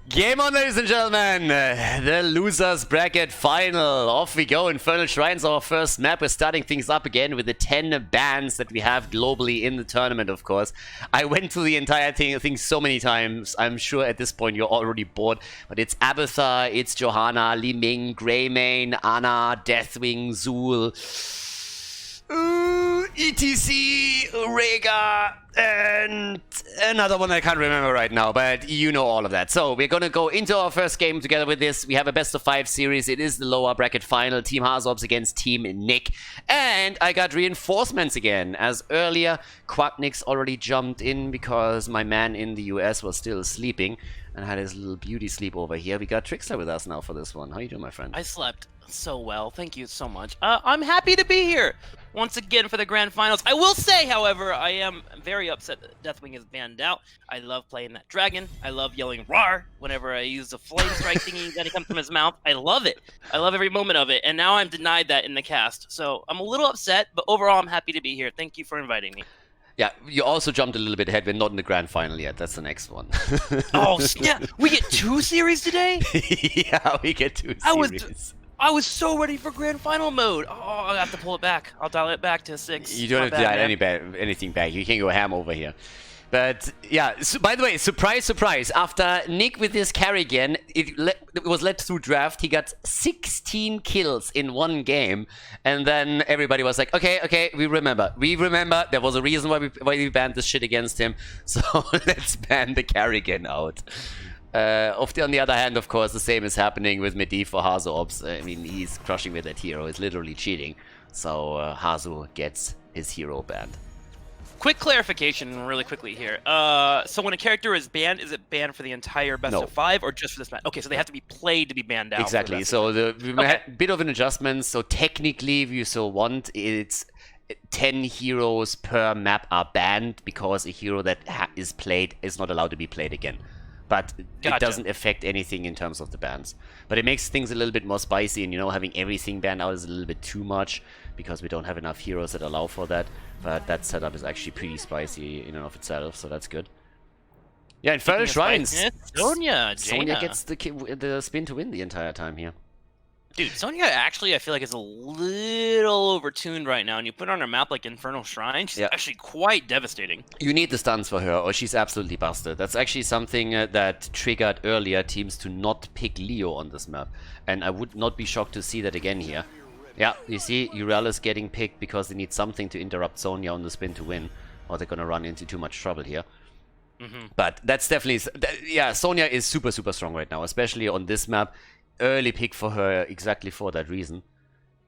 Game on, ladies and gentlemen! The losers bracket final. Off we go. Infernal Shrines, our first map. We're starting things up again with the 10 bans that we have globally in the tournament, of course. I went through the entire thing so many times. I'm sure at this point you're already bored. But it's Abatha, it's Johanna, Li Ming, Greymane, Ana, Deathwing, Zul, ETC, Rega, and another one I can't remember right now, but you know all of that. So we're going to go into our first game together with this. We have a best of 5 series. It is the lower bracket final. Team HasuObs against Team Nick. And I got reinforcements again. As earlier, Quacknix already jumped in because my man in the US was still sleeping and had his little beauty sleep over here. We got Trickster with us now for this one. How you doing, my friend? I slept so well. Thank you so much. I'm happy to be here once again for the grand finals. I will say, however, I am very upset that Deathwing is banned out. I love playing that dragon. I love yelling "rawr" whenever I use the flame strike thingy that comes from his mouth. I love it. I love every moment of it. And now I'm denied that in the cast. So I'm a little upset, but overall I'm happy to be here. Thank you for inviting me. Yeah, you also jumped a little bit ahead. We're not in the grand final yet. That's the next one. Oh, yeah. We get 2 series today? Yeah, we get 2 series. I was so ready for grand final mode. Oh, I have to pull it back. I'll dial it back to 6. You don't have to dial anything back. You can go ham over here. But yeah, so, by the way, surprise, surprise. After Nick with his Carrigan, it was led through draft. He got 16 kills in one game. And then everybody was like, okay, we remember. There was a reason why we banned this shit against him. So let's ban the Carrigan out. On the other hand, of course, the same is happening with Medivh for HasuObs. I mean, he's crushing with that hero. He's literally cheating. So Hasu gets his hero banned. Quick clarification really quickly here. So when a character is it banned for the entire best of 5 or just for this match? Okay, so they have to be played to be banned out. Exactly. So we had a bit of an adjustment. So technically, if you so want, it's 10 heroes per map are banned because a hero that is played is not allowed to be played again. But it doesn't affect anything in terms of the bans. But it makes things a little bit more spicy, and having everything banned out is a little bit too much because we don't have enough heroes that allow for that. But that setup is actually pretty spicy in and of itself, so that's good. Yeah, Infernal Shrines. Sonya gets the spin to win the entire time here. Dude, Sonya actually, I feel like is a little overtuned right now, and you put her on a map like Infernal Shrine, she's actually quite devastating. You need the stuns for her, or she's absolutely busted. That's actually something that triggered earlier teams to not pick Leo on this map, and I would not be shocked to see that again here. Yeah, you see, Uralis getting picked because they need something to interrupt Sonya on the spin to win, or they're gonna run into too much trouble here. But that's definitely... Yeah, Sonya is super, super strong right now, especially on this map. Early pick for her exactly for that reason.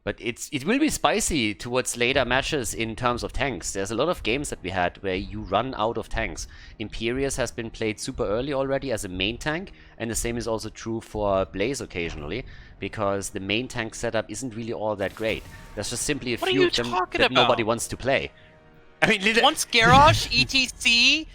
But it will be spicy towards later matches in terms of tanks. There's a lot of games that we had where you run out of tanks. Imperius has been played super early already as a main tank, and the same is also true for Blaze occasionally, because the main tank setup isn't really all that great. There's just simply a few of them that nobody wants to play. I mean, once Garrosh, ETC,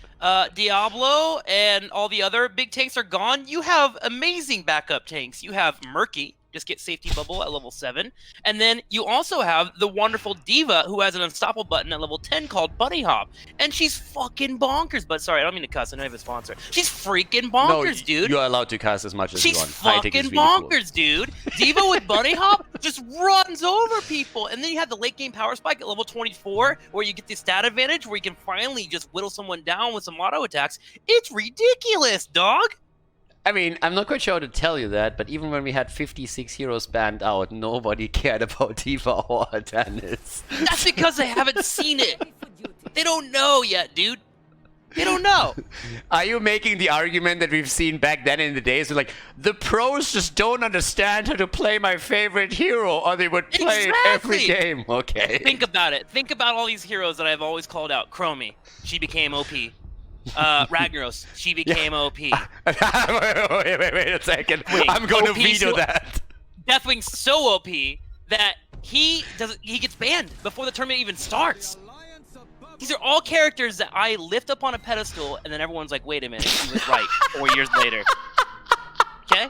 Diablo, and all the other big tanks are gone, you have amazing backup tanks. You have Murky, just get safety bubble at level 7, and then you also have the wonderful D.Va, who has an unstoppable button at level 10 called Bunny Hop, and she's fucking bonkers. But sorry, I don't mean to cuss. I know I have a sponsor. She's freaking bonkers, dude. You're allowed to cuss as much as you want. She's fucking bonkers, dude. D.Va with Bunny Hop just runs over people, and then you have the late game power spike at level 24, where you get the stat advantage, where you can finally just whittle someone down with some auto attacks. It's ridiculous, dog. I mean, I'm not quite sure how to tell you that, but even when we had 56 heroes banned out, nobody cared about D.Va or Dennis. That's because they haven't seen it. They don't know yet, dude. They don't know. Are you making the argument that we've seen back then in the days? Like, the pros just don't understand how to play my favorite hero, or they would play it every game. Okay. Think about it. Think about all these heroes that I've always called out. Chromie, she became OP. Ragnaros, she became OP. wait a second. I'm going to veto that. Deathwing's so OP that he gets banned before the tournament even starts. These are all characters that I lift up on a pedestal, and then everyone's like, wait a minute, he was right 4 years later. Okay?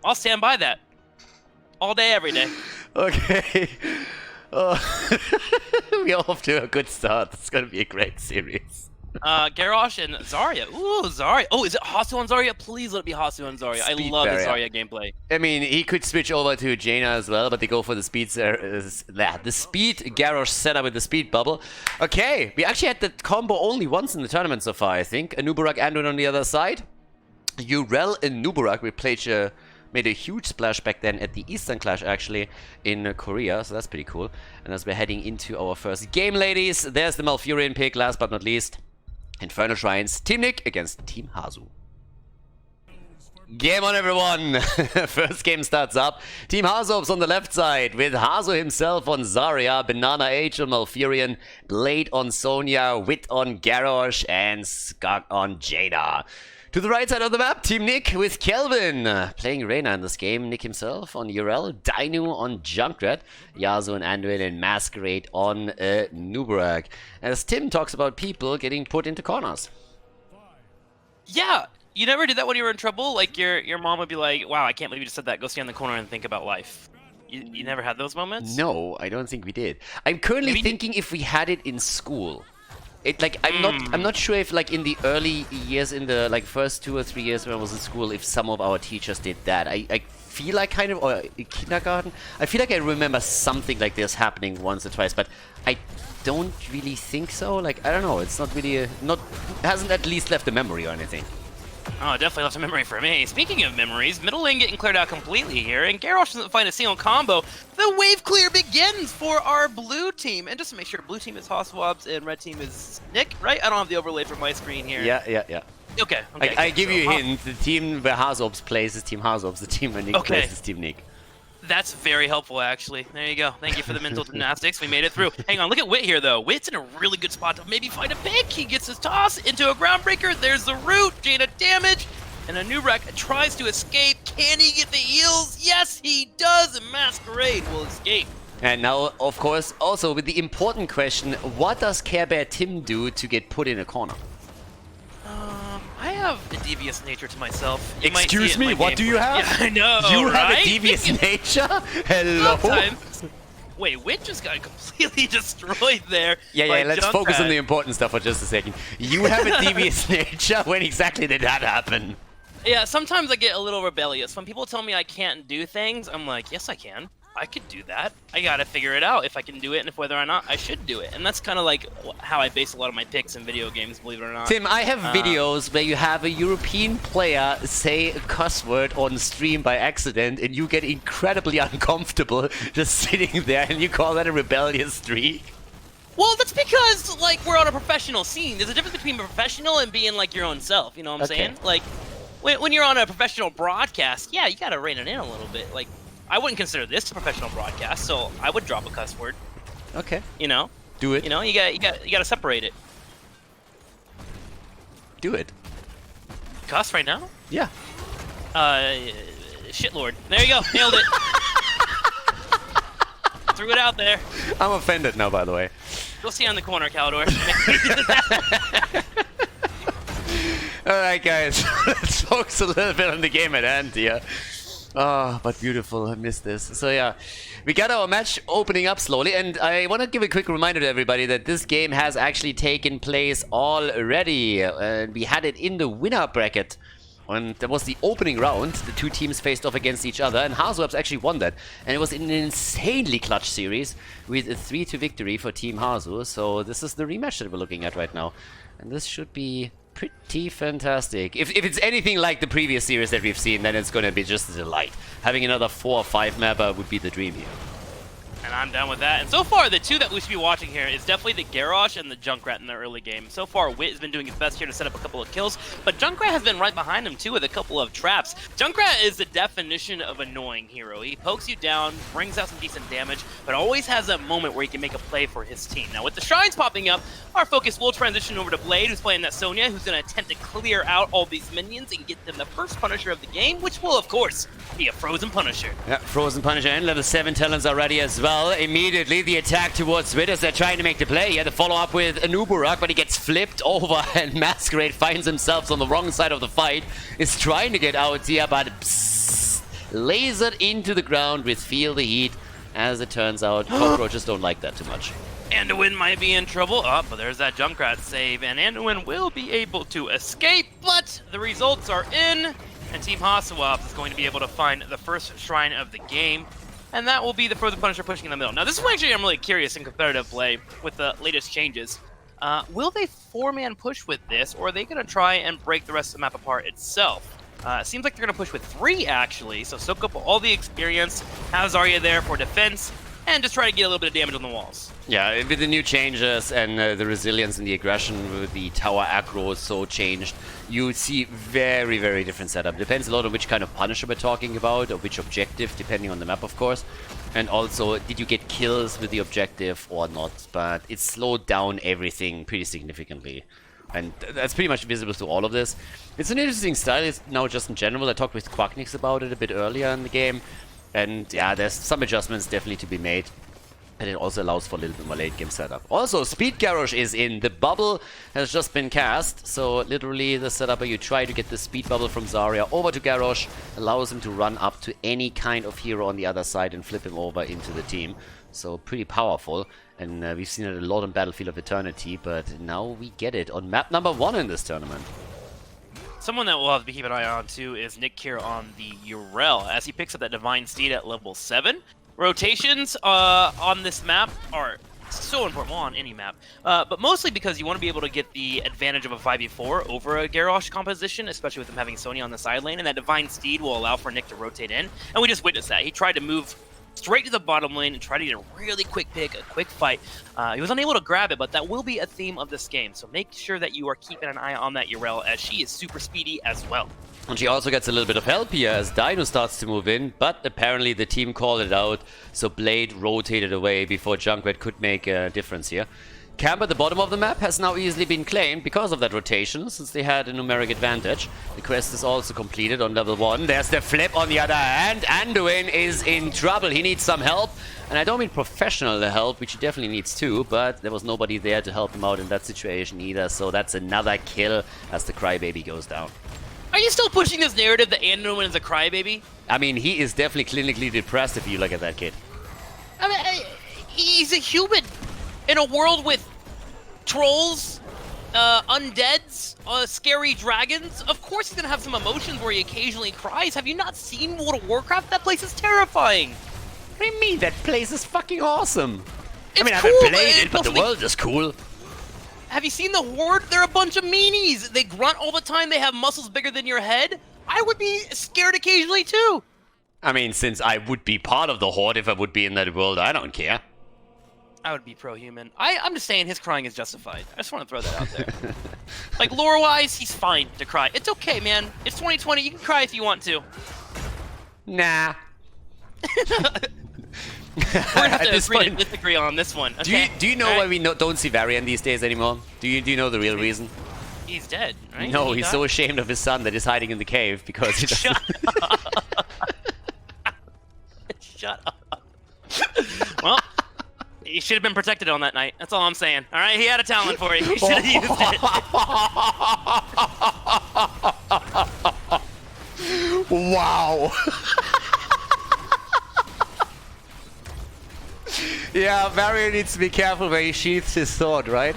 I'll stand by that. All day, every day. Okay. We're off to a good start. It's going to be a great series. Garrosh and Zarya. Ooh, Zarya. Oh, is it Hasu on Zarya? Please let it be Hasu on Zarya. I love the Zarya gameplay. I mean, he could switch over to Jaina as well, but they go for the speed the speed Garrosh setup with the speed bubble. Okay, we actually had that combo only once in the tournament so far, I think. Nubarak Anduin on the other side. Urel and Nubarak, made a huge splash back then at the Eastern Clash, actually, in Korea, so that's pretty cool. And as we're heading into our first game, ladies, there's the Malfurion pick, last but not least. Infernal Shrines, Team Nick against Team Hasu. Game on, everyone! First game starts up. Team HasuObs on the left side, with Hasu himself on Zarya, Banana H on Malfurion, Blade on Sonya, Wit on Garrosh, and Skug on Jaina. To the right side of the map, Team Nick with Kelvin playing Reyna in this game. Nick himself on Urel, Dainu on Junkrat, Yasuo and Anduin and Masquerade on Nubarak. As Tim talks about people getting put into corners. Yeah, you never did that when you were in trouble? Like your mom would be like, wow, I can't believe you just said that. Go stand in the corner and think about life. You never had those moments? No, I don't think we did. I'm currently thinking if we had it in school. I'm not sure if like in the early years, in the like first 2 or 3 years when I was in school, if some of our teachers did that. I feel like kind of, or in kindergarten, I feel like I remember something like this happening once or twice, but I don't really think so. Like, I don't know, it's not really hasn't at least left a memory or anything. Oh, definitely left a memory for me. Speaking of memories, middle lane getting cleared out completely here, and Garrosh doesn't find a single combo. The wave clear begins for our blue team. And just to make sure, blue team is HasuObs and red team is Nick, right? I don't have the overlay for my screen here. Yeah. Okay. I give you a hint. The team where HasuObs plays is Team HasuObs. The team where Nick plays is Team Nick. That's very helpful, actually. There you go. Thank you for the mental gymnastics. We made it through. Hang on, look at Wit here, though. Wit's in a really good spot to maybe find a pick. He gets his toss into a groundbreaker. There's the root. Jaina damage. And a Nubarak tries to escape. Can he get the heals? Yes, he does. And Masquerade will escape. And now, of course, also with the important question, what does Care Bear Tim do to get put in a corner? I have a devious nature to myself. Excuse me, what do you have? Yeah, I know, You right? have a devious nature? Hello? Sometimes. Wait, Wit just got completely destroyed there. Yeah, let's focus on the important stuff for just a second. You have a devious nature? When exactly did that happen? Yeah, sometimes I get a little rebellious. When people tell me I can't do things, I'm like, yes, I can. I could do that. I gotta figure it out if I can do it and if whether or not I should do it. And that's kind of like how I base a lot of my picks in video games, believe it or not. Tim, I have videos where you have a European player say a cuss word on stream by accident and you get incredibly uncomfortable just sitting there, and you call that a rebellious streak? Well, that's because, like, we're on a professional scene. There's a difference between a professional and being, like, your own self, you know what I'm saying? Like, when you're on a professional broadcast, yeah, you gotta rein it in a little bit. Like, I wouldn't consider this a professional broadcast, so I would drop a cuss word. Okay. You know? Do it. You know, you gotta separate it. Do it. Cuss right now? Yeah. Shitlord. There you go. Nailed it. Threw it out there. I'm offended now, by the way. Go see on the corner, Khaldor. Alright, guys. Let's focus a little bit on the game at hand here. Oh, but beautiful. I missed this. So yeah, we got our match opening up slowly, and I want to give a quick reminder to everybody that this game has actually taken place already. We had it in the winner bracket, and that was the opening round. The two teams faced off against each other, and HasuObs actually won that. And it was an insanely clutch series with a 3-2 victory for Team Hasu. So this is the rematch that we're looking at right now, and this should be pretty fantastic. If it's anything like the previous series that we've seen, then it's going to be just a delight. Having another 4 or 5 mapper would be the dream here. And I'm down with that. And so far, the two that we should be watching here is definitely the Garrosh and the Junkrat in the early game. So far, Wit has been doing his best here to set up a couple of kills, but Junkrat has been right behind him too with a couple of traps. Junkrat is the definition of annoying hero. He pokes you down, brings out some decent damage, but always has that moment where he can make a play for his team. Now, with the shrines popping up, our focus will transition over to Blade, who's playing that Sonya, who's going to attempt to clear out all these minions and get them the first Punisher of the game, which will, of course, be a Frozen Punisher. Yeah, Frozen Punisher and level 7 talents are ready as well. Immediately, the attack towards Wit as they're trying to make the play. He had to follow up with a Nubarak, but he gets flipped over, and Masquerade finds himself on the wrong side of the fight. Is trying to get out here, but lasered into the ground with Feel the Heat. As it turns out, cockroaches don't like that too much. Anduin might be in trouble. Oh, but there's that Junkrat save, and Anduin will be able to escape, but the results are in, and Team HasuObs is going to be able to find the first shrine of the game, and that will be the Frozen Punisher pushing in the middle. Now, this is actually I'm really curious in competitive play with the latest changes. Will they 4-man push with this, or are they going to try and break the rest of the map apart itself? It seems like they're going to push with 3, actually, so soak up all the experience, have Zarya there for defense, and just try to get a little bit of damage on the walls. Yeah, with the new changes and the resilience and the aggression with the tower aggro so changed, you see very, very different setup. Depends a lot on which kind of Punisher we're talking about, or which objective, depending on the map, of course. And also, did you get kills with the objective or not? But it slowed down everything pretty significantly. And that's pretty much visible to all of this. It's an interesting style now just in general. I talked with Quacknix about it a bit earlier in the game. And yeah, there's some adjustments definitely to be made. And it also allows for a little bit more late game setup. Also, Speed Garrosh is in. The bubble has just been cast. So literally the setup where you try to get the speed bubble from Zarya over to Garrosh allows him to run up to any kind of hero on the other side and flip him over into the team. So pretty powerful. And we've seen it a lot on Battlefield of Eternity, but now we get it on map number 1 in this tournament. Someone that we'll have to keep an eye on, too, is Nick here on the Urel, as he picks up that Divine Steed at level 7. Rotations on this map are so important, well, on any map, but mostly because you want to be able to get the advantage of a 5v4 over a Garrosh composition, especially with him having Sony on the side lane, and that Divine Steed will allow for Nick to rotate in, and we just witnessed that. He tried to move straight to the bottom lane and try to get a really quick pick, a quick fight. He was unable to grab it, but that will be a theme of this game. So make sure that you are keeping an eye on that Urel, as she is super speedy as well. And she also gets a little bit of help here as Dino starts to move in, but apparently the team called it out, so Blade rotated away before Junkrat could make a difference here. Camp at the bottom of the map has now easily been claimed because of that rotation, since they had a numeric advantage. The quest is also completed on level 1. There's the flip on the other hand. Anduin is in trouble. He needs some help. And I don't mean professional help, which he definitely needs too, but there was nobody there to help him out in that situation either. So that's another kill as the Crybaby goes down. Are you still pushing this narrative that Anduin is a crybaby? I mean, he is definitely clinically depressed if you look at that kid. I mean, he's a human in a world with trolls, undeads, scary dragons. Of course he's gonna have some emotions where he occasionally cries. Have you not seen World of Warcraft? That place is terrifying. What do you mean? That place is fucking awesome. It's I mean, I cool, haven't played it, but the world is cool. Have you seen the Horde? They're a bunch of meanies. They grunt all the time. They have muscles bigger than your head. I would be scared occasionally too. I mean, since I would be part of the Horde if I would be in that world, I don't care. I would be pro-human. I'm just saying his crying is justified. I just want to throw that out there. Like, lore-wise, he's fine to cry. It's okay, man. It's 2020. You can cry if you want to. Nah. We're gonna have to agree to disagree on this one. Okay? Do you know why we don't see Varian these days anymore? Do you know the real reason? He's dead, right? No, he's so ashamed of his son that he's hiding in the cave because he doesn't... Shut up. Well, he should have been protected on that night. That's all I'm saying. All right, he had a talent for you. He should have used it. Wow. Yeah, Varian needs to be careful where he sheaths his sword, right?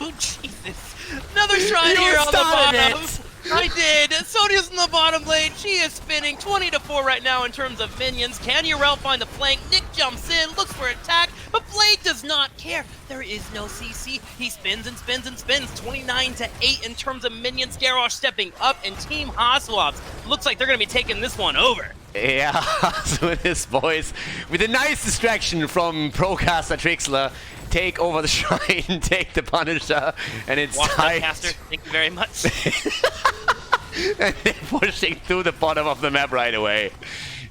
Oh, Jesus. Another shrine here on the bottom. I did. Sonia's in the bottom lane. She is spinning 20-4 right now in terms of minions. Can Urel find the flank? Nick jumps in, looks for attack, but Blade does not care. There is no CC. He spins and spins and spins. 29-8 in terms of minions. Garrosh stepping up, and Team HasuObs looks like they're going to be taking this one over. Yeah, so his boys, with a nice distraction from Procaster Trixler, take over the shrine, take the Punisher, and it's time. Caster, thank you very much. And they're pushing through the bottom of the map right away.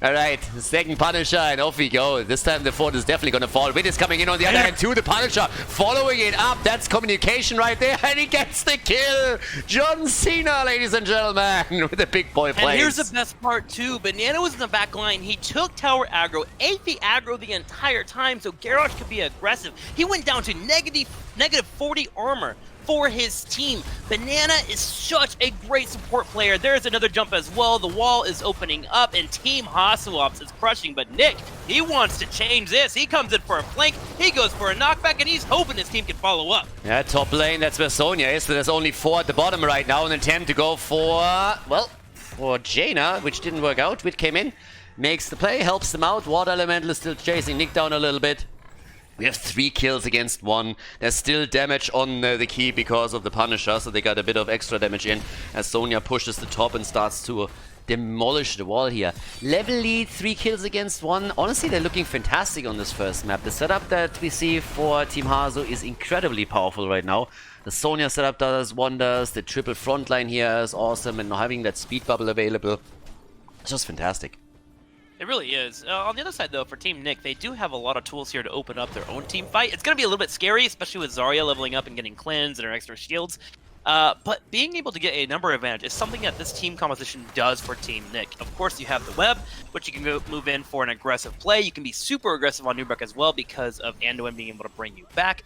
Alright, second Punisher, and off we go. This time the fort is definitely gonna fall. Wit is coming in on the other hand too. The Punisher following it up. That's communication right there, and he gets the kill. John Cena, ladies and gentlemen, with the big boy plays. And here's the best part too. Banana was in the back line. He took tower aggro, ate the aggro the entire time, so Garrosh could be aggressive. He went down to negative 40 armor. for his team. Banana is such a great support player. There's another jump as well. The wall is opening up, and Team HasuObs is crushing. But Nick, he wants to change this. He comes in for a flank, he goes for a knockback, and he's hoping his team can follow up. Yeah, top lane, that's where Sonya is. There's only 4 at the bottom right now. An attempt to go for, well, for Jaina, which didn't work out. Wit came in, makes the play, helps them out. Water Elemental is still chasing Nick down a little bit. We have 3 kills against 1. There's still damage on the key because of the Punisher, so they got a bit of extra damage in as Sonya pushes the top and starts to demolish the wall here. Level lead, 3 kills against 1. Honestly, they're looking fantastic on this first map. The setup that we see for Team Hasu is incredibly powerful right now. The Sonya setup does wonders. The triple front line here is awesome, and having that speed bubble available, it's just fantastic. It really is. On the other side, though, for Team Nick, they do have a lot of tools here to open up their own team fight. It's going to be a little bit scary, especially with Zarya leveling up and getting cleanse and her extra shields. But being able to get a number advantage is something that this team composition does for Team Nick. Of course, you have the web, which you can go move in for an aggressive play. You can be super aggressive on Nubrak as well because of Anduin being able to bring you back.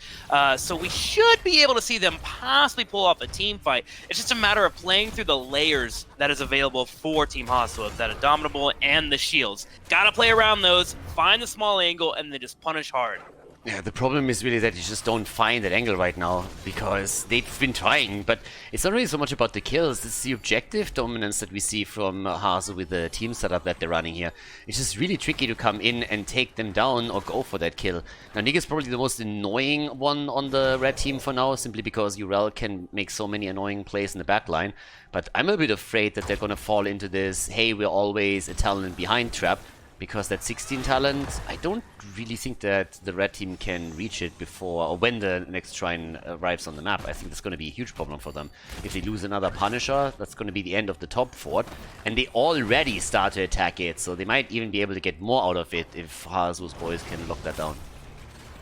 So we should be able to see them possibly pull off a team fight. It's just a matter of playing through the layers that is available for Team HasuObs, that Indomitable and the shields. Gotta play around those, find the small angle, and then just punish hard. Yeah, the problem is really that you just don't find that angle right now, because they've been trying, but it's not really so much about the kills, it's the objective dominance that we see from Hasu with the team setup that they're running here. It's just really tricky to come in and take them down or go for that kill. Now, Nick is probably the most annoying one on the red team for now, simply because Urel can make so many annoying plays in the back line, but I'm a bit afraid that they're gonna fall into this, hey, we're always a talent behind trap. Because that 16 talent, I don't really think that the red team can reach it before or when the next shrine arrives on the map. I think that's going to be a huge problem for them. If they lose another Punisher, that's going to be the end of the top fort. And they already start to attack it, so they might even be able to get more out of it if Hasu's boys can lock that down.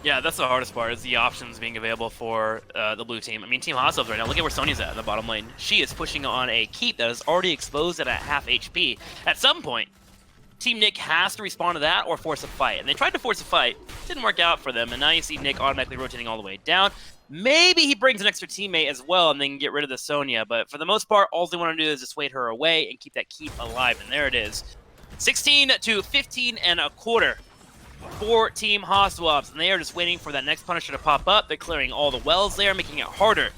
Yeah, that's the hardest part, is the options being available for the blue team. I mean, Team HasuObs right now, look at where Sonya's at in the bottom lane. She is pushing on a keep that is already exposed at half HP. At some point, Team Nick has to respond to that or force a fight. And they tried to force a fight. Didn't work out for them. And now you see Nick automatically rotating all the way down. Maybe he brings an extra teammate as well and then get rid of the Sonya. But for the most part, all they want to do is dissuade her away and keep that keep alive. And there it is. 16 to 15 and a quarter for Team HasuObs. And they are just waiting for that next Punisher to pop up. They're clearing all the wells there, making it harder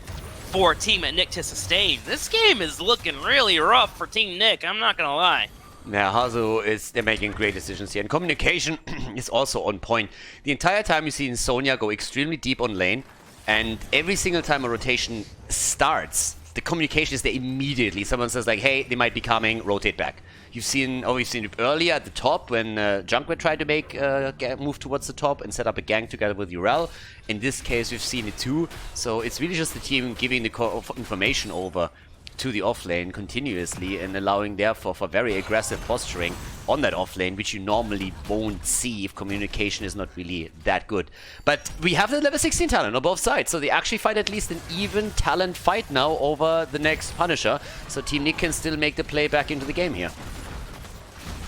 for Team Nick to sustain. This game is looking really rough for Team Nick. I'm not going to lie. Yeah, Hasu they're making great decisions here. And communication is also on point. The entire time you see Sonya go extremely deep on lane, and every single time a rotation starts, the communication is there immediately. Someone says like, hey, they might be coming, rotate back. We've seen it earlier at the top when Junkrat tried to make move towards the top and set up a gank together with Urel. In this case, we've seen it too. So it's really just the team giving the information over to the offlane continuously and allowing therefore for very aggressive posturing on that offlane, which you normally won't see if communication is not really that good. But we have the level 16 talent on both sides, so they actually fight at least an even talent fight now over the next Punisher, so Team Nick can still make the play back into the game here.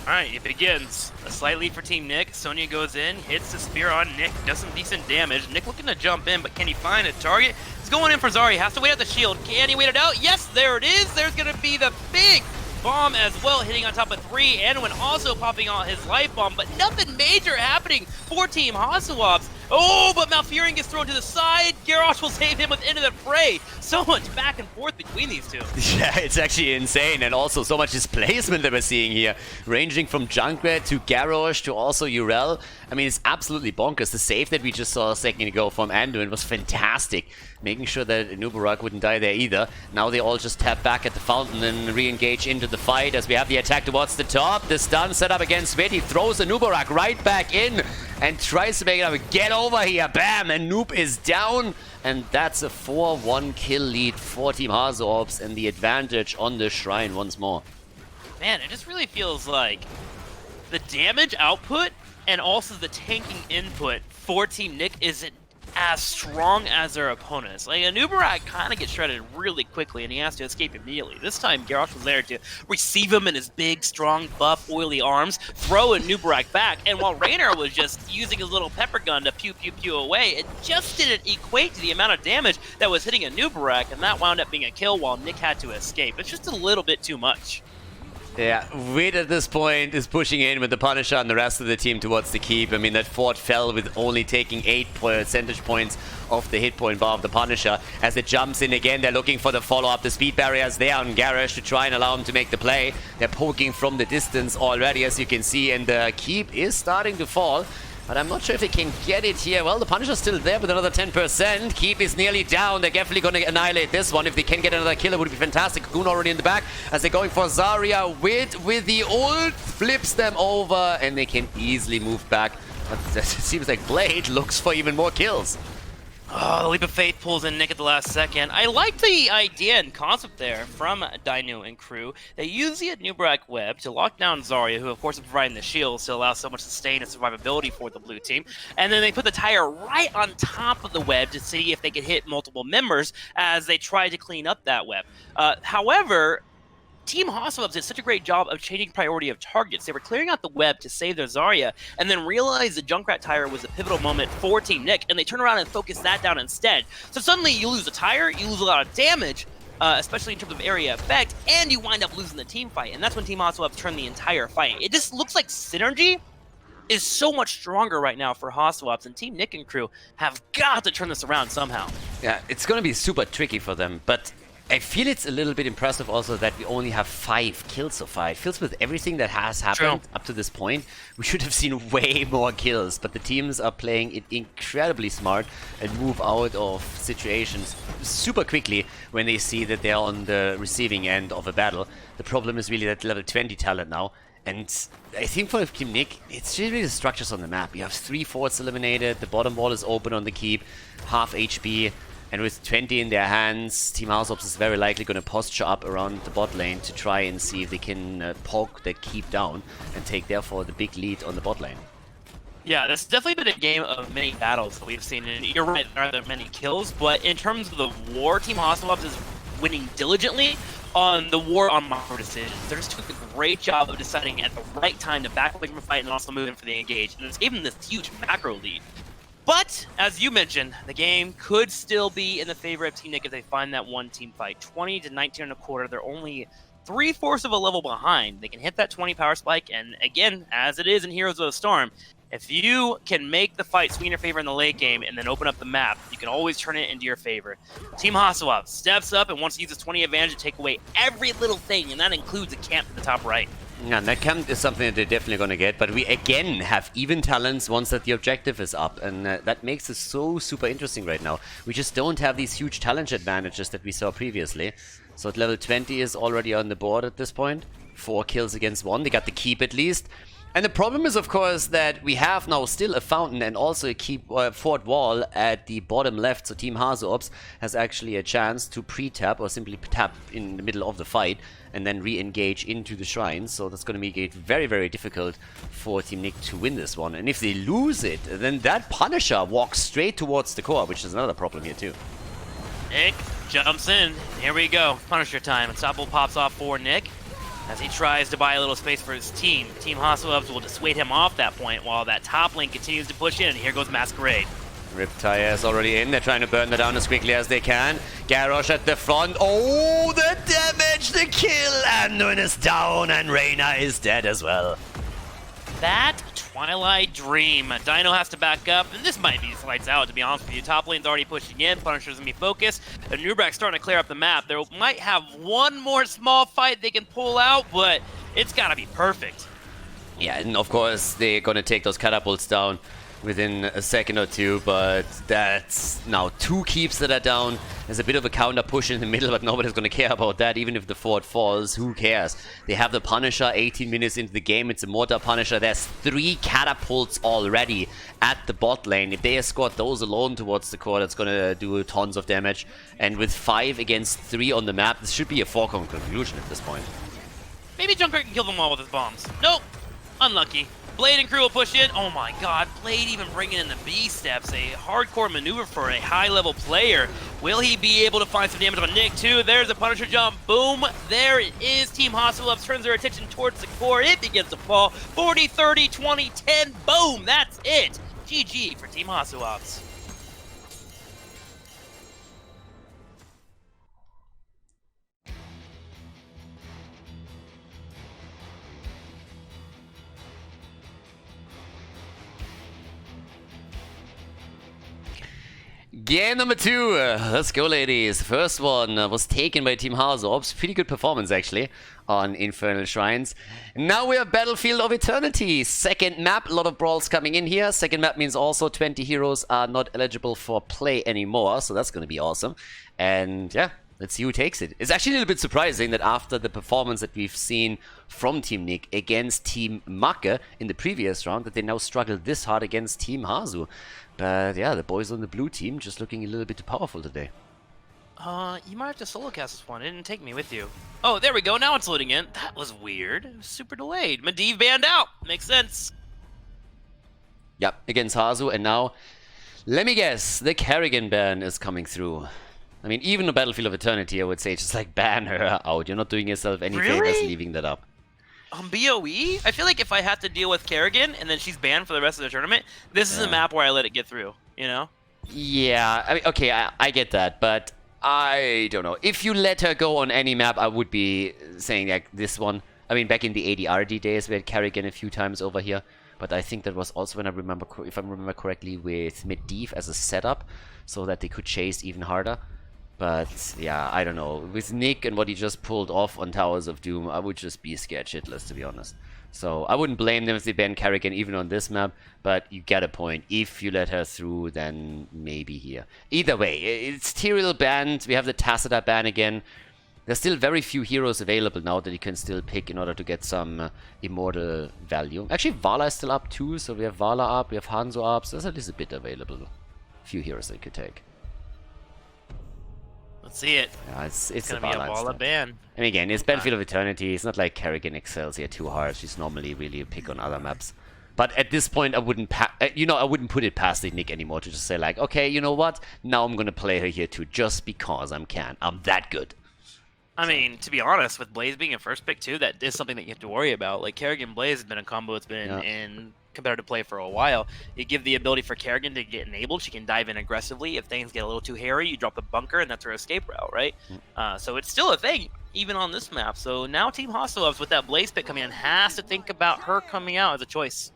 Alright, it begins. A slight lead for Team Nick. Sonya goes in, hits the spear on Nick, does some decent damage. Nick looking to jump in, but can he find a target? He's going in for Zarya, has to wait out the shield. Can he wait it out? Yes, there it is! There's gonna be the big bomb as well, hitting on top of 3. Anduin also popping out his life bomb, but nothing major happening for Team HasuObs. Oh, but Malfurion gets thrown to the side. Garrosh will save him with Into the Fray. So much back and forth between these two. Yeah, it's actually insane. And also so much displacement that we're seeing here. Ranging from Junkrat to Garrosh to also Urel. I mean, it's absolutely bonkers. The save that we just saw a second ago from Anduin was fantastic. Making sure that Nubarak wouldn't die there either. Now they all just tap back at the fountain and re-engage into the fight as we have the attack towards the top. The stun set up against Sveti throws the Nubarak right back in and tries to make it up. Get over here, bam, and Noob is down. And that's a 4-1 kill lead for Team HasuObs and the advantage on the shrine once more. Man, it just really feels like the damage output and also the tanking input for Team Nick is as strong as their opponents. Like, a Nubarak kind of gets shredded really quickly, and he has to escape immediately. This time, Garrosh was there to receive him in his big, strong, buff, oily arms, throw a Nubarak back, and while Raynor was just using his little pepper gun to pew, pew, pew away, it just didn't equate to the amount of damage that was hitting a Nubarak, and that wound up being a kill while Nick had to escape. It's just a little bit too much. Yeah, Wit at this point is pushing in with the Punisher and the rest of the team towards the keep. I mean, that fort fell with only taking 8 percentage points off the hit point bar of the Punisher. As it jumps in again, they're looking for the follow-up. The speed barrier's there on Garrosh to try and allow him to make the play. They're poking from the distance already, as you can see, and the keep is starting to fall. But I'm not sure if they can get it here. Well, the Punisher's still there with another 10%. Keep is nearly down. They're definitely going to annihilate this one. If they can get another kill, it would be fantastic. Cocoon already in the back as they're going for Zarya. With the ult, flips them over, and they can easily move back. But it seems like Blade looks for even more kills. Oh, the Leap of Faith pulls in Nick at the last second. I like the idea and concept there from Dino and crew. They use the Nubarak web to lock down Zarya, who of course is providing the shields to allow so much sustain and survivability for the blue team. And then they put the tire right on top of the web to see if they could hit multiple members as they try to clean up that web. However, Team HasuObs did such a great job of changing priority of targets. They were clearing out the web to save their Zarya, and then realized the Junkrat tire was a pivotal moment for Team Nick, and they turn around and focus that down instead. So suddenly you lose a tire, you lose a lot of damage, especially in terms of area effect, and you wind up losing the team fight, and that's when Team HasuObs turned the entire fight. It just looks like synergy is so much stronger right now for HasuObs, and Team Nick and crew have got to turn this around somehow. Yeah, it's going to be super tricky for them, but I feel it's a little bit impressive also that we only have 5 kills so far. It feels with everything that has happened up to this point, we should have seen way more kills. But the teams are playing it incredibly smart and move out of situations super quickly when they see that they're on the receiving end of a battle. The problem is really that level 20 talent now. And I think for Team Nick, it's really the structures on the map. You have 3 forts eliminated, the bottom wall is open on the keep, half HP. And with 20 in their hands, Team HasuObs is very likely going to posture up around the bot lane to try and see if they can poke that keep down and take therefore the big lead on the bot lane. Yeah, this has definitely been a game of many battles that we've seen. And you're right, there aren't many kills, but in terms of the war, Team HasuObs is winning diligently on the war on micro decisions. They're just doing a great job of deciding at the right time to back away from a fight and also move in for the engage. And it's given them this huge macro lead. But, as you mentioned, the game could still be in the favor of Team Nick if they find that one team fight. 20 to 19.25, they're only 3/4 of a level behind. They can hit that 20 power spike, and again, as it is in Heroes of the Storm, if you can make the fight swing in your favor in the late game and then open up the map, you can always turn it into your favor. Team HasuObs steps up and wants to use this 20 advantage to take away every little thing, and that includes a camp to the top right. Yeah, that camp is something that they're definitely going to get, but we again have even talents once that the objective is up, and that makes it so super interesting right now. We just don't have these huge talent advantages that we saw previously. So at level 20 is already on the board at this point. 4 kills against 1, they got the keep at least. And the problem is, of course, that we have now still a fountain and also a keep fort wall at the bottom left. So Team HasuObs has actually a chance to pre-tap or simply tap in the middle of the fight and then re-engage into the shrines. So that's going to make it very, very difficult for Team Nick to win this one. And if they lose it, then that Punisher walks straight towards the core, which is another problem here too. Nick jumps in. Here we go. Punisher time. Unstoppable pops off for Nick as he tries to buy a little space for his team. Team HasuObs will dissuade him off that point while that top lane continues to push in. And here goes Masquerade. Riptire is already in. They're trying to burn that down as quickly as they can. Garrosh at the front. Oh, the damage, the kill. Anduin is down and Reyna is dead as well. That Twilight Dream. Dino has to back up, and this might be lights out, to be honest with you. Top lane's already pushing in. Punisher's gonna be focused. And Nubrak's starting to clear up the map. They might have one more small fight they can pull out, but it's gotta be perfect. Yeah, and of course, they're gonna take those catapults down within a second or two, but that's now 2 keeps that are down. There's a bit of a counter push in the middle, but nobody's going to care about that. Even if the fort falls, who cares? They have the Punisher 18 minutes into the game. It's a mortar Punisher. There's 3 catapults already at the bot lane. If they escort those alone towards the core, that's going to do tons of damage. And with 5 against 3 on the map, this should be a foregone conclusion at this point. Maybe Junkrat can kill them all with his bombs. Nope. Unlucky. Blade and crew will push in. Oh my god, Blade even bringing in the B-steps. A hardcore maneuver for a high-level player. Will he be able to find some damage on Nick, too? There's a Punisher jump. Boom. There it is. Team HasuObs turns their attention towards the core. It begins to fall. 40, 30, 20, 10. Boom. That's it. GG for Team HasuObs. Game number 2. Let's go, ladies. First one was taken by Team HasuObs. Pretty good performance, actually, on Infernal Shrines. Now we have Battlefield of Eternity. Second map. A lot of brawls coming in here. Second map means also 20 heroes are not eligible for play anymore. So that's going to be awesome. And yeah, let's see who takes it. It's actually a little bit surprising that after the performance that we've seen from Team Nick against Team Macke in the previous round, that they now struggle this hard against Team Hasu. But yeah, the boys on the blue team just looking a little bit too powerful today. You might have to solo cast this one. It didn't take me with you. Oh, there we go. Now it's loading in. That was weird. It was super delayed. Medivh banned out. Makes sense. Yep, against Hasu. And now, let me guess, the Kerrigan ban is coming through. I mean, even the Battlefield of Eternity, I would say, just like ban her out. You're not doing yourself any favors leaving that up. On BOE? I feel like if I have to deal with Kerrigan and then she's banned for the rest of the tournament, this is a map where I let it get through, you know? Yeah, I mean, okay, I get that, but I don't know. If you let her go on any map, I would be saying like this one. I mean, back in the ADRD days, we had Kerrigan a few times over here, but I think that was also when I remember, if I remember correctly, with Medivh as a setup, so that they could chase even harder. But yeah, I don't know. With Nick and what he just pulled off on Towers of Doom, I would just be scared shitless, to be honest. So I wouldn't blame them if they ban Kerrigan even on this map, but you get a point. If you let her through, then maybe here. Either way, it's Tyrael banned. We have the Tacita ban again. There's still very few heroes available now that you can still pick in order to get some immortal value. Actually, Vala is still up too, so we have Vala up, we have Hanzo up, so there's at least a bit available. Few heroes that you could take. Let's see it. Yeah, it's gonna be a Vala ban. And again, it's Battlefield of Eternity. It's not like Kerrigan excels here too hard. She's normally really a pick on other maps. But at this point, I wouldn't I wouldn't put it past the Nick anymore to just say like, okay, you know what? Now I'm gonna play her here too, just because I can. I'm that good. I mean, to be honest, with Blaze being a first pick too, that is something that you have to worry about. Like Kerrigan Blaze has been a combo that's been in competitive play for a while. You give the ability for Kerrigan to get enabled. She can dive in aggressively. If things get a little too hairy, you drop the bunker, and that's her escape route, right? So it's still a thing, even on this map. So now Team HasuObs, with that Blaze pick coming in, has to think about her coming out as a choice.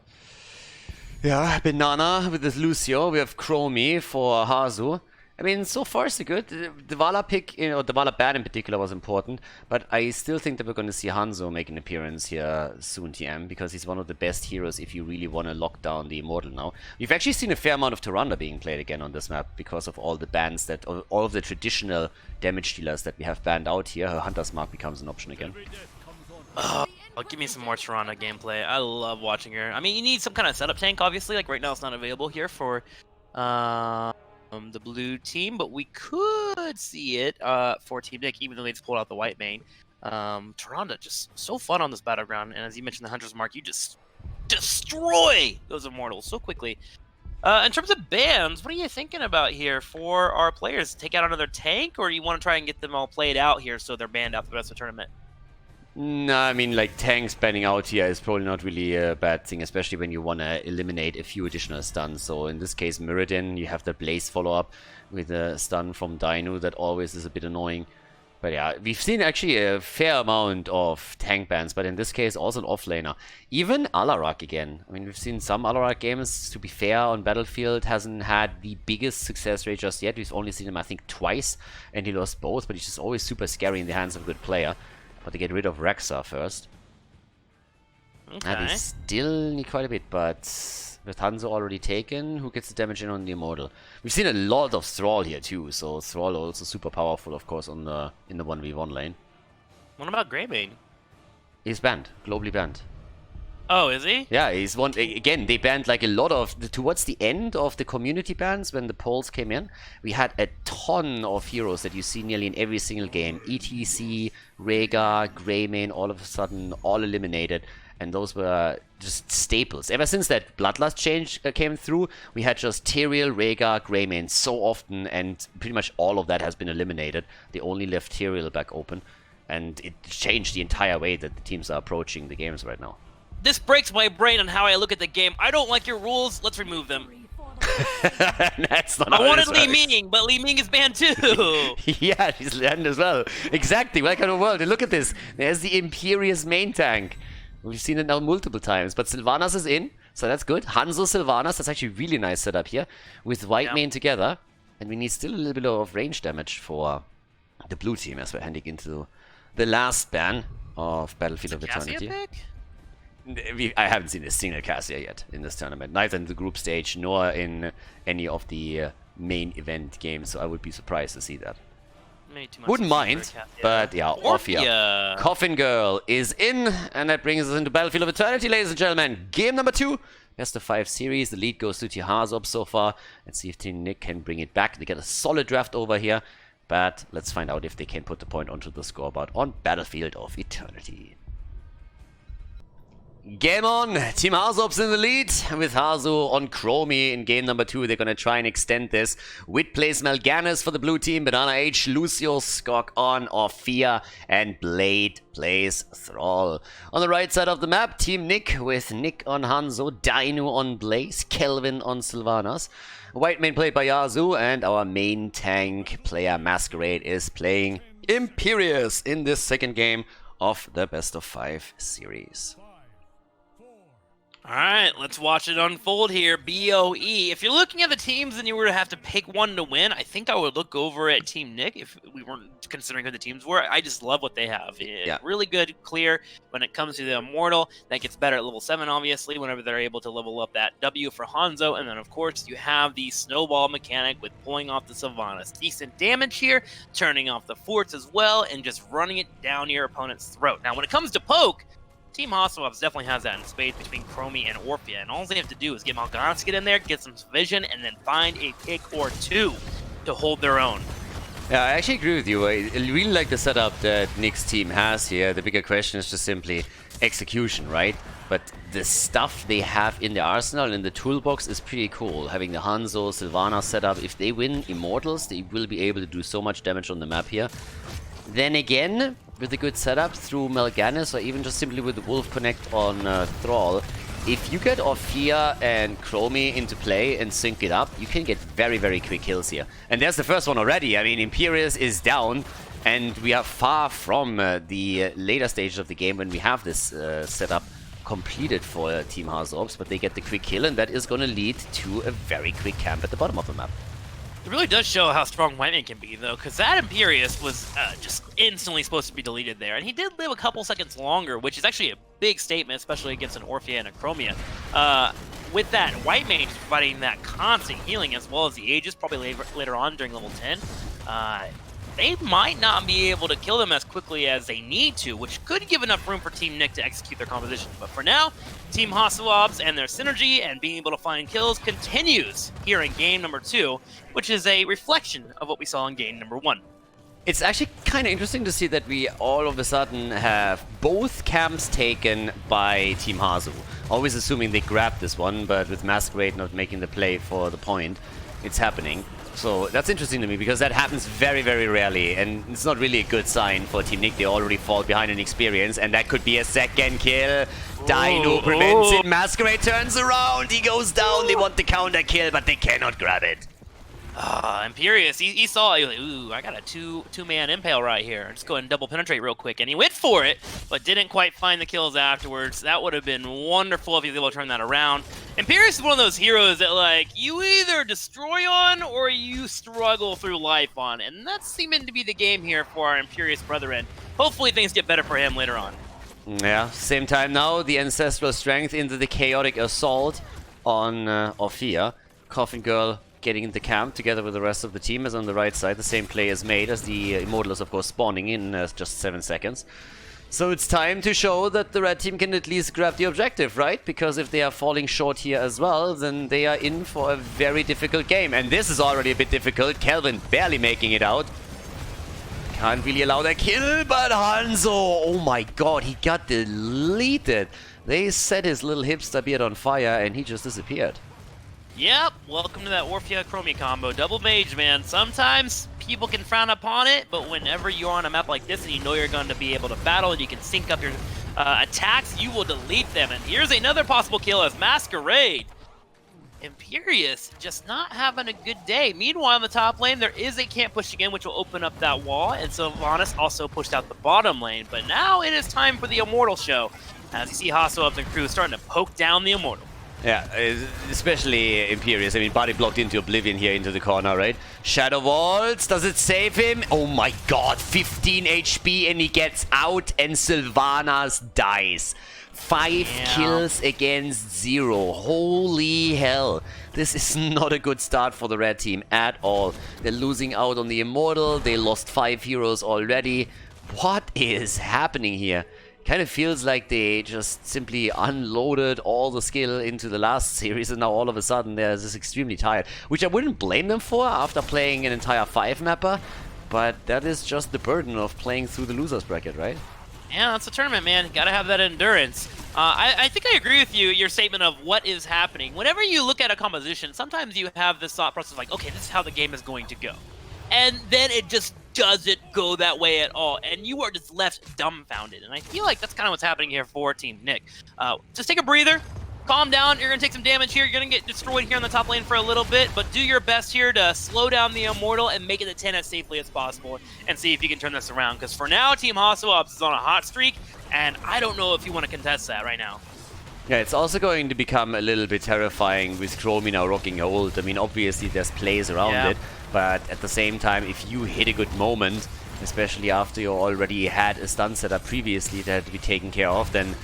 Yeah, Banana with this Lucio. We have Chromie for Hasu. I mean, so far so good. The Vala pick, the Vala ban in particular was important, but I still think that we're going to see Hanzo make an appearance here soon, TM, because he's one of the best heroes if you really want to lock down the Immortal now. You've actually seen a fair amount of Tyrande being played again on this map because of all the bans that, all of the traditional damage dealers that we have banned out here. Her Hunter's Mark becomes an option again. Give me some more Tyrande gameplay. I love watching her. I mean, you need some kind of setup tank, obviously. Like right now, it's not available here for the blue team, but we could see it for Team Nick, even though they just pulled out the white main. Tyrande just so fun on this battleground, and as you mentioned, the Hunter's Mark, you just destroy those Immortals so quickly. In terms of bans, what are you thinking about here for our players? Take out another tank, or you want to try and get them all played out here so they're banned out for the rest of the tournament? No, I mean, like, tanks banning out here is probably not really a bad thing, especially when you want to eliminate a few additional stuns. So in this case, Mirrodin, you have the Blaze follow-up with a stun from Dino that always is a bit annoying. But yeah, we've seen actually a fair amount of tank bans, but in this case also an offlaner. Even Alarak again. I mean, we've seen some Alarak games, to be fair, on Battlefield hasn't had the biggest success rate just yet. We've only seen him, I think, twice, and he lost both, but he's just always super scary in the hands of a good player. But to get rid of Rexa first. Okay. And we still need quite a bit, but with Hanzo already taken, who gets the damage in on the Immortal? We've seen a lot of Thrall here too, so Thrall also super powerful, of course, on the in the 1v1 lane. What about Greybane? He's banned, globally banned. Oh, is he? Yeah, he's one. Again, they banned like a lot of towards the end of the community bans when the polls came in. We had a ton of heroes that you see nearly in every single game. ETC, Rhaegar, Greymane, all of a sudden all eliminated. And those were just staples. Ever since that Bloodlust change came through, we had just Tyrael, Rhaegar, Greymane so often, and pretty much all of that has been eliminated. They only left Tyrael back open, and it changed the entire way that the teams are approaching the games right now. This breaks my brain on how I look at the game. I don't like your rules. Let's remove them. That's not I how wanted this Li works. Ming, but Li Ming is banned too. Yeah, she's banned as well. Exactly. Welcome to the world. And look at this. There's the Imperious main tank. We've seen it now multiple times, but Sylvanas is in, so that's good. Hanzo Sylvanas, that's actually a really nice setup here, with Whitemane together. And we need still a little bit of range damage for the blue team as we're heading into the last ban of Battlefield of Eternity. I haven't seen a single Cassia yet in this tournament, neither in the group stage nor in any of the main event games, so I would be surprised to see that. Wouldn't mind, but yeah, Orphea. Coffin Girl is in, and that brings us into Battlefield of Eternity, ladies and gentlemen. Game number 2, best of 5 series. The lead goes to HasuObs so far. Let's see if Team Nick can bring it back. They get a solid draft over here, but let's find out if they can put the point onto the scoreboard on Battlefield of Eternity. Game on! Team HasuObs in the lead with Hasu on Chromie in game number 2. They're gonna try and extend this. Wit plays Mal'Ganis for the blue team, Banana H, Lucio, Skok on Orphea, and Blade plays Thrall. On the right side of the map, Team Nick with Nick on Hanzo, Dino on Blaze, Kelvin on Sylvanas. Whitemane played by Yasu, and our main tank player Masquerade is playing Imperious in this second game of the best of 5 series. All right, let's watch it unfold here. BOE. If you're looking at the teams and you were to have to pick one to win, I think I would look over at Team Nick if we weren't considering who the teams were. I just love what they have. Yeah. Really good, clear when it comes to the Immortal. That gets better at level 7, obviously, whenever they're able to level up that W for Hanzo. And then, of course, you have the snowball mechanic with pulling off the Sylvanas. Decent damage here, turning off the forts as well, and just running it down your opponent's throat. Now, when it comes to poke, Team HasuObs definitely has that in spades between Chromie and Orphea, and all they have to do is get Mal'Ganis to get in there, get some vision, and then find a pick or two to hold their own. Yeah, I actually agree with you. I really like the setup that Nick's team has here. The bigger question is just simply execution, right? But the stuff they have in the arsenal, in the toolbox, is pretty cool. Having the Hanzo, Sylvanas setup, if they win Immortals, they will be able to do so much damage on the map here. Then again, with a good setup through Mal'Ganis, or even just simply with the Wolf Connect on Thrall, if you get Orphea and Chromie into play and sync it up, you can get very, very quick kills here. And there's the first one already. I mean, Imperious is down, and we are far from the later stages of the game when we have this setup completed for Team HasuObs, but they get the quick kill, and that is going to lead to a very quick camp at the bottom of the map. It really does show how strong Whitemane can be, though, because that Imperious was just instantly supposed to be deleted there, and he did live a couple seconds longer, which is actually a big statement, especially against an Orphea and a Chromia. With that, Whitemane is providing that constant healing as well as the Aegis, probably later on during level 10. They might not be able to kill them as quickly as they need to, which could give enough room for Team Nick to execute their composition. But for now, Team HasuObs and their synergy and being able to find kills continues here in game number 2, which is a reflection of what we saw in game number 1. It's actually kind of interesting to see that we all of a sudden have both camps taken by Team Hasu. Always assuming they grabbed this one, but with Masquerade not making the play for the point, it's happening. So that's interesting to me, because that happens very, very rarely, and it's not really a good sign for Team Nick. They already fall behind in experience, and that could be a second kill. Dino prevents it. Masquerade turns around. He goes down. They want the counter kill, but they cannot grab it. Imperious, he saw it, he was like, ooh, I got a two-man impale right here. Just go ahead and double penetrate real quick. And he went for it, but didn't quite find the kills afterwards. That would have been wonderful if he was able to turn that around. Imperious is one of those heroes that, like, you either destroy on or you struggle through life on. And that's seeming to be the game here for our Imperious brethren. Hopefully things get better for him later on. Yeah, same time now, the Ancestral Strength into the Chaotic Assault on Orphea. Coffin Girl getting into camp together with the rest of the team is on the right side. The same play is made as the Immortal is, of course, spawning in just 7 seconds. So it's time to show that the red team can at least grab the objective, right? Because if they are falling short here as well, then they are in for a very difficult game. And this is already a bit difficult. Kelvin barely making it out. Can't really allow that kill, but Hanzo, oh my god, he got deleted. They set his little hipster beard on fire and he just disappeared. Yep, welcome to that Orphea Chromie combo. Double mage, man. Sometimes people can frown upon it, but whenever you're on a map like this and you know you're going to be able to battle and you can sync up your attacks, you will delete them. And here's another possible kill as Masquerade. Imperius just not having a good day. Meanwhile, in the top lane, there is a camp push again, which will open up that wall, and Sylvanas also pushed out the bottom lane. But now it is time for the Immortal show, as you see HasuObs and crew starting to poke down the Immortal. Yeah, especially Imperius. I mean, body blocked into Oblivion here into the corner, right? Shadow Waltz, does it save him? Oh my god, 15 HP and he gets out and Sylvanas dies. 5 kills against 0. Holy hell. This is not a good start for the red team at all. They're losing out on the Immortal. They lost 5 heroes already. What is happening here? Kind of feels like they just simply unloaded all the skill into the last series and now all of a sudden they're just extremely tired. Which I wouldn't blame them for after playing an entire 5-mapper. But that is just the burden of playing through the losers bracket, right? Yeah, that's a tournament, man. Gotta have that endurance. I think I agree with you, your statement of what is happening. Whenever you look at a composition, sometimes you have this thought process like, okay, this is how the game is going to go. And then it just doesn't go that way at all, and you are just left dumbfounded. And I feel like that's kind of what's happening here for Team Nick. Just take a breather. Calm down, you're going to take some damage here, you're going to get destroyed here on the top lane for a little bit, but do your best here to slow down the Immortal and make it to 10 as safely as possible and see if you can turn this around, because for now, Team HasuObs is on a hot streak, and I don't know if you want to contest that right now. Yeah, it's also going to become a little bit terrifying with Chromie now rocking her ult. I mean, obviously there's plays around it, but at the same time, if you hit a good moment, especially after you already had a stun setup previously that had to be taken care of, then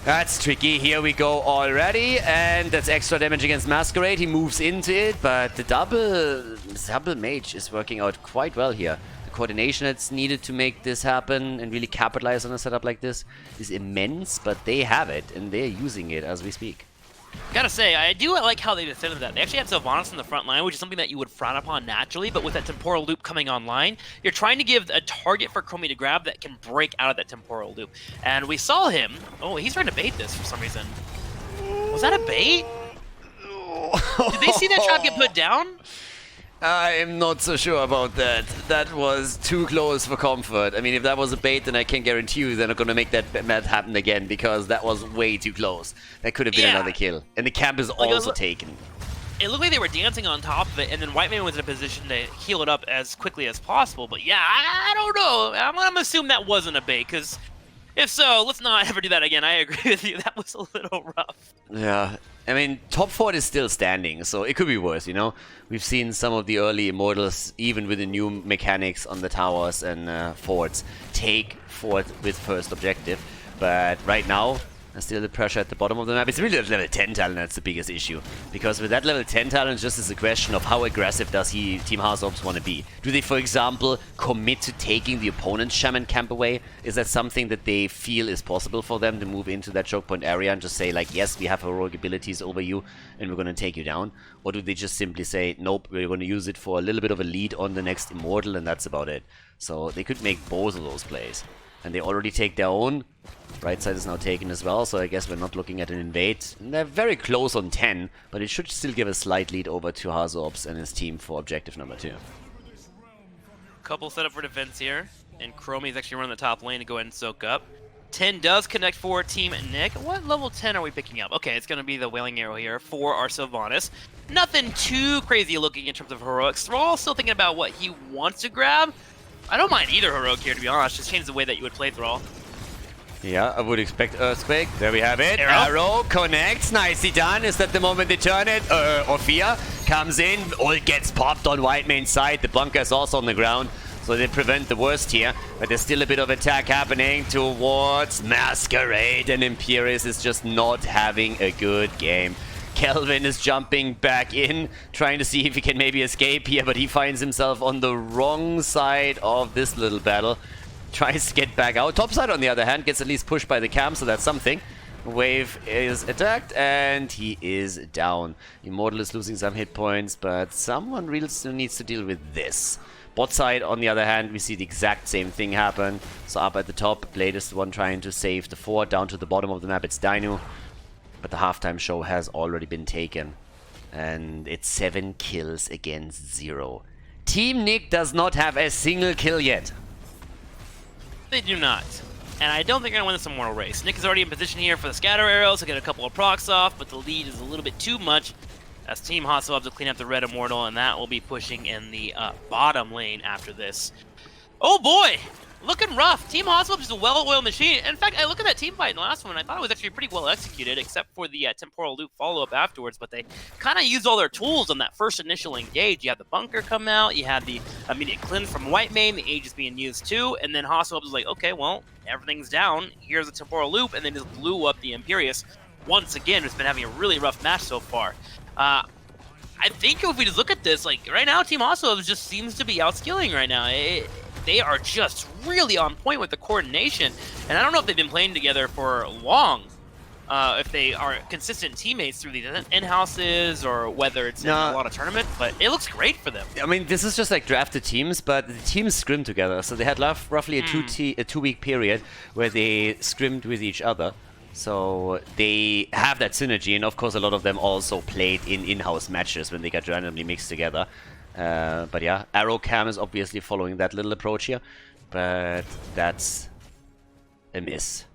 that's tricky. Here we go already, and that's extra damage against Masquerade. He moves into it, but the double mage is working out quite well here. The coordination that's needed to make this happen and really capitalize on a setup like this is immense, but they have it, and they're using it as we speak. Gotta say, I do like how they defended that. They actually had Sylvanas in the front line, which is something that you would frown upon naturally, but with that temporal loop coming online, you're trying to give a target for Chromie to grab that can break out of that temporal loop. And we saw him. Oh, he's trying to bait this for some reason. Was that a bait? Did they see that trap get put down? I'm not so sure about that. That was too close for comfort. I mean, if that was a bait, then I can guarantee you they're not going to make that happen again, because that was way too close. That could have been another kill. And the camp is also taken. It looked like they were dancing on top of it, and then Whiteman was in a position to heal it up as quickly as possible. But yeah, I don't know. I'm going to assume that wasn't a bait, because if so, let's not ever do that again. I agree with you. That was a little rough. Yeah. I mean, top fort is still standing, so it could be worse, you know? We've seen some of the early Immortals, even with the new mechanics on the towers and forts, take fort with first objective. But right now, there's still the pressure at the bottom of the map. It's really that level 10 talent that's the biggest issue. Because with that level 10 talent, just is a question of how aggressive does Team HasuObs want to be. Do they, for example, commit to taking the opponent's shaman camp away? Is that something that they feel is possible for them to move into that choke point area and just say, like, yes, we have heroic abilities over you and we're going to take you down? Or do they just simply say, nope, we're going to use it for a little bit of a lead on the next Immortal and that's about it? So they could make both of those plays. And they already take their own. Right side is now taken as well, so I guess we're not looking at an invade. And they're very close on 10, but it should still give a slight lead over to HasuObs and his team for objective number 2. Couple set up for defense here, and Chromie's actually running the top lane to go ahead and soak up. 10 does connect for Team Nick. What level 10 are we picking up? Okay, it's going to be the Wailing Arrow here for our Sylvanas. Nothing too crazy looking in terms of heroics. Thrall still thinking about what he wants to grab. I don't mind either heroic here, to be honest. Just change the way that you would play Thrall. Yeah, I would expect Earthquake. There we have it. Arrow connects. Nicely done. Is that the moment they turn it? Orphea comes in. Ult gets popped on Whitemane's side. The bunker is also on the ground, so they prevent the worst here. But there's still a bit of attack happening towards Masquerade, and Imperius is just not having a good game. Kelvin is jumping back in, trying to see if he can maybe escape here, but he finds himself on the wrong side of this little battle. Tries to get back out. Topside, on the other hand, gets at least pushed by the camp, so that's something. Wave is attacked, and he is down. Immortal is losing some hit points, but someone really still needs to deal with this. Bot side, on the other hand, we see the exact same thing happen. So up at the top, Blade is the one trying to save the fort. Down to the bottom of the map, it's Dino. But the halftime show has already been taken. And it's 7 kills against 0. Team Nick does not have a single kill yet. They do not. And I don't think they're going to win this Immortal race. Nick is already in position here for the scatter arrows to get a couple of procs off, but the lead is a little bit too much as Team HasuObs will clean up the red Immortal, and that will be pushing in the bottom lane after this. Oh boy! Looking rough. Team HasuObs is a well-oiled machine. In fact, I look at that team fight in the last one, and I thought it was actually pretty well executed, except for the temporal loop follow-up afterwards, but they kind of used all their tools on that first initial engage. You had the bunker come out, you had the immediate cleanse from White Mane, the Age is being used too, and then HasuObs was like, okay, well, everything's down, here's a temporal loop, and then just blew up the Imperius. Once again, who's been having a really rough match so far. I think if we just look at this, like, right now, Team HasuObs just seems to be outskilling right now. They are just really on point with the coordination, and I don't know if they've been playing together for long, if they are consistent teammates through these in-houses or whether it's in a lot of tournaments, but it looks great for them. I mean, this is just like drafted teams, but the teams scrim together, so they had roughly a two-week period where they scrimmed with each other. So they have that synergy, and of course a lot of them also played in in-house matches when they got randomly mixed together. But yeah, Arrow Cam is obviously following that little approach here, but that's a miss.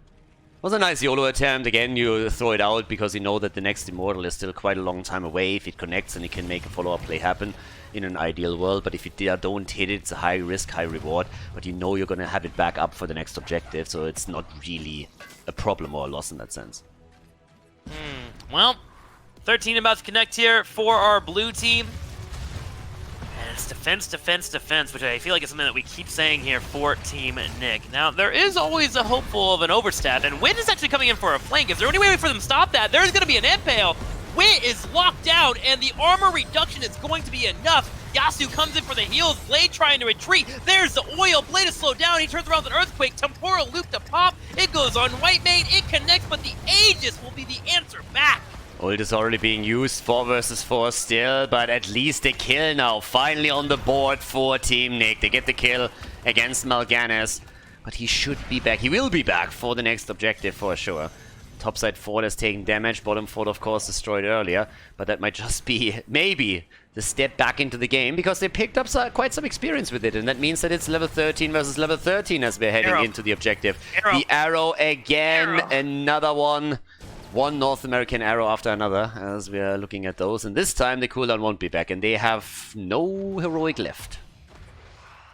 Was a nice YOLO attempt. Again, you throw it out because you know that the next Immortal is still quite a long time away. If it connects, and it can make a follow-up play happen in an ideal world. But if you don't hit it, it's a high risk, high reward. But you know you're going to have it back up for the next objective, so it's not really a problem or a loss in that sense. Well, 13 about to connect here for our blue team. And it's defense, defense, defense, which I feel like is something that we keep saying here for Team Nick. Now, there is always a hopeful of an overstep, and Wit is actually coming in for a flank. Is there any way for them to stop that? There's going to be an impale. Wit is locked out, and the armor reduction is going to be enough. Yasu comes in for the heals. Blade trying to retreat. There's the oil. Blade is slowed down. He turns around with an earthquake. Temporal loop to pop. It goes on White Mane. It connects, but the Aegis will be the answer back. Ult is already being used, 4 versus 4 still, but at least a kill now. Finally on the board for Team Nick. They get the kill against Mal'Ganis, but he should be back. He will be back for the next objective for sure. Topside fort has taken damage. Bottom fort, of course, destroyed earlier, but that might just be, maybe, the step back into the game, because they picked up quite some experience with it, and that means that it's level 13 versus level 13 as we're heading into the objective. The arrow again, another one. One North American arrow after another as we are looking at those, and this time the cooldown won't be back, and they have no heroic left.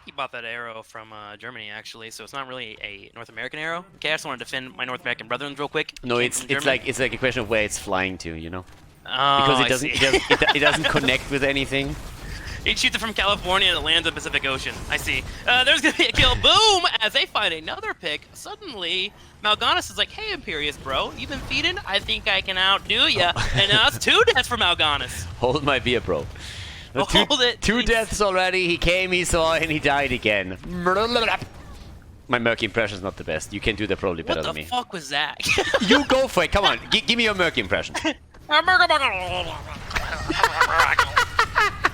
He bought that arrow from Germany, actually, so it's not really a North American arrow. Okay, I just want to defend my North American brethren real quick. No, it's like a question of where it's flying to, you know, because it doesn't connect with anything. He shoots it from California and it lands in the Pacific Ocean. I see. There's going to be a kill. Boom! As they find another pick, suddenly Mal'Ganis is like, hey, Imperius, bro, you been feeding? I think I can outdo ya. And now it's 2 deaths for Mal'Ganis. Hold my beer, bro. Hold it. Two deaths already. He came, he saw, and he died again. My Merc impression is not the best. You can do that probably better than me. What the fuck was that? You go for it. Come on. Give me your Merc impression.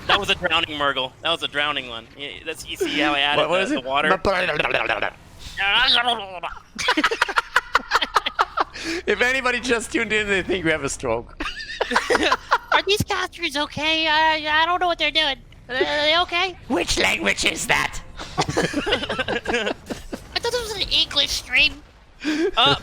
That was a drowning Murgle. That was a drowning one. That's, you see how I added the water? If anybody just tuned in, they think we have a stroke. Are these casters okay? I don't know what they're doing. Are they okay? Which language is that? I thought this was an English stream.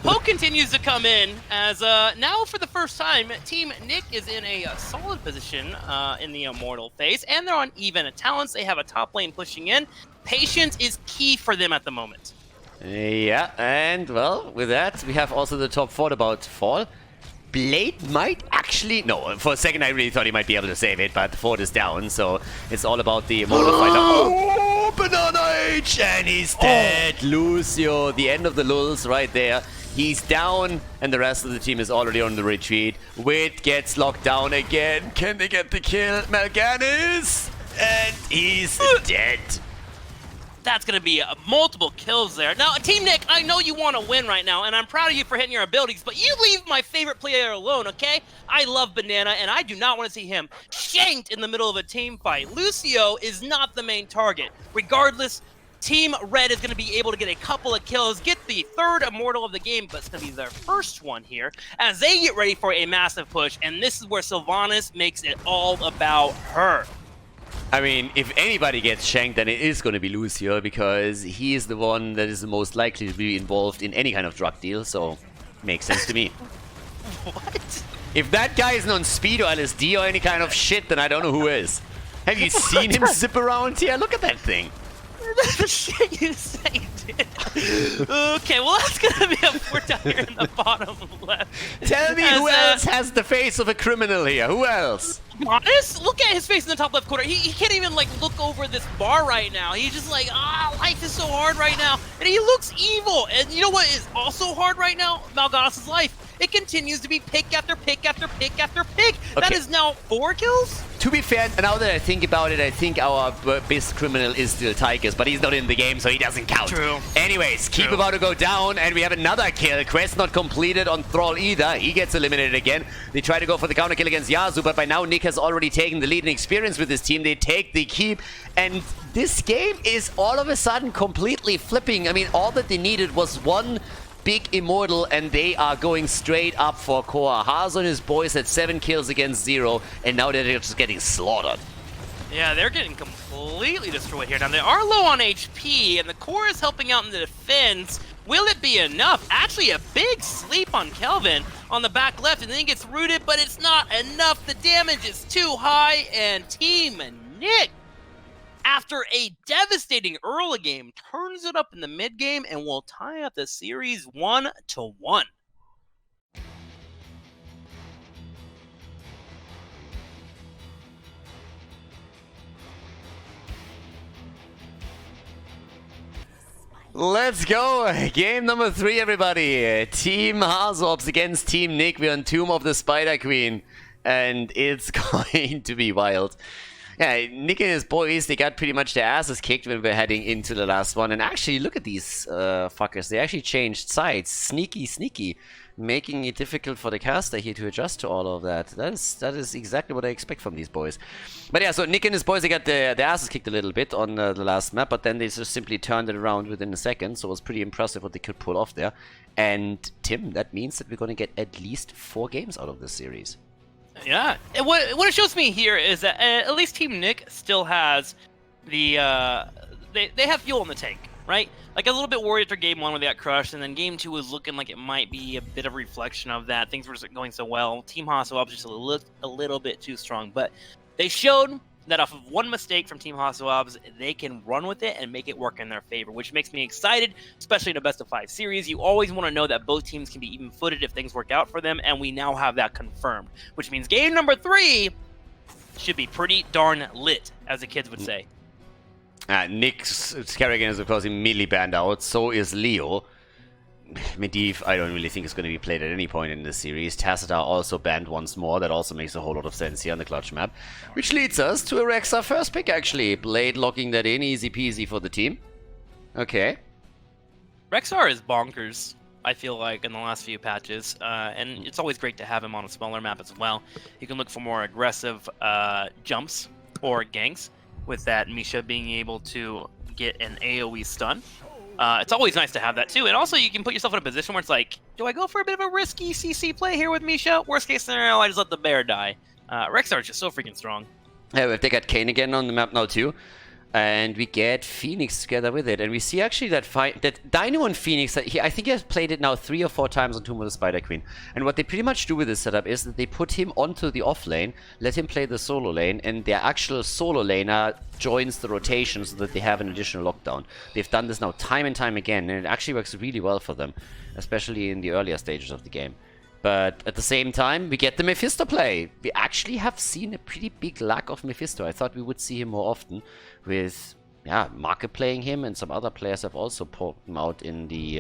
Poke continues to come in as now for the first time, Team Nick is in a solid position in the Immortal phase, and they're on even talents. They have a top lane pushing in. Patience is key for them at the moment. Yeah, and well, with that, we have also the top fort about to fall. Blade might actually... No, for a second I really thought he might be able to save it, but the fort is down, so it's all about the Immortal fight. Oh, Banana Age! And he's dead! Lucio, the end of the lulz right there. He's down, and the rest of the team is already on the retreat. Wit gets locked down again. Can they get the kill? Mal'Ganis! And he's dead. That's going to be multiple kills there. Now, Team Nick, I know you want to win right now, and I'm proud of you for hitting your abilities, but you leave my favorite player alone, okay? I love Banana, and I do not want to see him shanked in the middle of a team fight. Lucio is not the main target. Regardless, Team Red is going to be able to get a couple of kills, get the third Immortal of the game, but it's going to be their first one here as they get ready for a massive push, and this is where Sylvanas makes it all about her. I mean, if anybody gets shanked, then it is going to be Lucio, because he is the one that is the most likely to be involved in any kind of drug deal, so makes sense to me. What? If that guy isn't on speed or LSD or any kind of shit, then I don't know who is. Have you seen him zip around here? Look at that thing. The shit you say, dude. Okay, well, that's gonna be a 4 down here in the bottom left. Tell me who else has the face of a criminal here? Who else? Honest? Look at his face in the top left corner. He can't even, like, look over this bar right now. He's just like, life is so hard right now. And he looks evil. And you know what is also hard right now? Malgas's life. It continues to be pick after pick after pick after pick. Okay. That is now 4 kills? To be fair, now that I think about it, I think our best criminal is still Tigers, but he's not in the game, so he doesn't count. True. Anyways, Keep about to go down, and we have another kill. Quest not completed on Thrall either. He gets eliminated again. They try to go for the counter kill against Yasu, but by now Nick has already taken the lead in experience with his team. They take the keep, and this game is all of a sudden completely flipping. I mean, all that they needed was one big Immortal, and they are going straight up for core. Hasu and his boys had 7 kills against 0, and now they're just getting slaughtered. Yeah, they're getting completely destroyed here. Now, they are low on HP, and the core is helping out in the defense. Will it be enough? Actually, a big sleep on Kelvin on the back left, and then he gets rooted, but it's not enough. The damage is too high, and Team Nick, after a devastating early game, turns it up in the mid game and will tie up the series 1-1. Let's go! Game number 3, everybody. Team HasuObs against Team Nick. We're on Tomb of the Spider Queen, and it's going to be wild. Yeah, Nick and his boys, they got pretty much their asses kicked when we're heading into the last one. And actually, look at these fuckers. They actually changed sides. Sneaky, sneaky. Making it difficult for the caster here to adjust to all of that. That is exactly what I expect from these boys. But yeah, so Nick and his boys, they got their asses kicked a little bit on the last map, but then they just simply turned it around within a second. So it was pretty impressive what they could pull off there. And Tim, that means that we're going to get at least 4 games out of this series. Yeah, and what it shows me here is that at least Team Nick still has the they have fuel in the tank, right? Like, I was a little bit worried after game 1 where they got crushed, and then game 2 was looking like it might be a bit of a reflection of that. Things were just going so well. Team HasuObs just looked a little bit too strong, but they showed that off of one mistake from Team HasuObs, they can run with it and make it work in their favor, which makes me excited, especially in a best-of-5 series. You always want to know that both teams can be even-footed if things work out for them, and we now have that confirmed, which means game number 3 should be pretty darn lit, as the kids would say. Nick's Kerrigan is, of course, immediately banned out. So is Leo. Medivh, I don't really think is going to be played at any point in this series. Tacita also banned once more. That also makes a whole lot of sense here on the clutch map. Which leads us to a Rexa first pick, actually. Blade locking that in. Easy peasy for the team. Okay. Rexar is bonkers, I feel like, in the last few patches. And it's always great to have him on a smaller map as well. You can look for more aggressive jumps or ganks, with that Misha being able to get an AoE stun. It's always nice to have that too. And also you can put yourself in a position where it's like, do I go for a bit of a risky CC play here with Misha? Worst case scenario, I just let the bear die. Rexar is just so freaking strong. Yeah, they got Kane again on the map now too. And we get Phoenix together with it. And we see actually that fight, that Dino and Phoenix, I think he has played it now 3 or 4 times on Tomb of the Spider Queen. And what they pretty much do with this setup is that they put him onto the off lane, let him play the solo lane, and their actual solo laner joins the rotation so that they have an additional lockdown. They've done this now time and time again, and it actually works really well for them, especially in the earlier stages of the game. But at the same time, we get the Mephisto play. We actually have seen a pretty big lack of Mephisto. I thought we would see him more often with yeah, market playing him, and some other players have also poked him out in the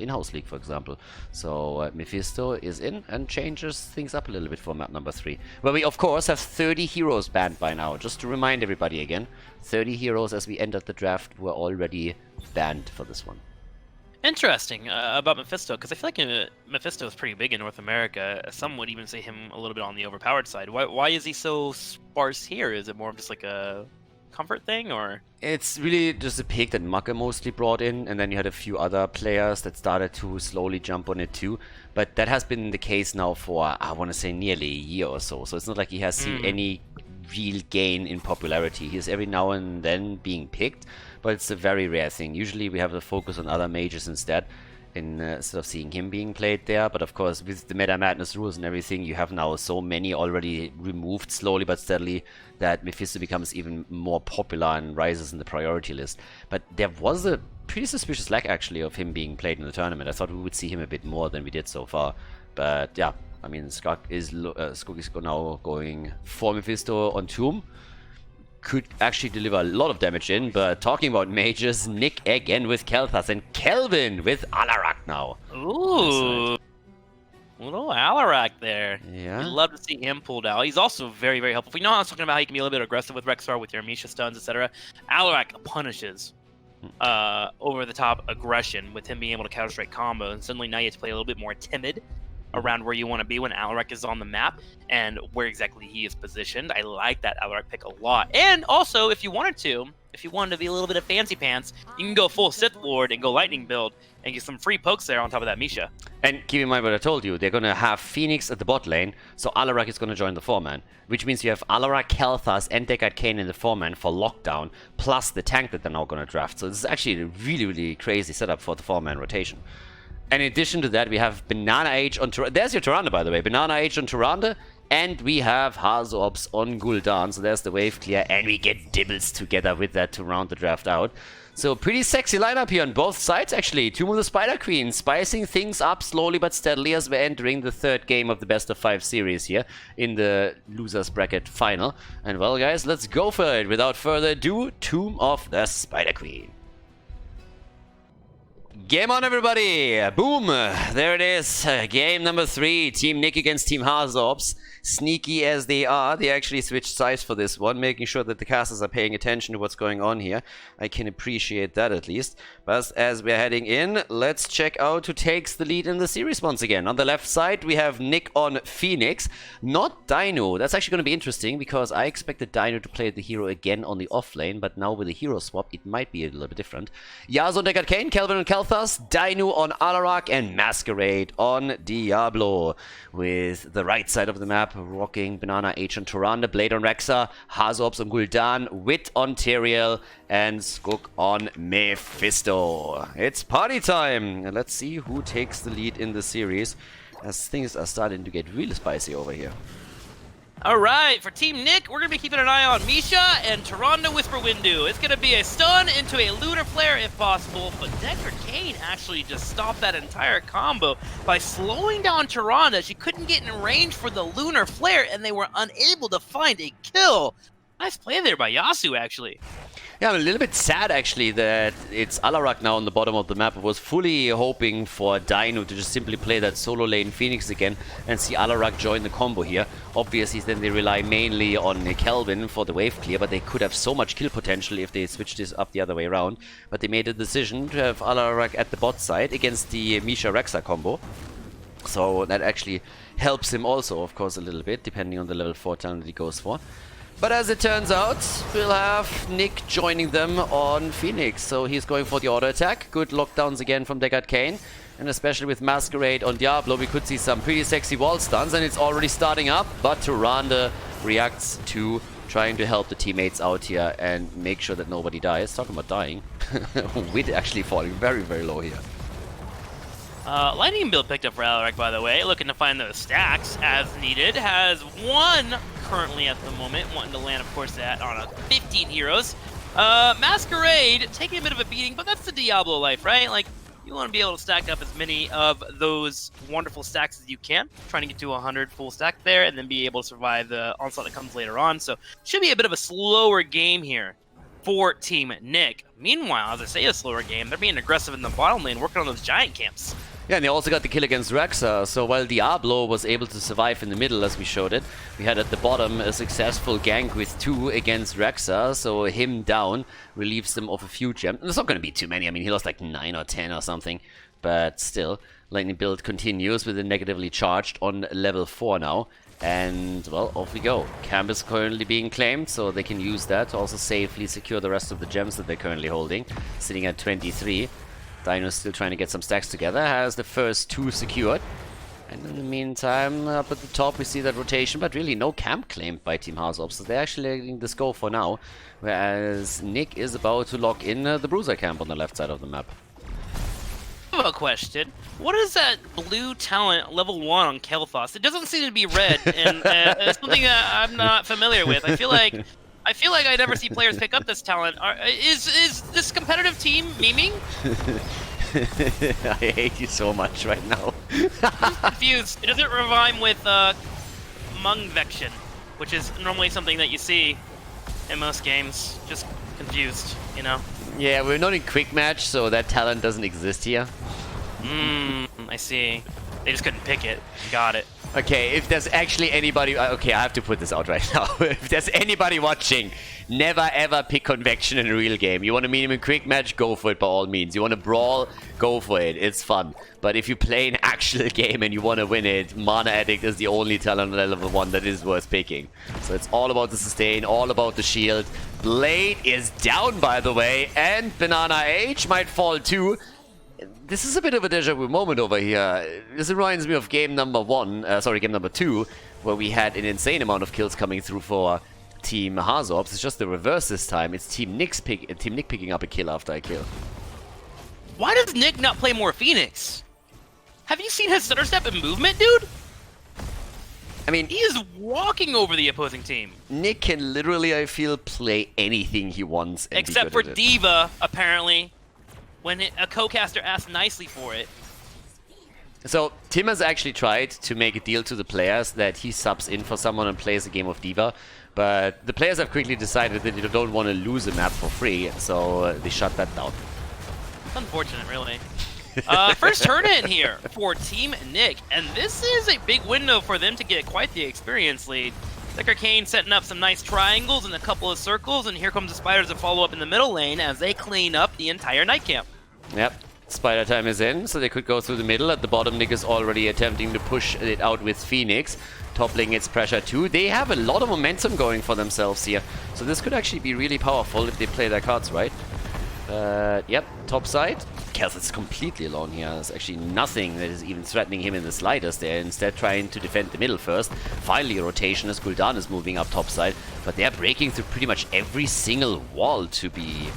in-house league, for example. So Mephisto is in and changes things up a little bit for map number 3, where we of course have 30 heroes banned by now. Just to remind everybody again, 30 heroes as we entered the draft were already banned for this one. Interesting about Mephisto, because I feel like Mephisto is pretty big in North America. Some would even say him a little bit on the overpowered side. Why is he so sparse here? Is it more of just like a comfort thing, or? It's really just a pick that Maka mostly brought in, and then you had a few other players that started to slowly jump on it too. But that has been the case now for, I want to say, nearly a year or so. So it's not like he has seen any real gain in popularity. He is every now and then being picked, but it's a very rare thing. Usually we have the focus on other mages instead of seeing him being played there. But of course, with the Meta Madness rules and everything, you have now so many already removed slowly but steadily that Mephisto becomes even more popular and rises in the priority list. But there was a pretty suspicious lack actually of him being played in the tournament. I thought we would see him a bit more than we did so far. But yeah, I mean, Skog is now going for Mephisto on Tomb. Could actually deliver a lot of damage in, but talking about mages, Nick again with Kelthas and Kelvin with Alarak now. Ooh, little Alarak there. Yeah. We'd love to see him pulled out. He's also very, very helpful. We know I was talking about how he can be a little bit aggressive with Rexar, with your Misha stuns, etc. Alarak punishes over-the-top aggression with him being able to counter-strike combo, and suddenly now you have to play a little bit more timid around where you want to be when Alarak is on the map and where exactly he is positioned. I like that Alarak pick a lot. And also, if you wanted to be a little bit of fancy pants, you can go full Sith Lord and go Lightning build and get some free pokes there on top of that Misha. And keep in mind what I told you, they're going to have Phoenix at the bot lane, so Alarak is going to join the 4-man, which means you have Alarak, Kelthas, and Deckard Cain in the 4-man for lockdown, plus the tank that they're now going to draft. So this is actually a really, really crazy setup for the 4-man rotation. And in addition to that, we have Banana Age on Tyrande. There's your Tyrande, by the way. Banana Age on Tyrande. And we have HasuObs on Gul'dan. So there's the wave clear. And we get Dibbles together with that to round the draft out. So pretty sexy lineup here on both sides, actually. Tomb of the Spider Queen, spicing things up slowly but steadily as we're entering the 3rd game of the best of 5 series here in the losers bracket final. And well, guys, let's go for it. Without further ado, Tomb of the Spider Queen. Game on, everybody! Boom! There it is. Game number 3. Team Nick against Team HasuObs. Sneaky as they are, they actually switched sides for this one, making sure that the casters are paying attention to what's going on here. I can appreciate that at least. But as we're heading in, let's check out who takes the lead in the series once again. On the left side, we have Nick on Phoenix, not Dino. That's actually going to be interesting because I expected Dino to play the hero again on the off lane, but now with the hero swap, it might be a little bit different. Yasuo on Deckard Cain, Kelvin on Kelthas, Dino on Alarak, and Masquerade on Diablo. With the right side of the map, rocking Banana Age on Tyrande, Blade on Rexar, HasuObs on Gul'dan, Wit on Tyrael, and Skog on Mephisto. It's party time! And let's see who takes the lead in the series, as things are starting to get really spicy over here. Alright, for Team Nick, we're going to be keeping an eye on Misha and Tyrande Whisper Windu. It's going to be a stun into a Lunar Flare if possible, but Deckard Cain actually just stopped that entire combo by slowing down Tyrande. She couldn't get in range for the Lunar Flare, and they were unable to find a kill. Nice play there by Yasuo, actually. Yeah, I'm a little bit sad actually that it's Alarak now on the bottom of the map. I was fully hoping for Dino to just simply play that solo lane Phoenix again and see Alarak join the combo here. Obviously then they rely mainly on Kelvin for the wave clear, but they could have so much kill potential if they switched this up the other way around. But they made a decision to have Alarak at the bot side against the Misha Rexar combo. So that actually helps him also, of course, a little bit, depending on the level 4 talent that he goes for. But as it turns out, we'll have Nick joining them on Phoenix. So he's going for the auto attack. Good lockdowns again from Deckard Cain. And especially with Masquerade on Diablo, we could see some pretty sexy wall stuns. And it's already starting up. But Tyrande reacts to trying to help the teammates out here and make sure that nobody dies. Talking about dying. Wit actually falling very, very low here. Lightning build picked up for Alarak, by the way, looking to find those stacks as needed. Has one currently at the moment, wanting to land, of course, that on a 15 heroes. Masquerade taking a bit of a beating, but that's the Diablo life, right? Like, you want to be able to stack up as many of those wonderful stacks as you can, trying to get to 100 full stack there, and then be able to survive the onslaught that comes later on. So, should be a bit of a slower game here for Team Nick. Meanwhile, as I say, a slower game, they're being aggressive in the bottom lane, working on those giant camps. Yeah, and they also got the kill against Rexa, so while Diablo was able to survive in the middle as we showed it, we had at the bottom a successful gank with 2 against Rexa, so him down relieves them of a few gems. There's not going to be too many, I mean he lost like 9 or 10 or something, but still, Lightning build continues with a negatively charged on level 4 now. And, well, off we go. Camp is currently being claimed, so they can use that to also safely secure the rest of the gems that they're currently holding, sitting at 23. Dino's still trying to get some stacks together, has the first 2 secured. And in the meantime, up at the top we see that rotation, but really no camp claimed by Team HasuObs, so they're actually letting this go for now. Whereas Nick is about to lock in the Bruiser camp on the left side of the map. I have a question. What is that blue talent level 1 on Kel'Thas? It doesn't seem to be red, and it's something that I'm not familiar with. I feel like I never see players pick up this talent. Is this competitive team memeing? I hate you so much right now. I'm confused. It doesn't rhyme with Mungvection, which is normally something that you see in most games. Just confused, you know? Yeah, we're not in quick match, so that talent doesn't exist here. I see. They just couldn't pick it. Got it. Okay, if there's actually anybody... Okay, I have to put this out right now. If there's anybody watching, never ever pick Convection in a real game. You want to meet him in quick match, go for it by all means. You want to brawl, go for it. It's fun. But if you play an actual game and you want to win it, Mana Addict is the only talent on level 1 that is worth picking. So it's all about the sustain, all about the shield. Blade is down, by the way, and Banana H might fall too. This is a bit of a deja vu moment over here. This reminds me of game number 2, where we had an insane amount of kills coming through for Team HasuObs. It's just the reverse this time. It's Team Nick picking up a kill after a kill. Why does Nick not play more Phoenix? Have you seen his stutter step and movement, dude? I mean, he is walking over the opposing team. Nick can literally, I feel, play anything he wants. And except for D.Va, apparently. When a co-caster asked nicely for it. So, Tim has actually tried to make a deal to the players that he subs in for someone and plays a game of D.Va, but the players have quickly decided that they don't want to lose a map for free, so they shut that down. It's unfortunate, really. First turn-in here for Team Nick, and this is a big window for them to get quite the experience lead. Decker Kane setting up some nice triangles and a couple of circles, and here comes the Spiders to follow up in the middle lane as they clean up the entire night camp. Yep, Spider time is in, so they could go through the middle. At the bottom, Nick is already attempting to push it out with Phoenix, toppling its pressure too. They have a lot of momentum going for themselves here, so this could actually be really powerful if they play their cards right. Yep, top side. Kelth is completely alone here. There's actually nothing that is even threatening him in the slightest. They're instead trying to defend the middle first. Finally, a rotation as Khaldor is moving up top side. But they're breaking through pretty much every single wall, to be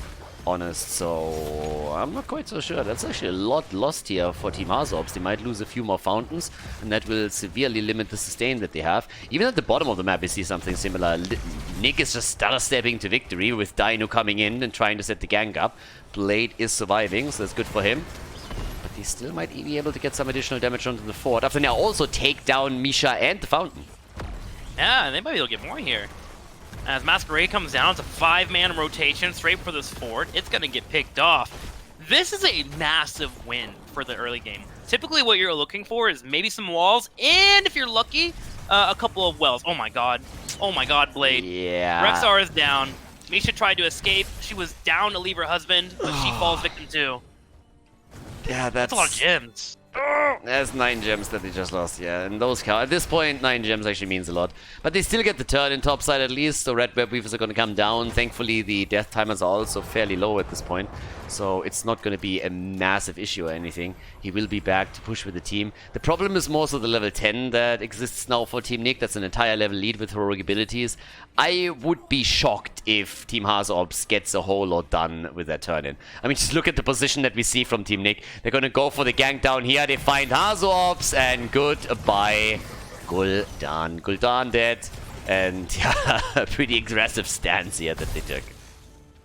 honest. So I'm not quite so sure. That's actually a lot lost here for Team HasuObs. They might lose a few more fountains, and that will severely limit the sustain that they have. Even at the bottom of the map, we see something similar. Nick is just stutter stepping to victory with Dino coming in and trying to set the gang up. Blade is surviving, so that's good for him. But he still might be able to get some additional damage onto the fort. After now also take down Misha and the fountain. Yeah, they might be able to get more here. As Masquerade comes down, it's a 5-man rotation straight for this fort. It's going to get picked off. This is a massive win for the early game. Typically what you're looking for is maybe some walls, and if you're lucky, a couple of wells. Oh my god. Oh my god, Blade. Yeah. Rexar is down. Misha tried to escape. She was down to leave her husband, but she falls victim too. Yeah, That's a lot of gems. There's 9 gems that they just lost, yeah. And those count. At this point, 9 gems actually means a lot. But they still get the turn in top side at least, so Red Web Weavers are going to come down. Thankfully, the death timers are also fairly low at this point, so it's not going to be a massive issue or anything. He will be back to push with the team. The problem is more so the level 10 that exists now for Team Nick. That's an entire level lead with heroic abilities. I would be shocked if Team HasuObs gets a whole lot done with that turn-in. I mean, just look at the position that we see from Team Nick. They're going to go for the gank down here. They find HasuObs, and goodbye, Gul'dan. Gul'dan dead, and yeah, a pretty aggressive stance here that they took.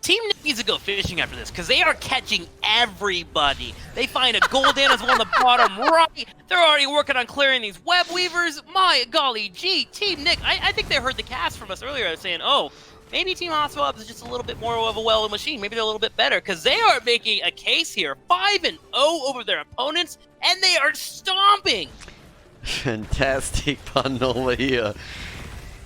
Team Nick needs to go fishing after this, because they are catching everybody. They find a Gul'dan as well on the bottom right. They're already working on clearing these web weavers. My golly gee, Team Nick, I think they heard the cast from us earlier saying, oh, maybe Team HasuObs is just a little bit more of a well-oiled machine. Maybe they're a little bit better because they are making a case here, 5-0 over their opponents, and they are stomping. Fantastic pun over here.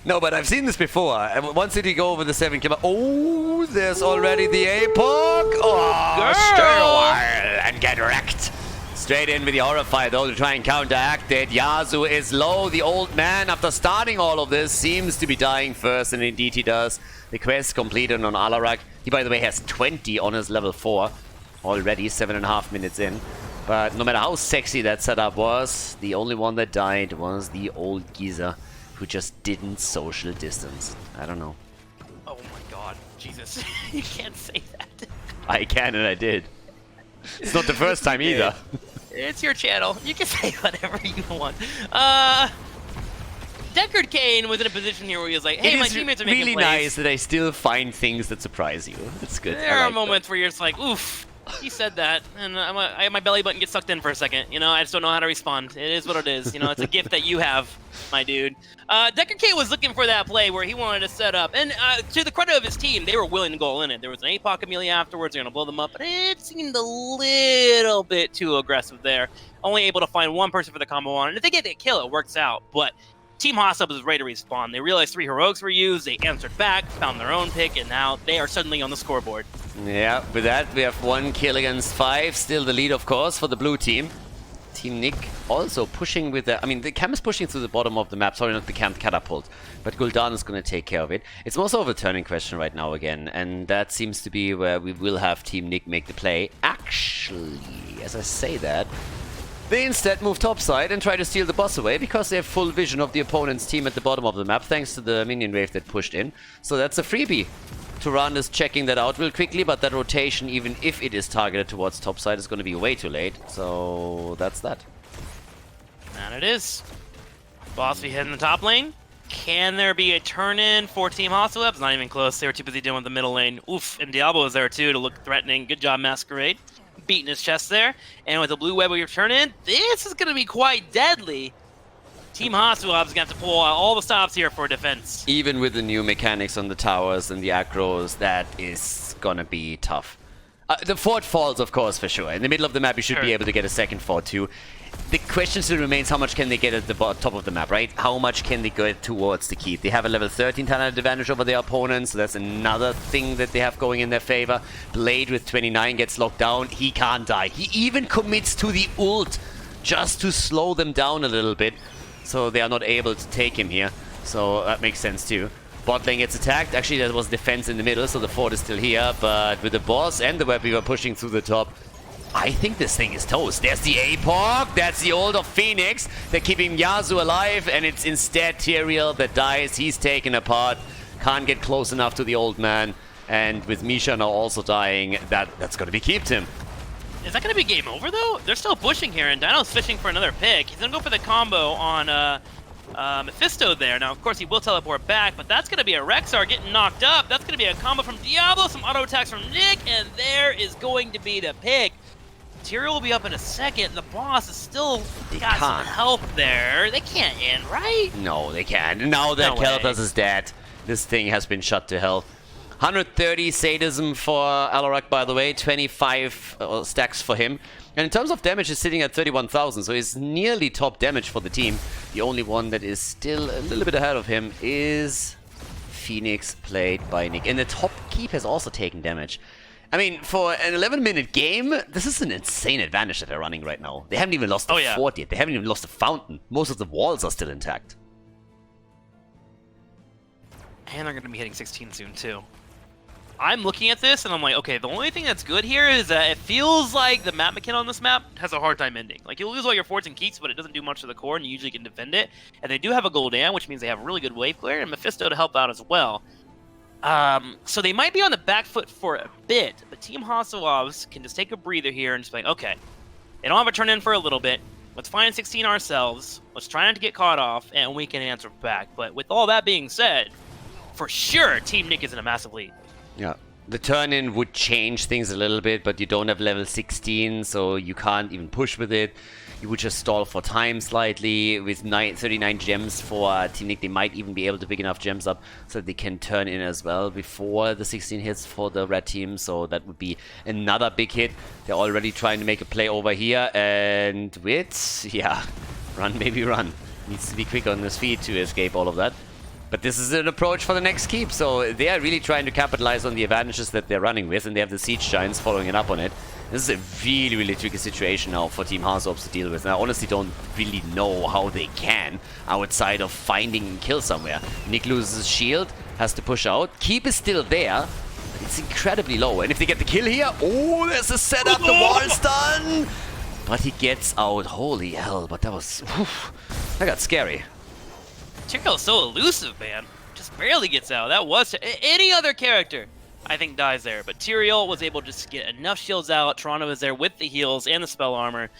No, but I've seen this before. Once did he go over the 7 kill? Oh, there's already the APOC. Oh, stay a while and get wrecked. Straight in with the Horrify though to try and counteract it. Yasu is low. The old man, after starting all of this, seems to be dying first, and indeed he does. The quest completed on Alarak. He, by the way, has 20 on his level 4 already, 7.5 minutes in. But no matter how sexy that setup was, the only one that died was the old geezer who just didn't social distance. I don't know. Oh my god, Jesus. You can't say that. I can, and I did. It's not the first time either. It's your channel. You can say whatever you want. Deckard Cain was in a position here where he was like, hey, my teammates are making really plays. nice that I still find things that surprise you. It's good. There are moments where you're just like, oof, he said that, and my belly button gets sucked in for a second. You know, I just don't know how to respond. It is what it is. You know, it's a gift that you have, my dude. Deckard Cain was looking for that play where he wanted to set up, and to the credit of his team, they were willing to go in it. There was an APOC Amelia afterwards. They're going to blow them up, but it seemed a little bit too aggressive there. Only able to find one person for the combo on, and if they get the kill, it works out, but Team HasuObs was ready to respawn. They realized 3 heroics were used, they answered back, found their own pick, and now they are suddenly on the scoreboard. Yeah, with that, we have 1 kill against 5. Still the lead, of course, for the blue team. Team Nick also pushing with the... I mean, the cam is pushing through the bottom of the map. Sorry, not the cam, catapult. But Gul'dan is going to take care of it. It's more so of a turning question right now again. And that seems to be where we will have Team Nick make the play. Actually, as I say that, they instead move topside and try to steal the boss away because they have full vision of the opponent's team at the bottom of the map thanks to the minion wave that pushed in. So that's a freebie. Turan is checking that out real quickly, but that rotation, even if it is targeted towards topside, is going to be way too late. So that's that. And it is. Boss, we hit in the top lane. Can there be a turn-in for Team HasuObs? Not even close. They were too busy dealing with the middle lane. Oof, and Diablo was there too to look threatening. Good job, Masquerade. Beating his chest there. And with the blue web we return in, this is going to be quite deadly. Team HasuObs is going to have to pull out all the stops here for defense. Even with the new mechanics on the towers and the aggros, that is going to be tough. The fort falls, of course, for sure. In the middle of the map, you should be able to get a second fort too. The question still remains, how much can they get at the top of the map, right? How much can they get towards the keep? They have a level 13 talent advantage over their opponents, so that's another thing that they have going in their favor. Blade with 29 gets locked down. He can't die. He even commits to the ult just to slow them down a little bit, so they are not able to take him here. So that makes sense too. Bot lane gets attacked. Actually, there was defense in the middle, so the fort is still here. But with the boss and the web weaver pushing through the top, I think this thing is toast. There's the APOC. That's the ult of Phoenix. They're keeping Yasu alive, and it's instead Tyrael that dies. He's taken apart. Can't get close enough to the old man. And with Misha now also dying, that's going to be kept him. Is that going to be game over, though? They're still pushing here, and Dino's fishing for another pick. He's going to go for the combo on Mephisto there. Now, of course, he will teleport back, but that's going to be a Rexar getting knocked up. That's going to be a combo from Diablo, some auto attacks from Nick, and there is going to be the pick. Tyrael will be up in a second. The boss is still got some health there. They can't end, right? No, they can't. Now that Khaldor is dead, this thing has been shut to hell. 130 sadism for Alarak, by the way. 25 stacks for him. And in terms of damage, he's sitting at 31,000, so he's nearly top damage for the team. The only one that is still a little bit ahead of him is Phoenix, played by Nick. And the top keep has also taken damage. I mean, for an 11-minute game, this is an insane advantage that they're running right now. They haven't even lost the fort yet. They haven't even lost the fountain. Most of the walls are still intact. And they're going to be hitting 16 soon, too. I'm looking at this, and I'm like, okay, the only thing that's good here is that it feels like the map mechanic on this map has a hard time ending. Like, you lose all your forts and keeps, but it doesn't do much to the core, and you usually can defend it. And they do have a Gul'dan, which means they have really good wave clear, and Mephisto to help out as well. So they might be on the back foot for a bit, but Team HasuObs can just take a breather here and just be like, okay, they don't have a turn in for a little bit. Let's find 16 ourselves. Let's try not to get caught off, and we can answer back. But with all that being said, for sure, Team Nick is in a massive lead. Yeah. The turn-in would change things a little bit, but you don't have level 16, so you can't even push with it. You would just stall for time slightly. With 39 gems for Team Nick, they might even be able to pick enough gems up so that they can turn in as well before the 16 hits for the red team. So that would be another big hit. They're already trying to make a play over here. And with, yeah, run, baby, run. Needs to be quick on his feet to escape all of that. But this is an approach for the next keep. So they are really trying to capitalize on the advantages that they're running with. And they have the Siege Giants following it up on it. This is a really, really tricky situation now for Team HasuObs to deal with. And I honestly don't really know how they can, outside of finding kill somewhere. Nick loses his shield, has to push out. Keep is still there, but it's incredibly low. And if they get the kill here, oh, there's a setup, the wall's done! But he gets out, holy hell, but that was, whew, that got scary. Tyrell's so elusive, man. Just barely gets out. That was any other character, I think, dies there. But Tyrael was able to just get enough shields out. Toronto was there with the heals and the spell armor,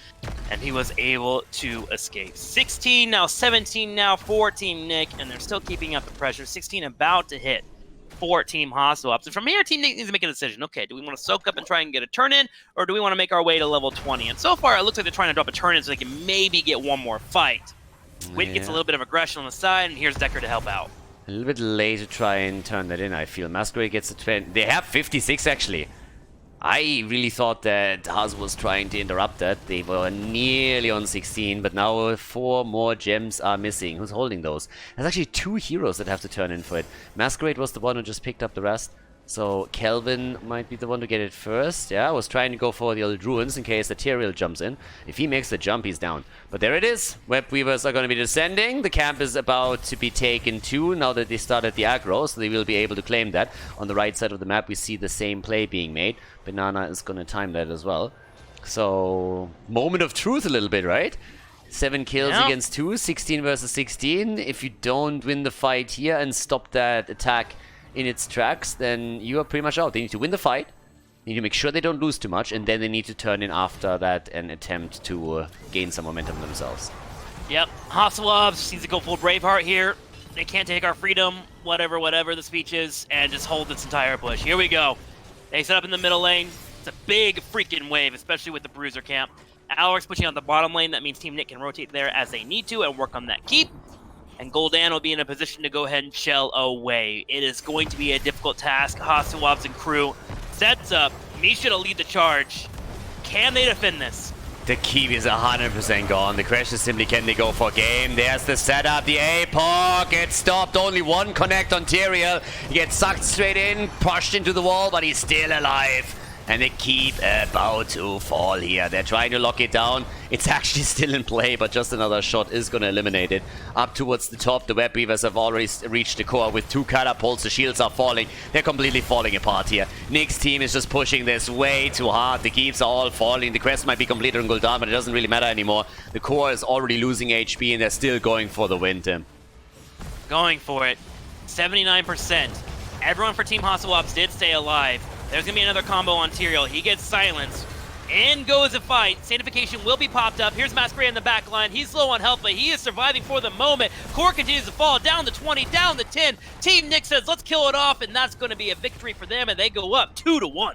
and he was able to escape. 16 now, 17 now for Team Nick, and they're still keeping up the pressure. 16 about to hit for Team HasuObs. And from here, Team Nick needs to make a decision. Okay, do we want to soak up and try and get a turn in, or do we want to make our way to level 20? And so far, it looks like they're trying to drop a turn in so they can maybe get one more fight. Wit gets a little bit of aggression on the side, and here's Decker to help out. A little bit late to try and turn that in, I feel. Masquerade gets a 20. They have 56, actually. I really thought that Hasu was trying to interrupt that. They were nearly on 16, but now 4 more gems are missing. Who's holding those? There's actually 2 heroes that have to turn in for it. Masquerade was the one who just picked up the rest. So Kelvin might be the one to get it first. Yeah, I was trying to go for the old ruins in case the Tyrael jumps in. If he makes the jump, he's down. But there it is. Web Weavers are going to be descending. The camp is about to be taken too now that they started the aggro, so they will be able to claim that. On the right side of the map, we see the same play being made. Banana is going to time that as well. So, moment of truth a little bit, right? 7 kills against 2, 16 versus 16. If you don't win the fight here and stop that attack in its tracks, then you are pretty much out. They need to win the fight, they need to make sure they don't lose too much, and then they need to turn in after that and attempt to gain some momentum themselves. Yep, HasuObs needs to go full Braveheart here. They can't take our freedom, whatever the speech is, and just hold this entire push. Here we go. They set up in the middle lane. It's a big freaking wave, especially with the Bruiser camp. Alex pushing on the bottom lane. That means Team Nick can rotate there as they need to and work on that keep. And Gul'dan will be in a position to go ahead and shell away. It is going to be a difficult task. HasuObs and crew sets up. Misha to lead the charge. Can they defend this? The keep is 100% gone. The question is simply, can they go for game? There's the setup. The APOC gets stopped. Only one connect on Tyrael. He gets sucked straight in, pushed into the wall, but he's still alive. And the keep about to fall here. They're trying to lock it down. It's actually still in play, but just another shot is going to eliminate it. Up towards the top, the Web Weavers have already reached the core with 2 catapults. The shields are falling. They're completely falling apart here. Nick's team is just pushing this way too hard. The keeps are all falling. The quest might be completed on Gul'dan, but it doesn't really matter anymore. The core is already losing HP, and they're still going for the win, Tim. Going for it. 79%. Everyone for Team HasuObs did stay alive. There's going to be another combo on Tyrael. He gets silenced. In goes a fight. Sanctification will be popped up. Here's Masquerade in the back line. He's low on health, but he is surviving for the moment. Core continues to fall. Down to 20, down to 10. Team Nick says, let's kill it off, and that's going to be a victory for them, and they go up 2-1.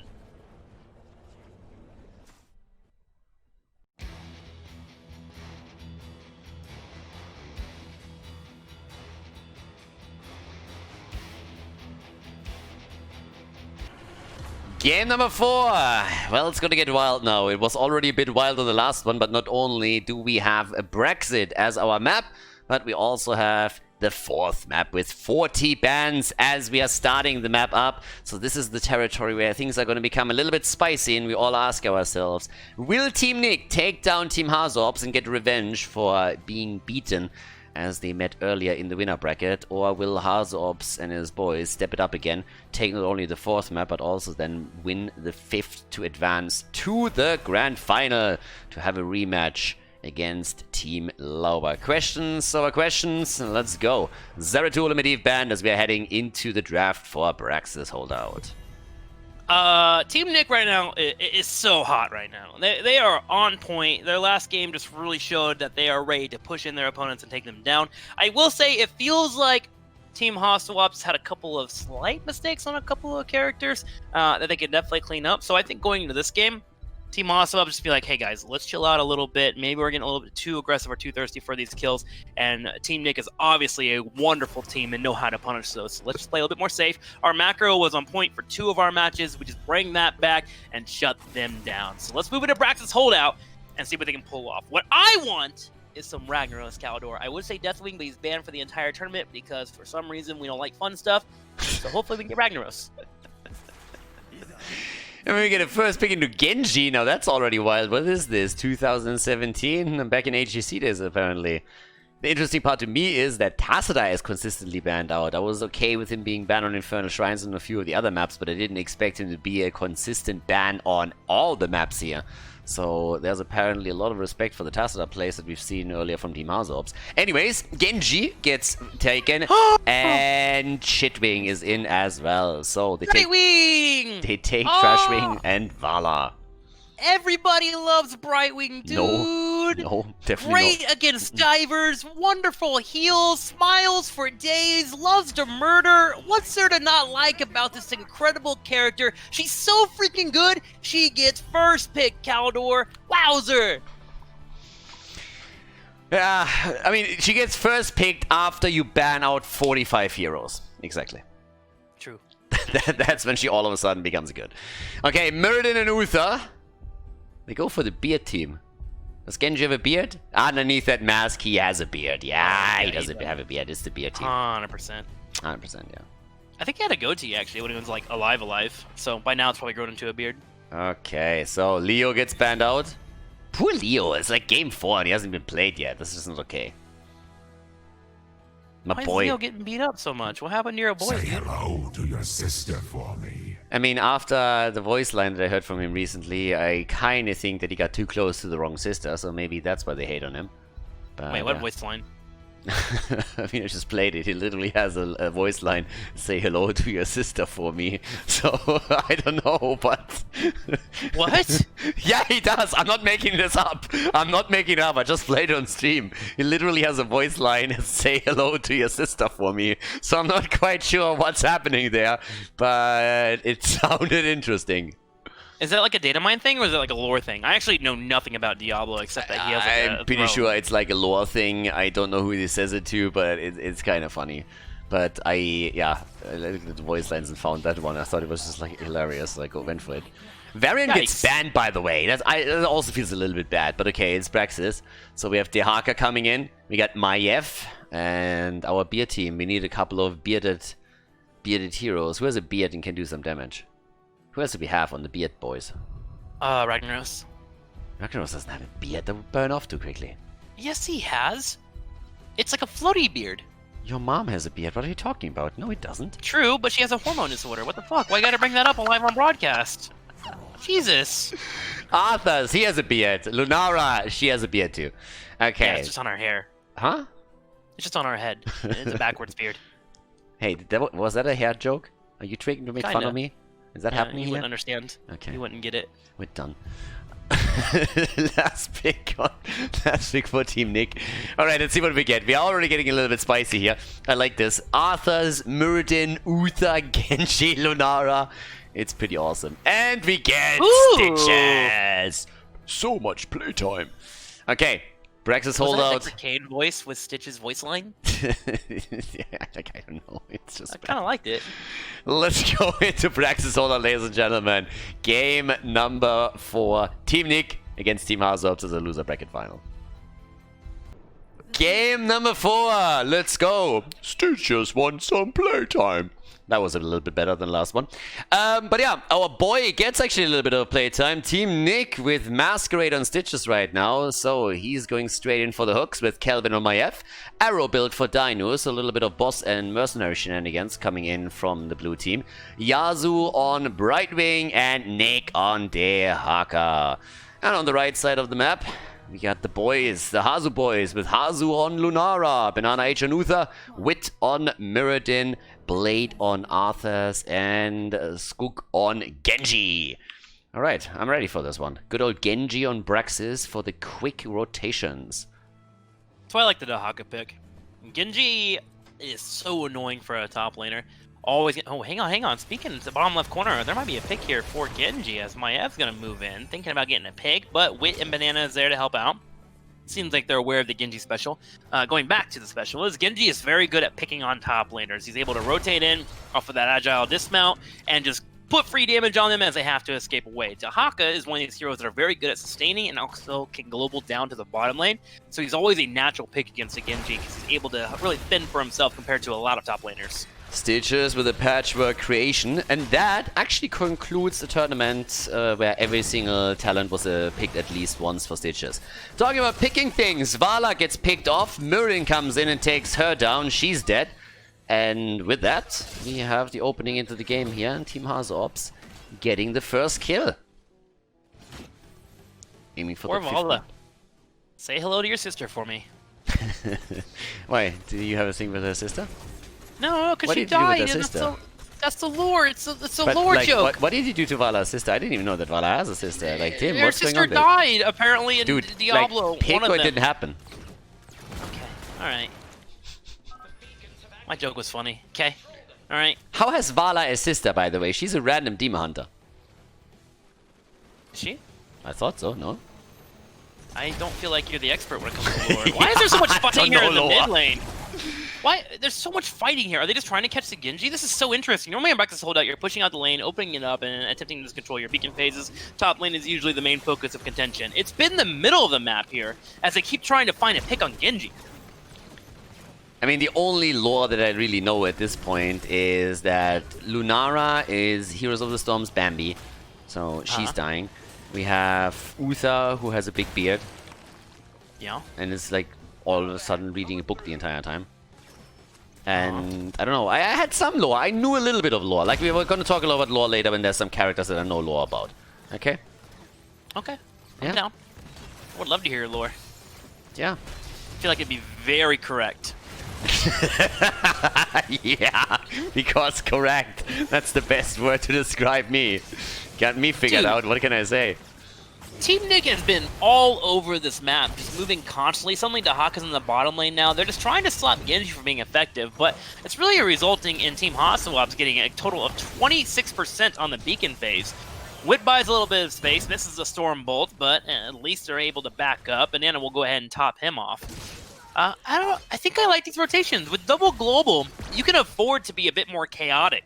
Game number 4. Well, it's gonna get wild now. It was already a bit wild on the last one, but not only do we have a Brexit as our map, but we also have the 4th map with 40 bans as we are starting the map up. So this is the territory where things are going to become a little bit spicy, and we all ask ourselves, will Team Nick take down Team HasuObs and get revenge for being beaten as they met earlier in the winner bracket, or will HasuObs and his boys step it up again, take not only the 4th map, but also then win the 5th to advance to the grand final to have a rematch against Team Lauber. Questions over questions? Let's go. Zeratul Medivh band as we are heading into the draft for Braxis holdout. Team Nick right now is so hot right now. They are on point. Their last game just really showed that they are ready to push in their opponents and take them down. I will say it feels like Team HasuObs had a couple of slight mistakes on a couple of characters that they could definitely clean up. So I think going into this game, Team HasuObs just be like, hey guys, let's chill out a little bit. Maybe we're getting a little bit too aggressive or too thirsty for these kills. And Team Nick is obviously a wonderful team and know how to punish those. So let's just play a little bit more safe. Our macro was on point for 2 of our matches. We just bring that back and shut them down. So let's move into Brax's holdout and see what they can pull off. What I want is some Ragnaros Khaldor. I would say Deathwing, but he's banned for the entire tournament because for some reason we don't like fun stuff. So hopefully we can get Ragnaros. And we get a first pick into Genji. Now that's already wild. What is this? 2017? I'm back in HGC days apparently. The interesting part to me is that Tassadar is consistently banned out. I was okay with him being banned on Infernal Shrines and a few of the other maps, but I didn't expect him to be a consistent ban on all the maps here. So there's apparently a lot of respect for the Tassadar plays that we've seen earlier from Team HasuObs. Anyways, Genji gets taken and Shitwing is in as well. So they take Trashwing and Vala. Everybody loves Brightwing, dude. No, definitely Great not. against divers, wonderful heals, smiles for days, loves to murder. What's there to not like about this incredible character? She's so freaking good. She gets first pick, Khaldor. Wowzer. Yeah, I mean, she gets first picked after you ban out 45 heroes. Exactly. True. That's when she all of a sudden becomes good. Okay, Muradin and Uther. They go for the beard team. Does Genji have a beard? Underneath that mask, he has a beard. Yeah, he doesn't have a beard. It's the beard team. 100%. 100%, yeah. I think he had a goatee, actually, when he was, like, alive. So by now it's probably grown into a beard. Okay, so Leo gets banned out. Poor Leo. It's like game 4 and he hasn't been played yet. This isn't okay. My Why boy. is Leo getting beat up so much? What happened to your boy? Say hello to your sister for me. I mean, after the voice line that I heard from him recently, I kind of think that he got too close to the wrong sister, so maybe that's why they hate on him. But, Wait, what voice line? I mean, I just played it. He literally has a voice line, say hello to your sister for me. So, I don't know, but... What? Yeah, he does. I'm not making this up. I'm not making it up. I just played it on stream. He literally has a voice line, say hello to your sister for me. So I'm not quite sure what's happening there, but it sounded interesting. Is that like a data mine thing, or is it like a lore thing? I actually know nothing about Diablo except that he has like I'm a pretty throne. sure it's like a lore thing. I don't know who he says it to, but it's kind of funny. But I looked at the voice lines and found that one. I thought it was just like hilarious. Like, I went for it. Varian gets banned, by the way. That also feels a little bit bad, but okay, it's Praxis. So we have Dehaka coming in. We got Maiev and our beard team. We need a couple of bearded heroes. Who has a beard and can do some damage? Who else do we have on the beard boys? Ragnaros. Ragnaros doesn't have a beard. That would burn off too quickly. Yes, he has. It's like a floaty beard. Your mom has a beard. What are you talking about? No, it doesn't. True, but she has a hormone disorder. What the fuck? Why you gotta bring that up live on broadcast? Jesus. Arthas, he has a beard. Lunara, she has a beard too. Okay. Yeah, it's just on our hair. Huh? It's just on our head. It's a backwards beard. Hey, was that a hair joke? Are you trying to make fun Kinda. of me? Is that Yeah, happening you here? wouldn't understand. Okay. You wouldn't get it. We're done. last pick for Team Nick. Alright, let's see what we get. We are already getting a little bit spicy here. I like this. Arthas, Muradin, Uther, Genji, Lunara. It's pretty awesome. And we get Stitches! So much playtime. Okay, Brax's Was holdout. that Kane voice with Stitch's voice line? Yeah, like, I don't know. It's just I kind of liked it. Let's go into Praxis holdout, ladies and gentlemen. Game number 4. Team Nick against Team HasuObs as a loser bracket final. Game number 4. Let's go. Stitches want some playtime. That was a little bit better than the last one. But yeah, our boy gets actually a little bit of playtime. Team Nick with Masquerade on Stitches right now. So he's going straight in for the hooks with Kelvin on Maiev. Arrow build for Dinos. A little bit of boss and mercenary shenanigans coming in from the blue team. Yasu on Brightwing and Nick on Dehaka. And on the right side of the map, we got the boys, the Hasu boys, with Hasu on Lunara, Banana H on Uther, Wit on Muradin, Blade on Arthas, and Skook on Genji. Alright, I'm ready for this one. Good old Genji on Braxis for the quick rotations. That's why I like the Dahaka pick. Genji is so annoying for a top laner. Always. Oh, hang on. Speaking to the bottom left corner, there might be a pick here for Genji as Maev's gonna move in, thinking about getting a pick, but Wit and Banana is there to help out. Seems like they're aware of the Genji special. Going back to the special is Genji is very good at picking on top laners. He's able to rotate in off of that agile dismount and just put free damage on them as they have to escape away. Dahaka is one of these heroes that are very good at sustaining and also can global down to the bottom lane. So he's always a natural pick against a Genji because he's able to really fend for himself compared to a lot of top laners. Stitches with a patchwork creation, and that actually concludes the tournament where every single talent was picked at least once for Stitches. Talking about picking things, Vala gets picked off, Murin comes in and takes her down, she's dead. And with that, we have the opening into the game here, and Team HasuObs getting the first kill. Aiming for Or the Vala. Say hello to your sister for me. Why? Do you have a thing with her sister? No, because What she did you do with died. her And sister? that's the lore. It's a But, lore like, joke. what did you do to Vala's sister? I didn't even know that Vala has a sister. Like, Tim, Her what's going sister on there? died apparently in Dude, Diablo. like, pick one of or it them. didn't happen. Okay. All right. My joke was funny. Okay. All right. How has Vala a sister, by the way? She's a random demon hunter. Is she? I thought so, no? I don't feel like you're the expert when it comes to lore. Why is there so much fighting don't here in the know mid lore. lane? Why? There's so much fighting here. Are they just trying to catch the Genji? This is so interesting. Normally in Practice Holdout, you're pushing out the lane, opening it up, and attempting to control your beacon phases. Top lane is usually the main focus of contention. It's been the middle of the map here, as they keep trying to find a pick on Genji. I mean, the only lore that I really know at this point is that Lunara is Heroes of the Storm's Bambi. So she's dying. We have Uther, who has a big beard. Yeah. And is like all of a sudden reading a book the entire time. And I don't know, I had some lore. I knew a little bit of lore. Like, we were going to talk a lot about lore later when there's some characters that I know lore about. Okay? Okay. Yeah. I'm down. I would love to hear your lore. Yeah. I feel like it'd be very correct. Yeah, because correct. That's the best word to describe me. Got me figured Dude. out. What can I say? Team Nick has been all over this map, just moving constantly. Suddenly Dahaka's in the bottom lane now. They're just trying to stop Genji from being effective, but it's really resulting in Team HasuObs getting a total of 26% on the beacon phase. Wit buys a little bit of space, misses the Storm Bolt, but at least they're able to back up. Banana will go ahead and top him off. I think I like these rotations. With double global, you can afford to be a bit more chaotic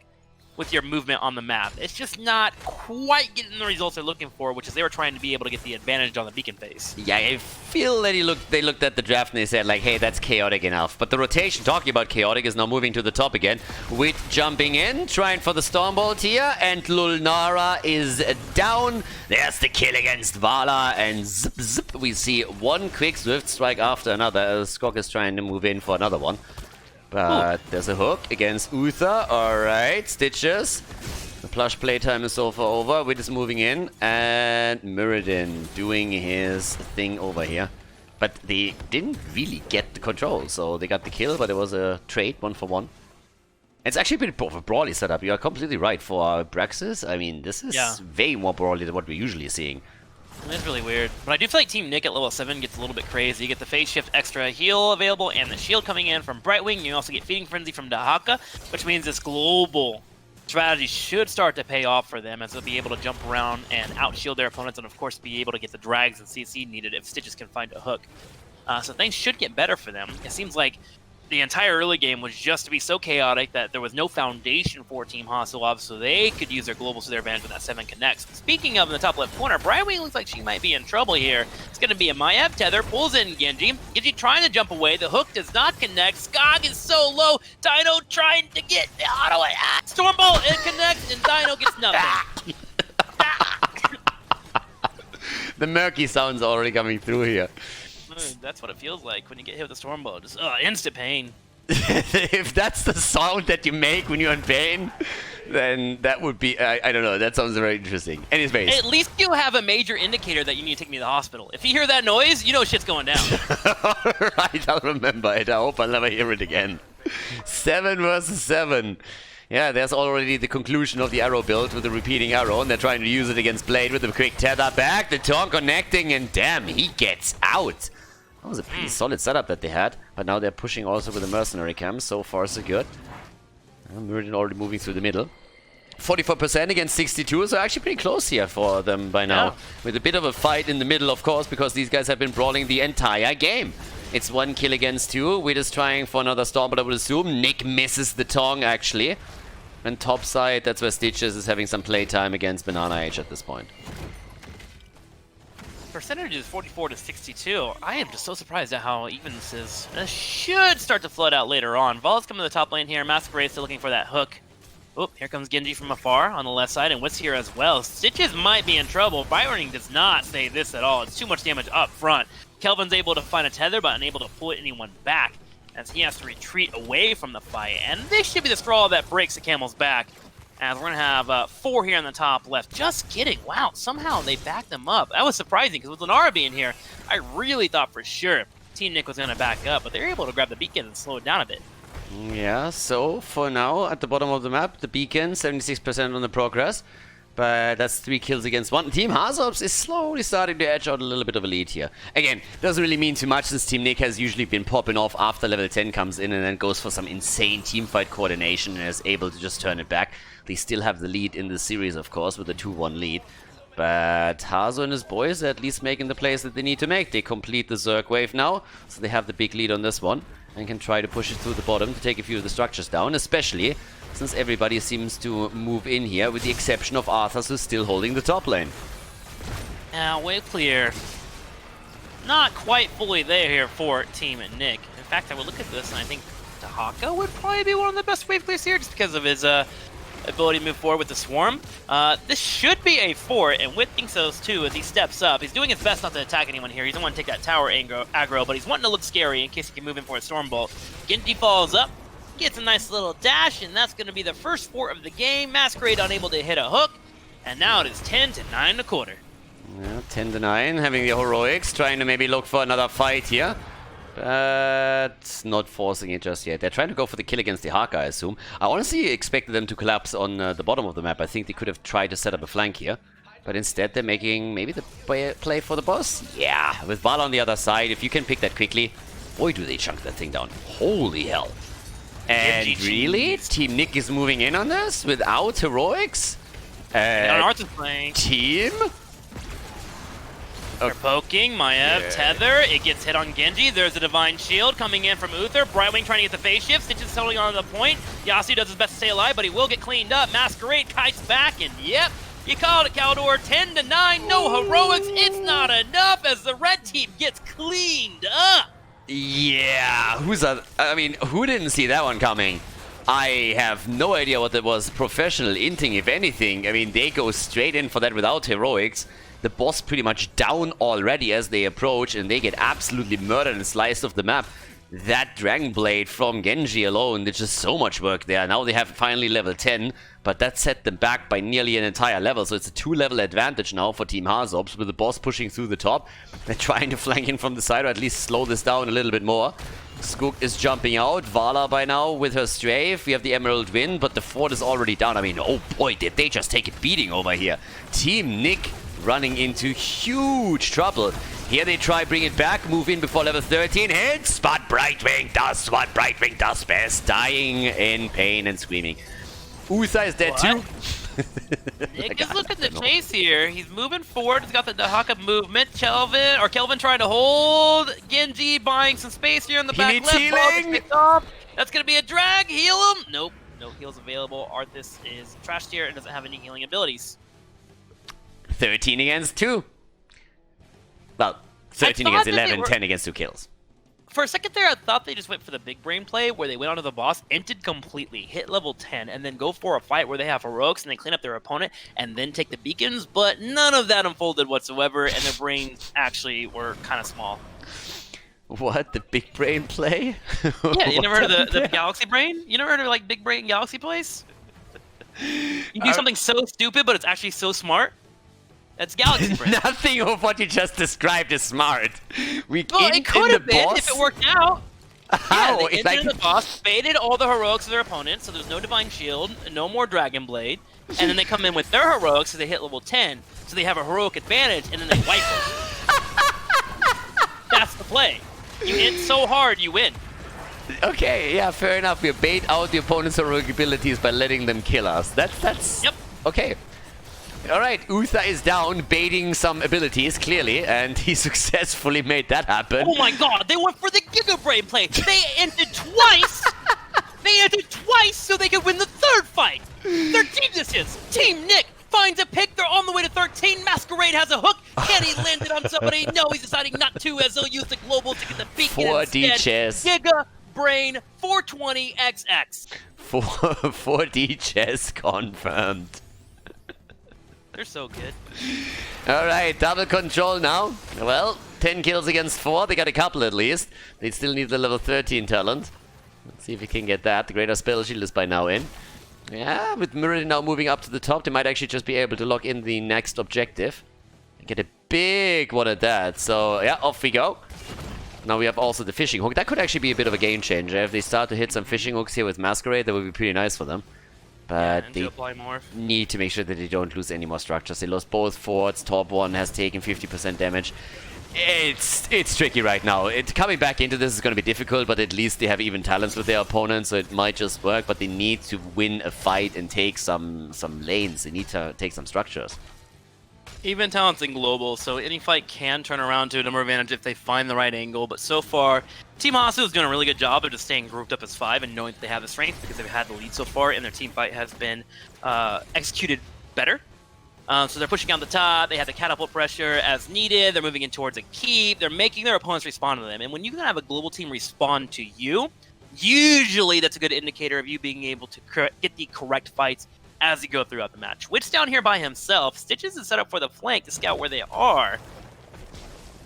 with your movement on the map. It's just not quite getting the results they're looking for, which is they were trying to be able to get the advantage on the beacon phase. Yeah, I feel that they looked at the draft and they said, like, hey, that's chaotic enough. But the rotation, talking about chaotic, is now moving to the top again. Wit jumping in, trying for the Stormbolt here, and Lulnara is down. There's the kill against Vala, and zip, zip. We see one quick Swift Strike after another. Skok is trying to move in for another one. But there's a hook against Uther. Alright, Stitches. The plush playtime is over. Wit is moving in. And Muradin doing his thing over here. But they didn't really get the control. So they got the kill, but it was a trade, 1-for-1. It's actually a bit of a brawly setup. You are completely right. For Braxis, I mean, this is way more brawly than what we're usually seeing. It's really weird. But I do feel like Team Nick at level 7 gets a little bit crazy. You get the phase shift extra heal available and the shield coming in from Brightwing. You also get Feeding Frenzy from Dahaka, which means this global strategy should start to pay off for them as they'll be able to jump around and out-shield their opponents and, of course, be able to get the drags and CC needed if Stitches can find a hook. So things should get better for them. It seems like the entire early game was just to be so chaotic that there was no foundation for Team HasuObs, so they could use their globals to their advantage when that 7 connects. Speaking of in the top left corner, Brightwing looks like she might be in trouble here. It's going to be a Maiev tether, pulls in Genji. Genji trying to jump away, the hook does not connect. Skog is so low, Dino trying to get the auto Stormbolt, it connects, and Dino gets nothing. The murky sounds already coming through here. That's what it feels like when you get hit with a Stormbolt. Just instant pain. If that's the sound that you make when you're in pain, then that would be, I don't know, that sounds very interesting. Anyways. At least you have a major indicator that you need to take me to the hospital. If you hear that noise, you know shit's going down. Alright, I'll remember it. I hope I'll never hear it again. 7 versus 7. Yeah, there's already the conclusion of the arrow build with the repeating arrow, and they're trying to use it against Blade with a quick tether back. The taunt connecting, and damn, he gets out. That was a pretty solid setup that they had, but now they're pushing also with the mercenary camp. So far, so good. Meridian already moving through the middle. 44% against 62, so actually pretty close here for them by now. Yeah. With a bit of a fight in the middle, of course, because these guys have been brawling the entire game. It's 1 kill against 2. We're just trying for another storm, but I would assume Nick misses the Tong, actually. And top side, that's where Stitches is having some playtime against Banana Age at this point. Percentage is 44 to 62. I am just so surprised at how even this is. This should start to flood out later on. Vol's coming to the top lane here. Masquerade still looking for that hook. Oh, here comes Genji from afar on the left side, and Wit's here as well. Stitches might be in trouble. Byroning does not save this at all. It's too much damage up front. Kelvin's able to find a tether, but unable to pull anyone back, as he has to retreat away from the fight. And this should be the straw that breaks the camel's back, as we're going to have 4 here on the top left. Just kidding. Wow, somehow they backed them up. That was surprising, because with Lunara being here, I really thought for sure Team Nick was going to back up, but they were able to grab the beacon and slow it down a bit. Yeah, so for now, at the bottom of the map, the beacon, 76% on the progress. But that's 3 kills against 1. Team HasuObs is slowly starting to edge out a little bit of a lead here. Again, doesn't really mean too much, since Team Nick has usually been popping off after level 10 comes in and then goes for some insane teamfight coordination and is able to just turn it back. They still have the lead in the series, of course, with a 2-1 lead. But Hasu and his boys are at least making the plays that they need to make. They complete the Zerg wave now, so they have the big lead on this one and can try to push it through the bottom to take a few of the structures down, especially since everybody seems to move in here, with the exception of Arthas, who's still holding the top lane. Now, wave clear. Not quite fully there here for Team Nick. In fact, I would look at this and I think Dahaka would probably be one of the best wave clears here, just because of his ability to move forward with the swarm. This should be a fort, and Wit thinks so too as he steps up. He's doing his best not to attack anyone here. He doesn't want to take that tower aggro, but he's wanting to look scary in case he can move in for a storm bolt. Genji falls up, gets a nice little dash, and that's going to be the first fort of the game. Masquerade unable to hit a hook, and now it is 10 to 9 a quarter. Yeah, 10 to 9, having the heroics, trying to maybe look for another fight here. But not forcing it just yet. They're trying to go for the kill against the Haka, I assume. I honestly expected them to collapse on the bottom of the map. I think they could have tried to set up a flank here. But instead they're making maybe the play for the boss. Yeah, with Val on the other side, if you can pick that quickly, boy do they chunk that thing down. Holy hell. And really? Team Nick is moving in on this without heroics? Arthas playing. Team? They're poking, Maiev, tether, it gets hit on Genji, there's a Divine Shield coming in from Uther, Brightwing trying to get the phase shift, Stitch is totally on the point, Yasuo does his best to stay alive, but he will get cleaned up, Masquerade kites back, and yep, you called it, Khaldor, 10 to 9, no heroics, it's not enough as the red team gets cleaned up! Yeah, who didn't see that one coming? I have no idea what that was. Professional inting, if anything. I mean, they go straight in for that without heroics. The boss pretty much down already as they approach, and they get absolutely murdered and sliced off the map. That Dragon Blade from Genji alone, there's just so much work there. Now they have finally level 10, but that set them back by nearly an entire level. So it's a 2-level advantage now for Team HasuObs, with the boss pushing through the top. They're trying to flank in from the side, or at least slow this down a little bit more. Skook is jumping out. Vala by now with her strafe. We have the Emerald Wind, but the fort is already down. I mean, oh boy, did they just take a beating over here. Team Nick running into huge trouble. Here they try bring it back, move in before level 13, hits, but Brightwing does what Brightwing does best, dying in pain and screaming. Uther is dead too. Nick is looking to chase here. He's moving forward. He's got the Dahaka movement. Kelvin trying to hold. Genji buying some space here in the back left. Healing. That's going to be a drag. Heal him. Nope. No heals available. Arthas is trash tier and doesn't have any healing abilities. 13 against 2. Well, 13 against 11, 10 against 2 kills. For a second there, I thought they just went for the big brain play where they went onto the boss, entered completely, hit level 10, and then go for a fight where they have heroics and they clean up their opponent and then take the beacons, but none of that unfolded whatsoever, and their brains actually were kind of small. What? The big brain play? Yeah, you never heard of the galaxy brain? You never heard of like big brain galaxy plays? You do something so stupid, but it's actually so smart? That's galaxy brain. Nothing of what you just described is smart. It could have been if it worked out. How? Yeah, they entered the boss, baited all the heroics of their opponents, so there's no Divine Shield, no more Dragon Blade, and then they come in with their heroics, so they hit level 10, so they have a heroic advantage, and then they wipe them. That's the play. You hit so hard, you win. Okay, yeah, fair enough. We bait out the opponent's heroic abilities by letting them kill us. That's Yep. okay. Alright, Uther is down, baiting some abilities, clearly, and he successfully made that happen. Oh my god, they went for the Giga Brain play. They ended twice. They ended twice so they could win the third fight. 13 this is. Team Nick finds a pick. They're on the way to 13. Masquerade has a hook. Can he land it on somebody? No, he's deciding not to, as they'll use the global to get the beacon 4D instead. chess. Giga Brain 420XX. 4D chess confirmed. They're so good. Alright, double control now. Well, 10 kills against 4. They got a couple at least. They still need the level 13 talent. Let's see if we can get that. The Greater Spell Shield is by now in. Yeah, with Mirrodin now moving up to the top, they might actually just be able to lock in the next objective. And get a big one at that. So, yeah, off we go. Now we have also the fishing hook. That could actually be a bit of a game changer. If they start to hit some fishing hooks here with Masquerade, that would be pretty nice for them. But And they to apply morph. need to make sure that they don't lose any more structures. They lost both forts. Top one has taken 50% damage. It's tricky right now. Coming back into this is going to be difficult, but at least they have even talents with their opponents, so it might just work. But they need to win a fight and take some lanes. They need to take some structures. Even talents in global, so any fight can turn around to a number advantage if they find the right angle. But so far, Team Hasu is doing a really good job of just staying grouped up as 5 and knowing that they have the strength because they've had the lead so far, and their team fight has been executed better. So they're pushing on the top, they have the catapult pressure as needed, they're moving in towards a keep, they're making their opponents respond to them. And when you can have a global team respond to you, usually that's a good indicator of you being able to get the correct fights as you go throughout the match. Witch down here by himself, Stitches is set up for the flank to scout where they are.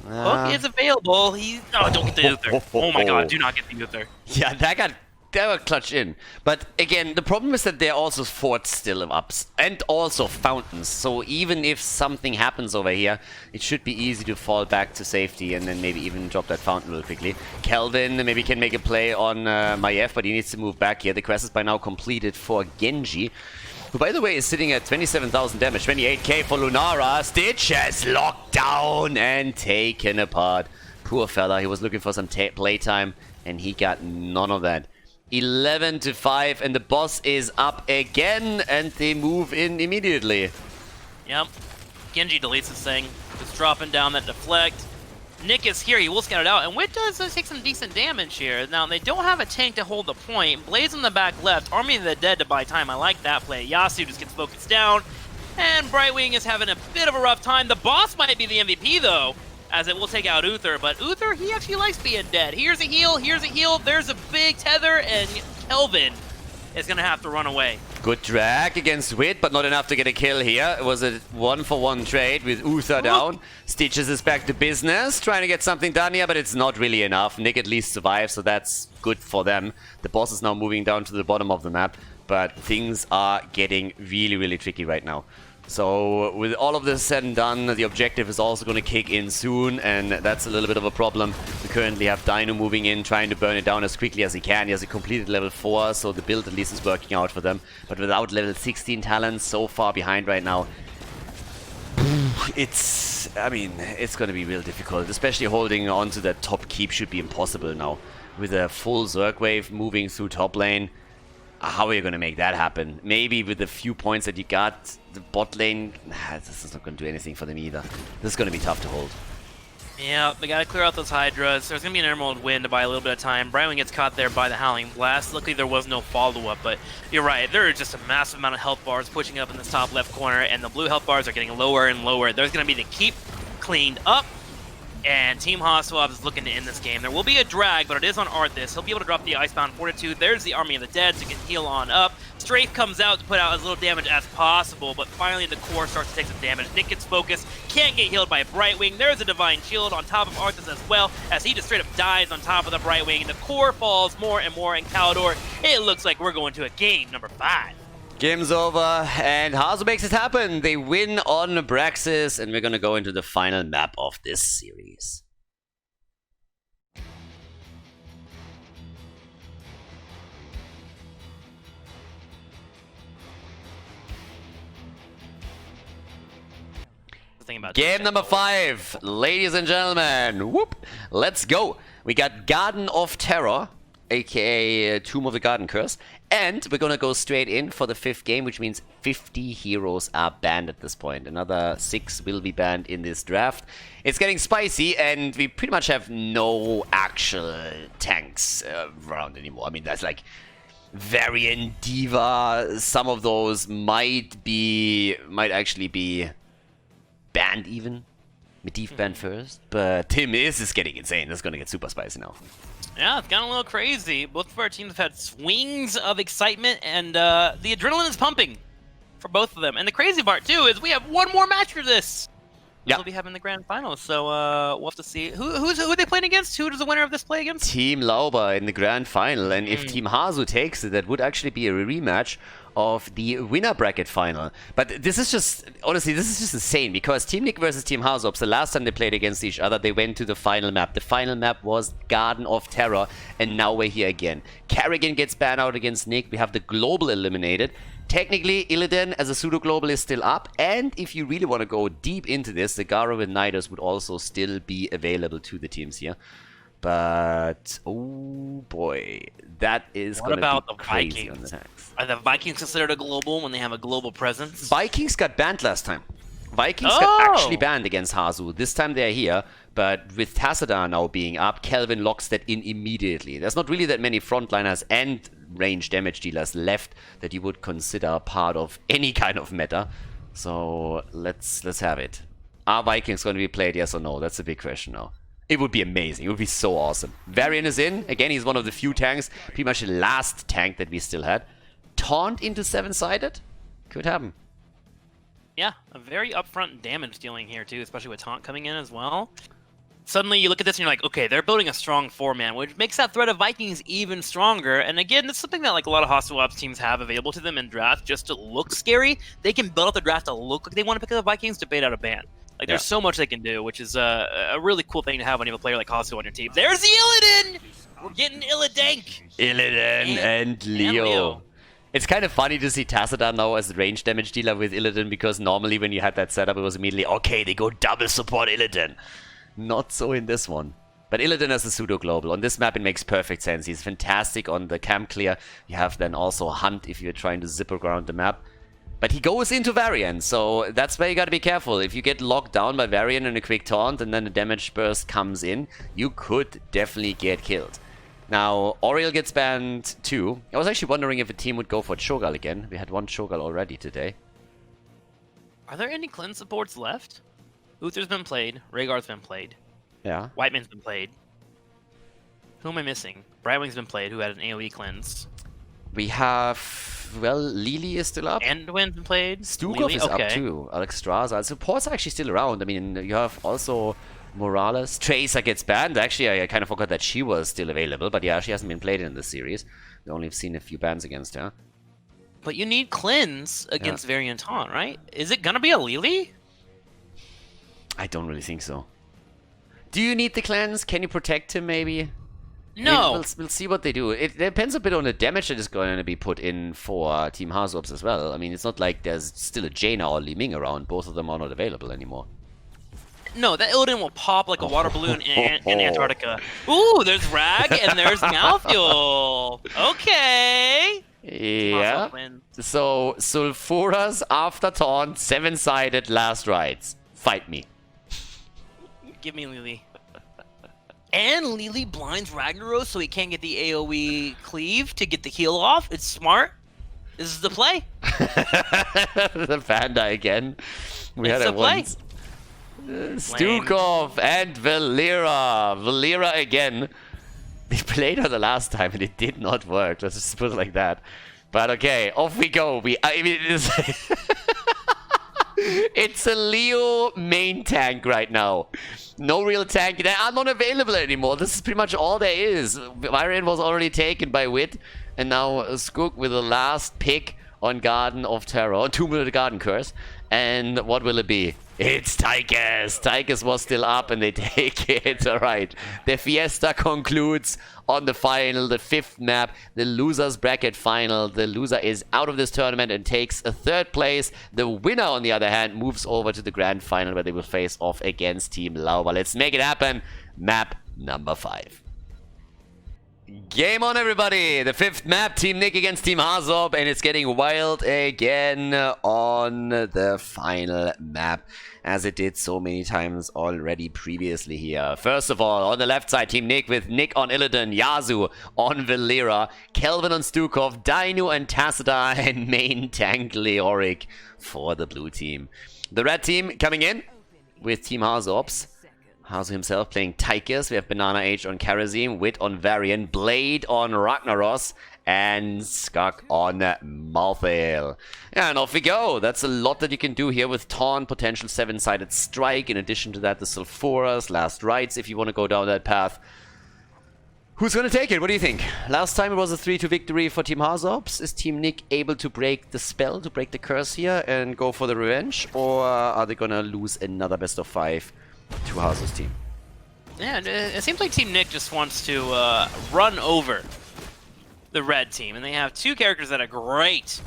Hook is available, oh, don't get the Uther. Oh my god, do not get the Uther. Yeah, that got clutched in. But again, the problem is that there are also forts still up and also fountains. So even if something happens over here, it should be easy to fall back to safety and then maybe even drop that fountain real quickly. Kelvin maybe can make a play on Maiev, but he needs to move back here. The quest is by now completed for Genji, who by the way is sitting at 27,000 damage, 28k for Lunara. Stitch has locked down and taken apart. Poor fella, he was looking for some playtime and he got none of that. 11-5, and the boss is up again, and they move in immediately. Yep. Genji deletes this thing. Just dropping down that deflect. Nick is here, he will scout it out, and Wit does take some decent damage here. Now, they don't have a tank to hold the point. Blaze in the back left, Army of the Dead to buy time. I like that play. Yasu just gets focused down, and Brightwing is having a bit of a rough time. The boss might be the MVP, though, as it will take out Uther, but Uther, he actually likes being dead. Here's a heal, there's a big tether, and Kelvin is going to have to run away. Good drag against Wit, but not enough to get a kill here. It was a 1-for-1 trade with Uther down. Stitches is back to business, trying to get something done here, but it's not really enough. Nick at least survives, so that's good for them. The boss is now moving down to the bottom of the map, but things are getting really, really tricky right now. So with all of this said and done, the objective is also going to kick in soon, and that's a little bit of a problem. We currently have Dino moving in, trying to burn it down as quickly as he can. He has a completed level 4, so the build at least is working out for them. But without level 16 talents, so far behind right now, it's going to be real difficult. Especially holding on to that top keep should be impossible now. With a full Zerg wave moving through top lane, how are you going to make that happen? Maybe with the few points that you got, the bot lane, this is not going to do anything for them either. This is going to be tough to hold. Yeah, they got to clear out those Hydras. There's going to be an Emerald Wind to buy a little bit of time. Brightwing gets caught there by the Howling Blast. Luckily, there was no follow-up, but you're right. There are just a massive amount of health bars pushing up in this top left corner, and the blue health bars are getting lower and lower. There's going to be the keep cleaned up, and Team HasuObs is looking to end this game. There will be a drag, but it is on Arthas. He'll be able to drop the Icebound Fortitude. There's the Army of the Dead, so he can heal on up. Strafe comes out to put out as little damage as possible, but finally the core starts to take some damage. Nick gets focused, can't get healed by a Brightwing. There's a Divine Shield on top of Arthas as well, as he just straight up dies on top of the Brightwing, and the core falls more and more in Khaldor. It looks like we're going to a game number 5. Game's over, and Hasu makes it happen. They win on Abraxas, and we're going to go into the final map of this series. Game number 5, ladies and gentlemen. Whoop! Let's go. We got Garden of Terror, aka Tomb of the Garden Curse. And we're gonna go straight in for the 5th game, which means 50 heroes are banned at this point. Another 6 will be banned in this draft. It's getting spicy, and we pretty much have no actual tanks around anymore. I mean, that's like Varian, Diva. Some of those might actually be banned even. Medivh banned first, but Tim is getting insane. That's gonna get super spicy now. Yeah, it's gotten a little crazy. Both of our teams have had swings of excitement, and the adrenaline is pumping for both of them. And the crazy part, too, is we have one more match for this. Yeah. We'll be having the grand finals, so we'll have to see. Who are they playing against? Who does the winner of this play against? Team Lauber in the grand final, and if Team Hasu takes it, that would actually be a rematch of the winner bracket final. But this is just, honestly, this is just insane, because Team Nick versus Team HasuObs, the last time they played against each other, they went to the final map. The final map was Garden of Terror, and now we're here again. Kerrigan gets banned out against Nick. We have the global eliminated. Technically, Illidan as a pseudo-global is still up, and if you really want to go deep into this, the Garo with Nidus would also still be available to the teams here. But, oh boy, that is going to be crazy on the tanks. Are the Vikings considered a global when they have a global presence? Vikings got banned last time. Vikings got actually banned against Hasu. This time they're here, but with Tassadar now being up, Kelvin locks that in immediately. There's not really that many frontliners and range damage dealers left that you would consider part of any kind of meta. So let's have it. Are Vikings going to be played, yes or no? That's a big question now. It would be amazing. It would be so awesome. Varian is in. Again, he's one of the few tanks. Pretty much the last tank that we still had. Taunt into 7-sided? Could happen. Yeah, a very upfront damage dealing here too, especially with Taunt coming in as well. Suddenly you look at this and you're like, okay, they're building a strong 4-man, which makes that threat of Vikings even stronger. And again, it's something that like a lot of HasuObs teams have available to them in draft just to look scary. They can build up the draft to look like they want to pick up the Vikings to bait out a ban. Like, there's so much they can do, which is a really cool thing to have when you have a player like Hasu on your team. There's the Illidan! We're getting Illidank! Illidan and Leo. It's kind of funny to see Tassadar now as a range damage dealer with Illidan, because normally when you had that setup, it was immediately, okay, they go double support Illidan. Not so in this one. But Illidan as a pseudo-global. On this map, it makes perfect sense. He's fantastic on the camp clear. You have then also Hunt if you're trying to zip around the map. But he goes into Varian, so that's where you gotta be careful. If you get locked down by Varian in a quick taunt and then the damage burst comes in, you could definitely get killed. Now, Oriel gets banned too. I was actually wondering if a team would go for Cho'Gall again. We had one Cho'Gall already today. Are there any cleanse supports left? Uther's been played, Rhaegar's been played. Yeah. Whiteman's been played. Who am I missing? Brightwing's been played, who had an AoE cleanse. We have, well, Lily is still up. Anduin's been played. Stukov is up too. Alex Straza. Supports are actually still around. I mean, you have also Morales. Tracer gets banned. Actually, I kind of forgot that she was still available. But yeah, she hasn't been played in this series. We only have seen a few bans against her. But you need cleanse against Varian Taunt, right? Is it gonna be a Lily? I don't really think so. Do you need the cleanse? Can you protect him maybe? No. I mean, we'll see what they do. It depends a bit on the damage that is going to be put in for Team HasuObs as well. I mean, it's not like there's still a Jaina or Li Ming around. Both of them are not available anymore. No, that Illidan will pop like a water balloon in Antarctica. Ooh, there's Rag and there's Malfuel. Okay. Yeah. So, Sulfuras after taunt, 7-sided last rights. Fight me. Give me Lily. And Lily blinds Ragnaros so he can't get the AoE cleave to get the heal off. It's smart. This is the play. The Panda again. We had it once. Stukov and Valera. Valera again. They played her the last time and it did not work. Let's just put it like that. But okay, off we go. I mean, it's a Leo main tank right now. No real tank. They are not available anymore. This is pretty much all there is. Varian was already taken by Wit. And now Skook with the last pick on Garden of Terror. Tomb of the Garden Curse. And what will it be? It's Tychus. Tychus was still up and they take it. Alright. The fiesta concludes on the final, the 5th map, the losers bracket final. The loser is out of this tournament and takes a 3rd place. The winner, on the other hand, moves over to the grand final where they will face off against Team Lauber. Let's make it happen. Map number 5. Game on, everybody! The 5th map, Team Nick against Team HasuObs, and it's getting wild again on the final map, as it did so many times already previously here. First of all, on the left side, Team Nick with Nick on Illidan, Yasu on Valera, Kelvin on Stukov, Dino and Tacita, and main tank Leoric for the blue team. The red team coming in with Team HasuObs. Hasu himself playing Tychus. We have Banana Age on Karazim, Wit on Varian, Blade on Ragnaros, and Skak on Malthael. And off we go. That's a lot that you can do here with Taunt, potential 7-sided strike. In addition to that, the Sulfuras, Last Rites, if you want to go down that path. Who's going to take it? What do you think? Last time it was a 3-2 victory for Team HasuObs. Is Team Nick able to break the spell, to break the curse here and go for the revenge? Or are they going to lose another best of 5 to Hasu's team? Yeah, it seems like Team Nick just wants to run over the red team, and they have 2 characters that are great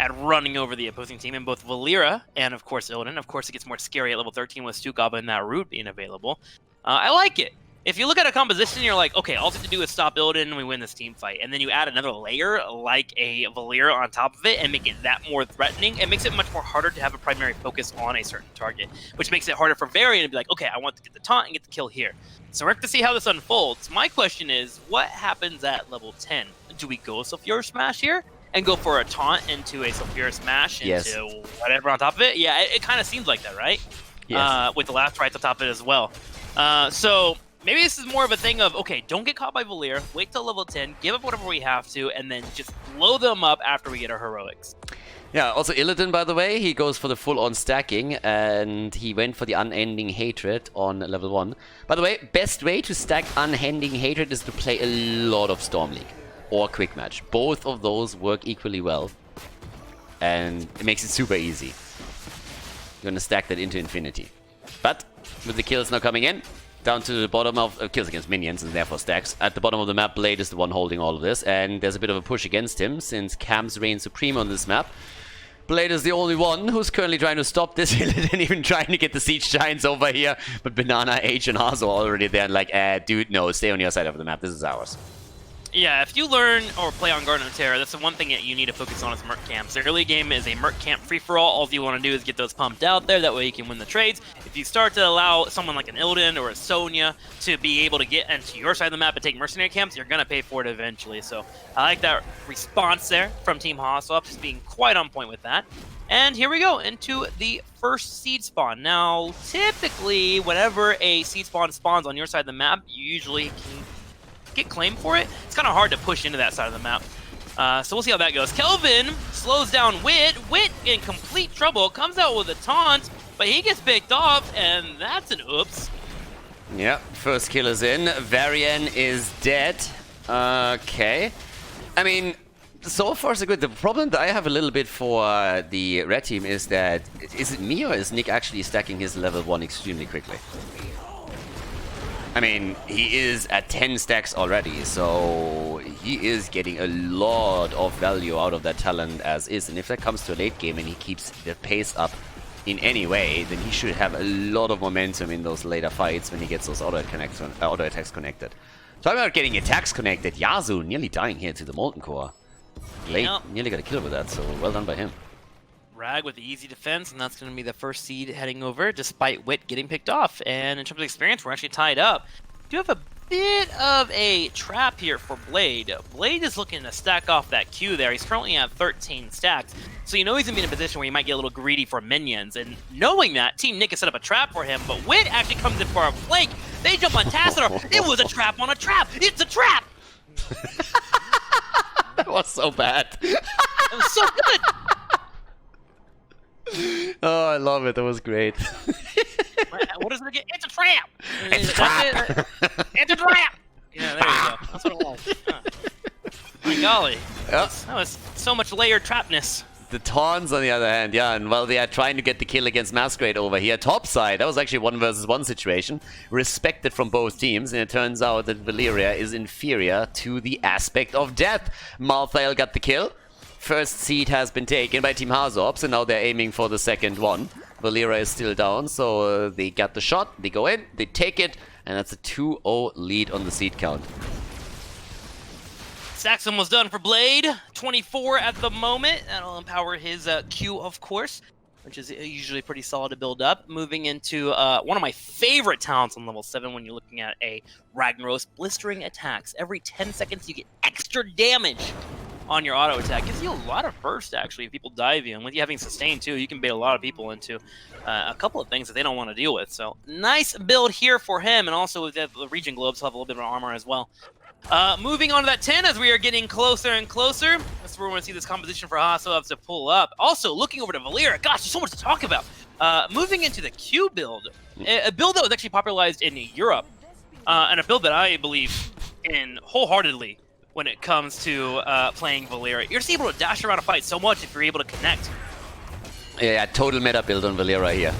at running over the opposing team, in both Valera and, of course, Illidan. Of course, it gets more scary at level 13 with Stukov and that root being available. I like it. If you look at a composition, you're like, okay, all you have to do is stop Illidan and we win this team fight. And then you add another layer, like a Valera on top of it, and make it that more threatening. It makes it much more harder to have a primary focus on a certain target, which makes it harder for Varian to be like, okay, I want to get the taunt and get the kill here. So we're going to see how this unfolds. My question is, what happens at level 10? Do we go Sulfura Smash here and go for a taunt into a Sulfura Smash into whatever on top of it? Yeah, it kind of seems like that, right? Yes. With the last rights on top of it as well. So maybe this is more of a thing of, okay, don't get caught by Valera, wait till level 10, give up whatever we have to, and then just blow them up after we get our heroics. Yeah, also Illidan, by the way, he goes for the full-on stacking, and he went for the Unending Hatred on level 1. By the way, best way to stack Unending Hatred is to play a lot of Storm League or Quick Match. Both of those work equally well, and it makes it super easy. You're gonna stack that into infinity. But with the kills now coming in, down to the bottom of kills against minions and therefore stacks. At the bottom of the map, Blade is the one holding all of this, and there's a bit of a push against him since Cam's reign supreme on this map. Blade is the only one who's currently trying to stop this. Illidan even trying to get the Siege Giants over here, but Banana, H, and Hasu are already there and like, dude, no, stay on your side of the map. This is ours. Yeah, if you learn or play on Garden of Terror, that's the one thing that you need to focus on is Merc Camps. The early game is a Merc Camp free-for-all. All you want to do is get those pumped out there. That way you can win the trades. If you start to allow someone like an Illidan or a Sonya to be able to get into your side of the map and take mercenary camps, you're going to pay for it eventually. So I like that response there from Team HasuObs, just being quite on point with that. And here we go into the first seed spawn. Now, typically, whenever a seed spawn spawns on your side of the map, you usually can get claim for it. It's kind of hard to push into that side of the map. So we'll see how that goes. Kelvin slows down Wit. Wit in complete trouble. Comes out with a taunt, but he gets picked off, and that's an oops. Yeah, first kill is in. Varian is dead. Okay. I mean, so far so good. The problem that I have a little bit for the red team is that, is it me or is Nick actually stacking his level 1 extremely quickly? I mean, he is at 10 stacks already, so he is getting a lot of value out of that talent as is. And if that comes to a late game and he keeps the pace up in any way, then he should have a lot of momentum in those later fights when he gets those auto attacks connected. Talking about getting attacks connected, Yasu nearly dying here to the Molten Core. Late, nearly got a kill with that, so well done by him. Rag with the easy defense, and that's going to be the first seed heading over, despite Wit getting picked off. And in terms of experience, we're actually tied up. We do have a bit of a trap here for Blade. Blade is looking to stack off that Q there. He's currently at 13 stacks, so you know he's going to be in a position where he might get a little greedy for minions. And knowing that, Team Nick has set up a trap for him, but Wit actually comes in for a flank. They jump on Tacita. It was a trap on a trap. It's a trap! That was so bad. It was so good! Oh, I love it. That was great. What is it again? It's a trap! It's a trap! It's a trap! Yeah, there you go. That's what it was. My golly. Yep. That was so much layered trapness. The taunts, on the other hand, yeah, and while they are trying to get the kill against Masquerade over here, topside, that was actually 1 versus 1 situation, respected from both teams, and it turns out that Valeria is inferior to the aspect of death. Malthael got the kill. First seed has been taken by Team HasuObs, and now they're aiming for the second one. Valera is still down, so they got the shot, they go in, they take it, and that's a 2-0 lead on the seed count. Stacks almost done for Blade. 24 at the moment. That'll empower his Q, of course, which is usually pretty solid to build up. Moving into one of my favorite talents on level 7 when you're looking at a Ragnaros, blistering attacks. Every 10 seconds you get extra damage on your auto attack. Gives you a lot of burst, actually, if people dive you. And with you having sustain, too, you can bait a lot of people into a couple of things that they don't want to deal with. So, nice build here for him. And also, with the region globes, he'll have a little bit of armor as well. Moving on to that 10 as we are getting closer and closer. That's where we're going to see this composition for HasuObs to pull up. Also, looking over to Valera. Gosh, there's so much to talk about. Moving into the Q build. A build that was actually popularized in Europe. And a build that I believe in wholeheartedly when it comes to playing Valera. You're just able to dash around a fight so much if you're able to connect. Yeah, total meta build on Valera here.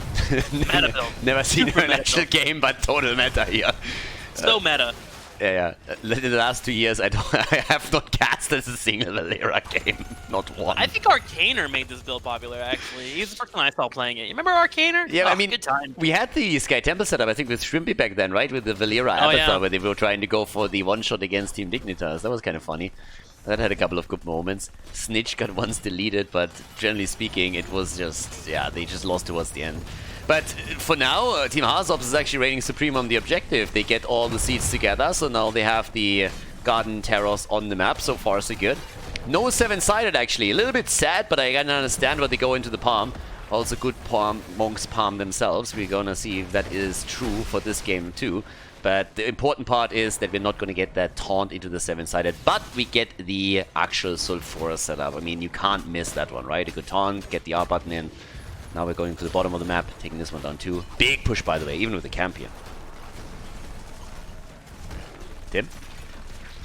Meta build. Never seen an actual game, but total meta here. So meta. Yeah. In the last 2 years, I have not casted a single Valera game. Not one. I think Arcaner made this build popular, actually. He's the first one I saw playing it. You remember Arcaner? Yeah, oh, I mean, good time. we had the Sky Temple setup, I think, with Shrimpy back then, right? With the Valera avatar, yeah. where they were trying to go for the one-shot against Team Dignitas. That was kind of funny. That had a couple of good moments. Snitch got once deleted, but generally speaking, it was just, yeah, they just lost towards the end. But for now, Team HasuObs is actually reigning supreme on the objective. They get all the seeds together, so now they have the Garden Terrors on the map. So far, so good. No 7-sided, actually. A little bit sad, but I can understand why they go into the palm. Also good palm, Monks palm themselves. We're gonna see if that is true for this game too. But the important part is that we're not going to get that taunt into the 7-sided, but we get the actual Sulfura setup. I mean, you can't miss that one, right? A good taunt, get the R button in. Now we're going to the bottom of the map, taking this one down too. Big push, by the way, even with the camp here. Tim?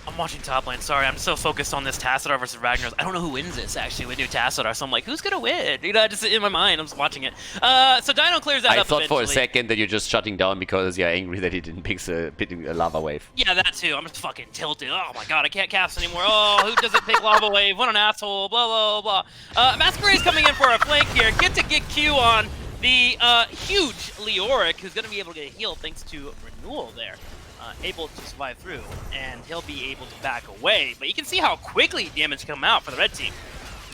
I'm watching top lane. Sorry, I'm so focused on this Tassadar versus Ragnaros. I don't know who wins this, actually, with new Tassadar. So I'm like, who's going to win? You know, just in my mind, I'm just watching it. So Dino clears that up I thought eventually. for a second that you're just shutting down because you're angry that he didn't pick a lava wave. Yeah, that too. I'm just fucking tilted. Oh my god, I can't cast anymore. Oh, who doesn't pick lava wave? What an asshole. Blah, blah, blah. Masquerade's coming in for a flank here. Get to get Q on the huge Leoric, who's going to be able to get a heal thanks to Renewal there. Able to survive through, and he'll be able to back away. But you can see how quickly damage come out for the red team.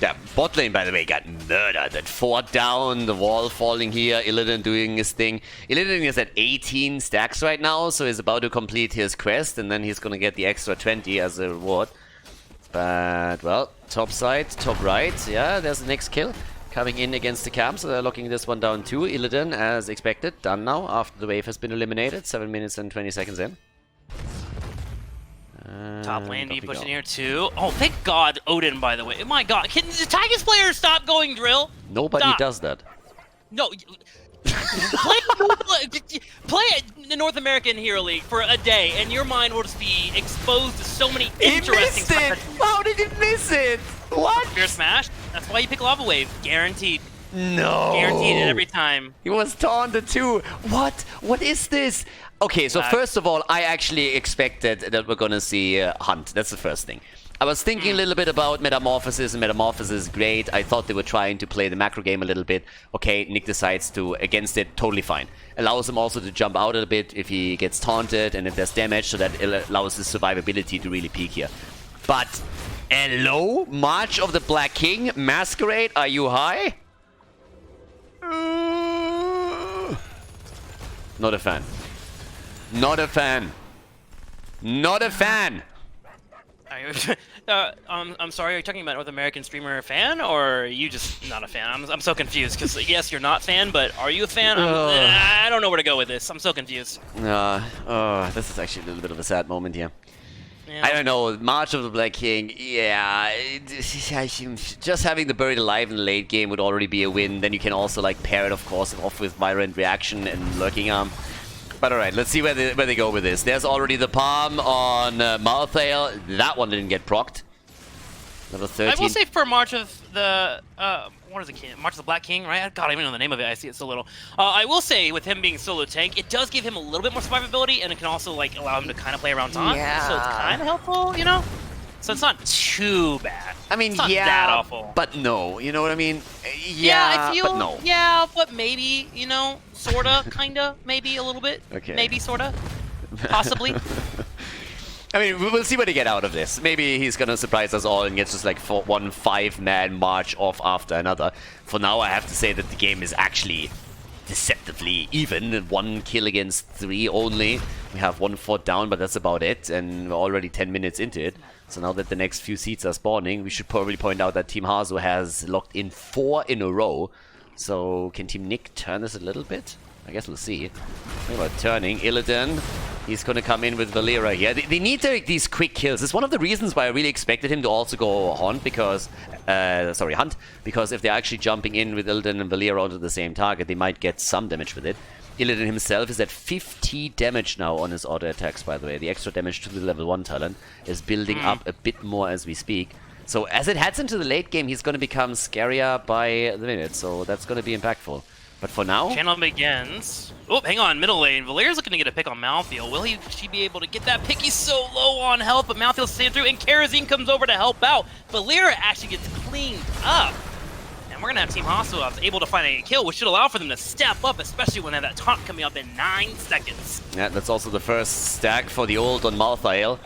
Yeah, bot lane, by the way, got murdered. That 4 down, the wall falling here, Illidan doing his thing. Illidan is at 18 stacks right now, so he's about to complete his quest, and then he's gonna get the extra 20 as a reward. But, well, top side, top right, yeah, there's the next kill. Coming in against the camp, so they're locking this one down too. Illidan, as expected, done now after the wave has been eliminated. 7 minutes and 20 seconds in. Top lane be pushing here too. Oh, thank God, Odin, by the way. My God, can the Tigers players stop going drill? Nobody does that. No. play the North American Hero League for a day, and your mind will just be exposed to so many interesting stuff. How did it miss it? What? Fear Smash? That's why you pick Lava Wave. Guaranteed. No. Guaranteed it every time. He was taunted too. What? What is this? Okay, so first of all, I actually expected that we're gonna see Hunt. That's the first thing. I was thinking a little bit about Metamorphosis, and Metamorphosis is great. I thought they were trying to play the macro game a little bit. Okay, Nick decides to against it, totally fine. Allows him also to jump out a bit if he gets taunted and if there's damage, so that allows his survivability to really peak here. But, hello? March of the Black King? Masquerade, are you high? Not a fan. Not a fan. Not a fan. I'm sorry, are you talking about North American streamer fan, or are you just not a fan? I'm so confused, because yes, you're not fan, but are you a fan? I don't know where to go with this. I'm so confused. This is actually a little bit of a sad moment here. Yeah. I don't know, March of the Black King, yeah, just having the Buried Alive in the late game would already be a win. Then you can also like pair it, of course, off with Virulent Reaction and Lurking Arm. But alright, let's see where they go with this. There's already the palm on Malthael. That one didn't get procced. Level 13. I will say for March of the what is it? March of the Black King, right? God, I don't even know the name of it. I see it so little. I will say with him being solo tank, it does give him a little bit more survivability, and it can also like allow him to kind of play around taunt. Yeah. So it's kind of helpful, you know. So it's not too bad. I mean, it's not yeah, that awful. But no, you know what I mean? Yeah, I feel, but no. Yeah, but maybe, you know, sorta, kinda, maybe a little bit. Okay. Maybe, sorta, possibly. I mean, we'll see what they get out of this. Maybe he's gonna surprise us all and gets just like one 5-man march off after another. For now, I have to say that the game is actually deceptively even. 1 kill against 3 only. We have 1 fort down, but that's about it. And we're already 10 minutes into it. So now that the next few seats are spawning, we should probably point out that Team Hasu has locked in 4 in a row. So can Team Nick turn this a little bit? I guess we'll see. What about turning? Illidan, he's going to come in with Valera here. They need these quick kills. It's one of the reasons why I really expected him to also go Hunt, because if they're actually jumping in with Illidan and Valera onto the same target, they might get some damage with it. Illidan himself is at 50 damage now on his auto attacks, by the way. The extra damage to the level 1 talent is building up a bit more as we speak. So as it heads into the late game, he's going to become scarier by the minute, so that's going to be impactful. But for now... Channel begins. Oh, hang on, middle lane. Valera's looking to get a pick on Malthael. Will she be able to get that pick? He's so low on health, but Malthael's staying through, and Kerosene comes over to help out. Valera actually gets cleaned up. And we're going to have Team HasuObs able to find a kill, which should allow for them to step up, especially when they have that taunt coming up in 9 seconds. Yeah, that's also the first stack for the ult on Malthael.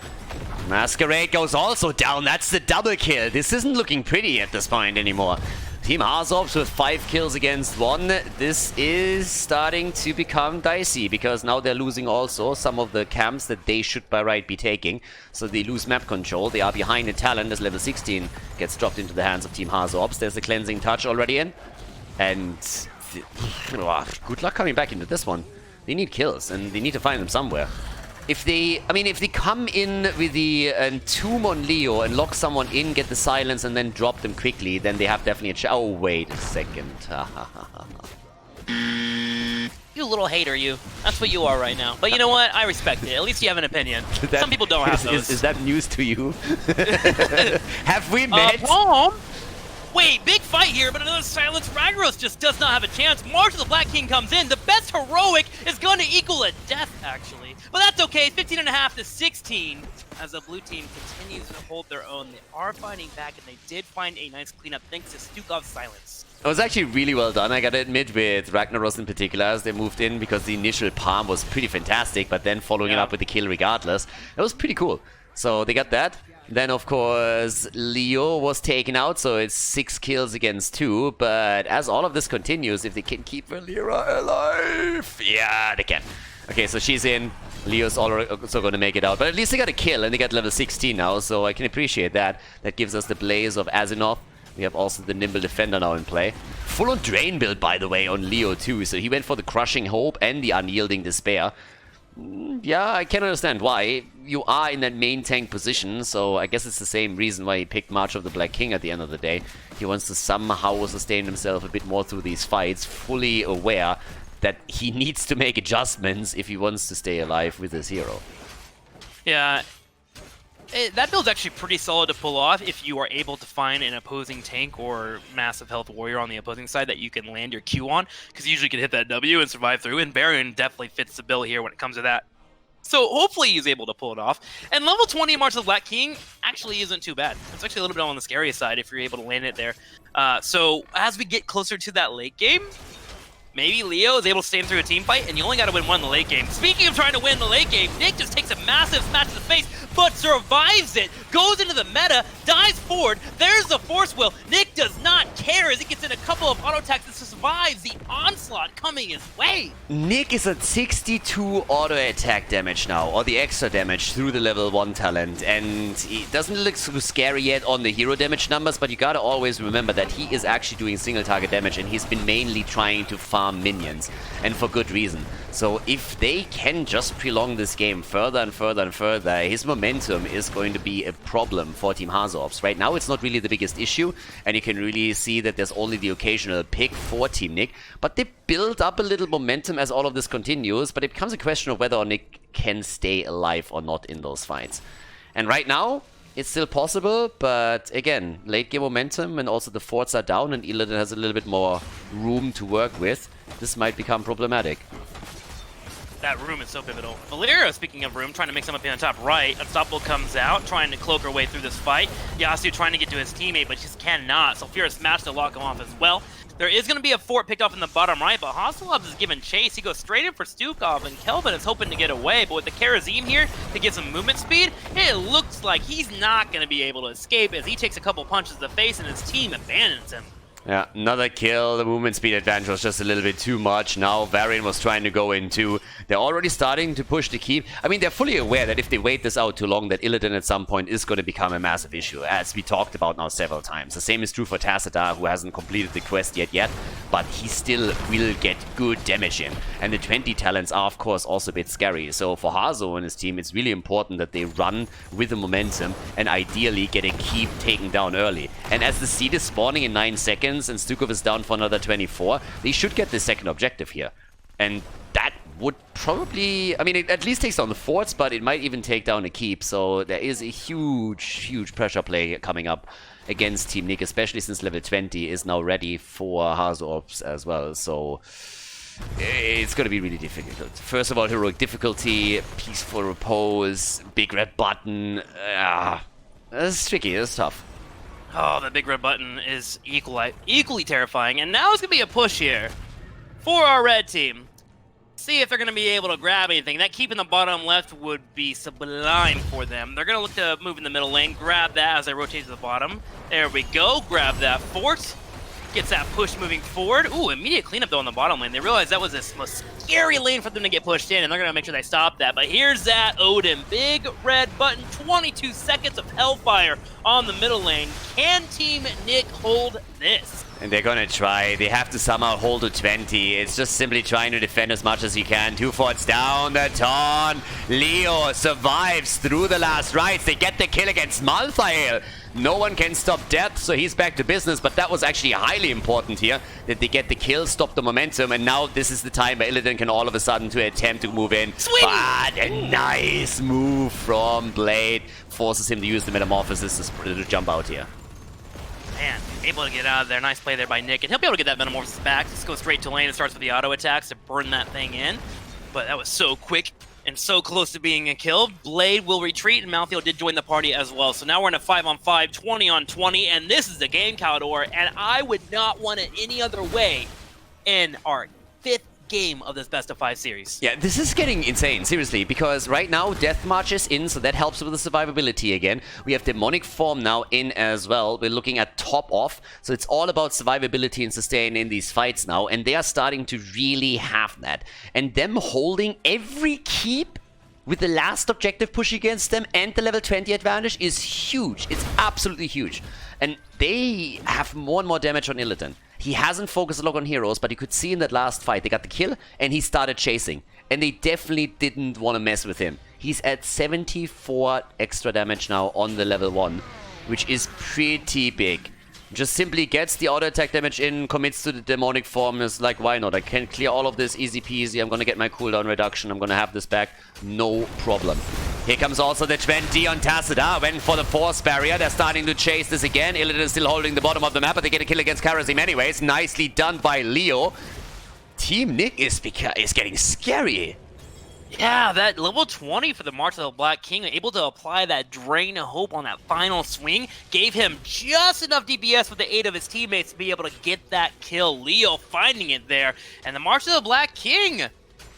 Masquerade goes also down. That's the double kill. This isn't looking pretty at this point anymore. Team HasuObs with 5 kills against 1. This is starting to become dicey because now they're losing also some of the camps that they should by right be taking. So they lose map control. They are behind in talent as level 16 gets dropped into the hands of Team HasuObs. There's the cleansing touch already in. And good luck coming back into this one. They need kills and they need to find them somewhere. If they come in with the Tomb on Leo and lock someone in, get the silence, and then drop them quickly, then they have definitely a chance. Oh, wait a second. You little hater, you. That's what you are right now. But you know what? I respect it. At least you have an opinion. Some people don't have those. Is that news to you? Have we met? Wait, big fight here, but another silence. Ragnaros just does not have a chance. March of the Black King comes in. The best heroic is going to equal a death, actually. But that's okay. 15.5 to 16 as the blue team continues to hold their own. They are fighting back, and they did find a nice cleanup thanks to Stukov's silence. It was actually really well done, I gotta admit, with Ragnaros in particular, as they moved in, because the initial palm was pretty fantastic, but then following it up with the kill regardless. It was pretty cool. So they got that. Then, of course, Leo was taken out, so it's 6 kills against 2. But as all of this continues, if they can keep Valera alive... Yeah, they can. Okay, so she's in. Leo's also going to make it out. But at least they got a kill, and they got level 16 now, so I can appreciate that. That gives us the Blaze of Azinov. We have also the Nimble Defender now in play. Full-on Drain build, by the way, on Leo too. So he went for the Crushing Hope and the Unyielding Despair. Yeah, I can understand why. You are in that main tank position, so I guess it's the same reason why he picked March of the Black King at the end of the day. He wants to somehow sustain himself a bit more through these fights, fully aware that he needs to make adjustments if he wants to stay alive with his hero. Yeah, that build's actually pretty solid to pull off if you are able to find an opposing tank or massive health warrior on the opposing side that you can land your Q on, because you usually can hit that W and survive through, and Baron definitely fits the bill here when it comes to that. So hopefully he's able to pull it off. And level 20 March of the Black King actually isn't too bad. It's actually a little bit on the scary side if you're able to land it there. So as we get closer to that late game, maybe Leo is able to stand through a team fight, and you only got to win one in the late game. Speaking of trying to win the late game, Nick just takes a massive smash to the face, but survives it, goes into the meta, dives forward, there's the Force Will. Nick does not care as he gets in a couple of auto attacks and survives the onslaught coming his way. Nick is at 62 auto attack damage now, or the extra damage through the level 1 talent, and it doesn't look so scary yet on the hero damage numbers, but you gotta always remember that he is actually doing single target damage, and he's been mainly trying to farm minions, and for good reason. So if they can just prolong this game further and further and further, his momentum is going to be a problem for Team HasuObs. Right now it's not really the biggest issue, and you can really see that there's only the occasional pick for Team Nick, but they build up a little momentum as all of this continues, but it becomes a question of whether or Nick can stay alive or not in those fights. And right now, it's still possible, but again, late game momentum, and also the forts are down, and Illidan has a little bit more room to work with. This might become problematic. That room is so pivotal. Valera, speaking of room, trying to make some up in the top right. Unstoppable comes out, trying to cloak her way through this fight. Yasu trying to get to his teammate, but just cannot. Sulfura smashed to lock him off as well. There is going to be a fort picked off in the bottom right, but HasuObs is giving chase. He goes straight in for Stukov, and Kelvin is hoping to get away, but with the Karazim here to get some movement speed, it looks like he's not going to be able to escape as he takes a couple punches to the face and his team abandons him. Yeah, another kill. The movement speed advantage was just a little bit too much. Now Varian was trying to go in too. They're already starting to push the keep. I mean, they're fully aware that if they wait this out too long, that Illidan at some point is going to become a massive issue, as we talked about now several times. The same is true for Tassadar, who hasn't completed the quest yet, but he still will get good damage in. And the 20 talents are, of course, also a bit scary. So for Hazo and his team, it's really important that they run with the momentum and ideally get a keep taken down early. And as the seed is spawning in 9 seconds, and Stukov is down for another 24, they should get the second objective here. And that would probably... I mean, it at least takes down the forts, but it might even take down a keep. So there is a huge pressure play coming up against Team Nick, especially since level 20 is now ready for HasuObs as well. So it's going to be really difficult. First of all, heroic difficulty, peaceful repose, big red button. This is tricky, this is tough. Oh, the big red button is equally terrifying. And now it's going to be a push here for our red team. See if they're going to be able to grab anything. That keep in the bottom left would be sublime for them. They're going to look to move in the middle lane, grab that as they rotate to the bottom. There we go. Grab that fort. Gets that push moving forward. Ooh, immediate cleanup though on the bottom lane. They realize that was the most scary lane for them to get pushed in, and they're going to make sure they stop that. But here's that Odin. Big red button. 22 seconds of hellfire on the middle lane. Can Team Nick hold this? And they're gonna try. They have to somehow hold to 20. It's just simply trying to defend as much as you can. 2 forts down, the taunt. Leo survives through the last rites. They get the kill against Malthael. No one can stop death, so he's back to business. But that was actually highly important here, that they get the kill, stop the momentum, and now this is the time where Illidan can all of a sudden to attempt to move in. Sweet! But a nice move from Blade forces him to use the Metamorphosis to jump out here. Man, able to get out of there. Nice play there by Nick. And he'll be able to get that Metamorphosis back. Just go straight to lane and starts with the auto attacks to burn that thing in. But that was so quick and so close to being a kill. Blade will retreat, and Malthael did join the party as well. So now we're in a 5-on-5, 20-on-20, and this is the game, Khaldor. And I would not want it any other way in our 5th game of this best-of-5 series. Yeah, this is getting insane, seriously, because right now Death March is in, so that helps with the survivability again. We have Demonic Form now in as well. We're looking at top off, so it's all about survivability and sustain in these fights now, and they are starting to really have that. And them holding every keep with the last objective push against them and the level 20 advantage is huge. It's absolutely huge. And they have more and more damage on Illidan. He hasn't focused a lot on heroes, but you could see in that last fight, they got the kill, and he started chasing. And they definitely didn't want to mess with him. He's at 74 extra damage now on the level 1, which is pretty big. Just simply gets the auto attack damage in, commits to the demonic form, is like, why not? I can clear all of this easy peasy. I'm gonna get my cooldown reduction. I'm gonna have this back. No problem. Here comes also the 20 on Tassadar. Went for the force barrier. They're starting to chase this again. Illidan is still holding the bottom of the map, but they get a kill against Karazim anyways. Nicely done by Leo. Team Nick is getting scary. Yeah, that level 20 for the March of the Black King, able to apply that Drain Hope on that final swing, gave him just enough DPS with the aid of his teammates to be able to get that kill. Leo finding it there, and the March of the Black King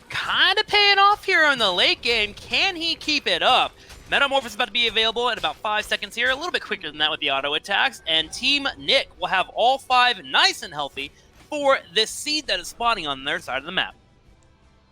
kind of paying off here in the late game. Can he keep it up? Metamorphosis is about to be available in about 5 seconds here, a little bit quicker than that with the auto attacks, and Team Nick will have all 5 nice and healthy for this seed that is spawning on their side of the map.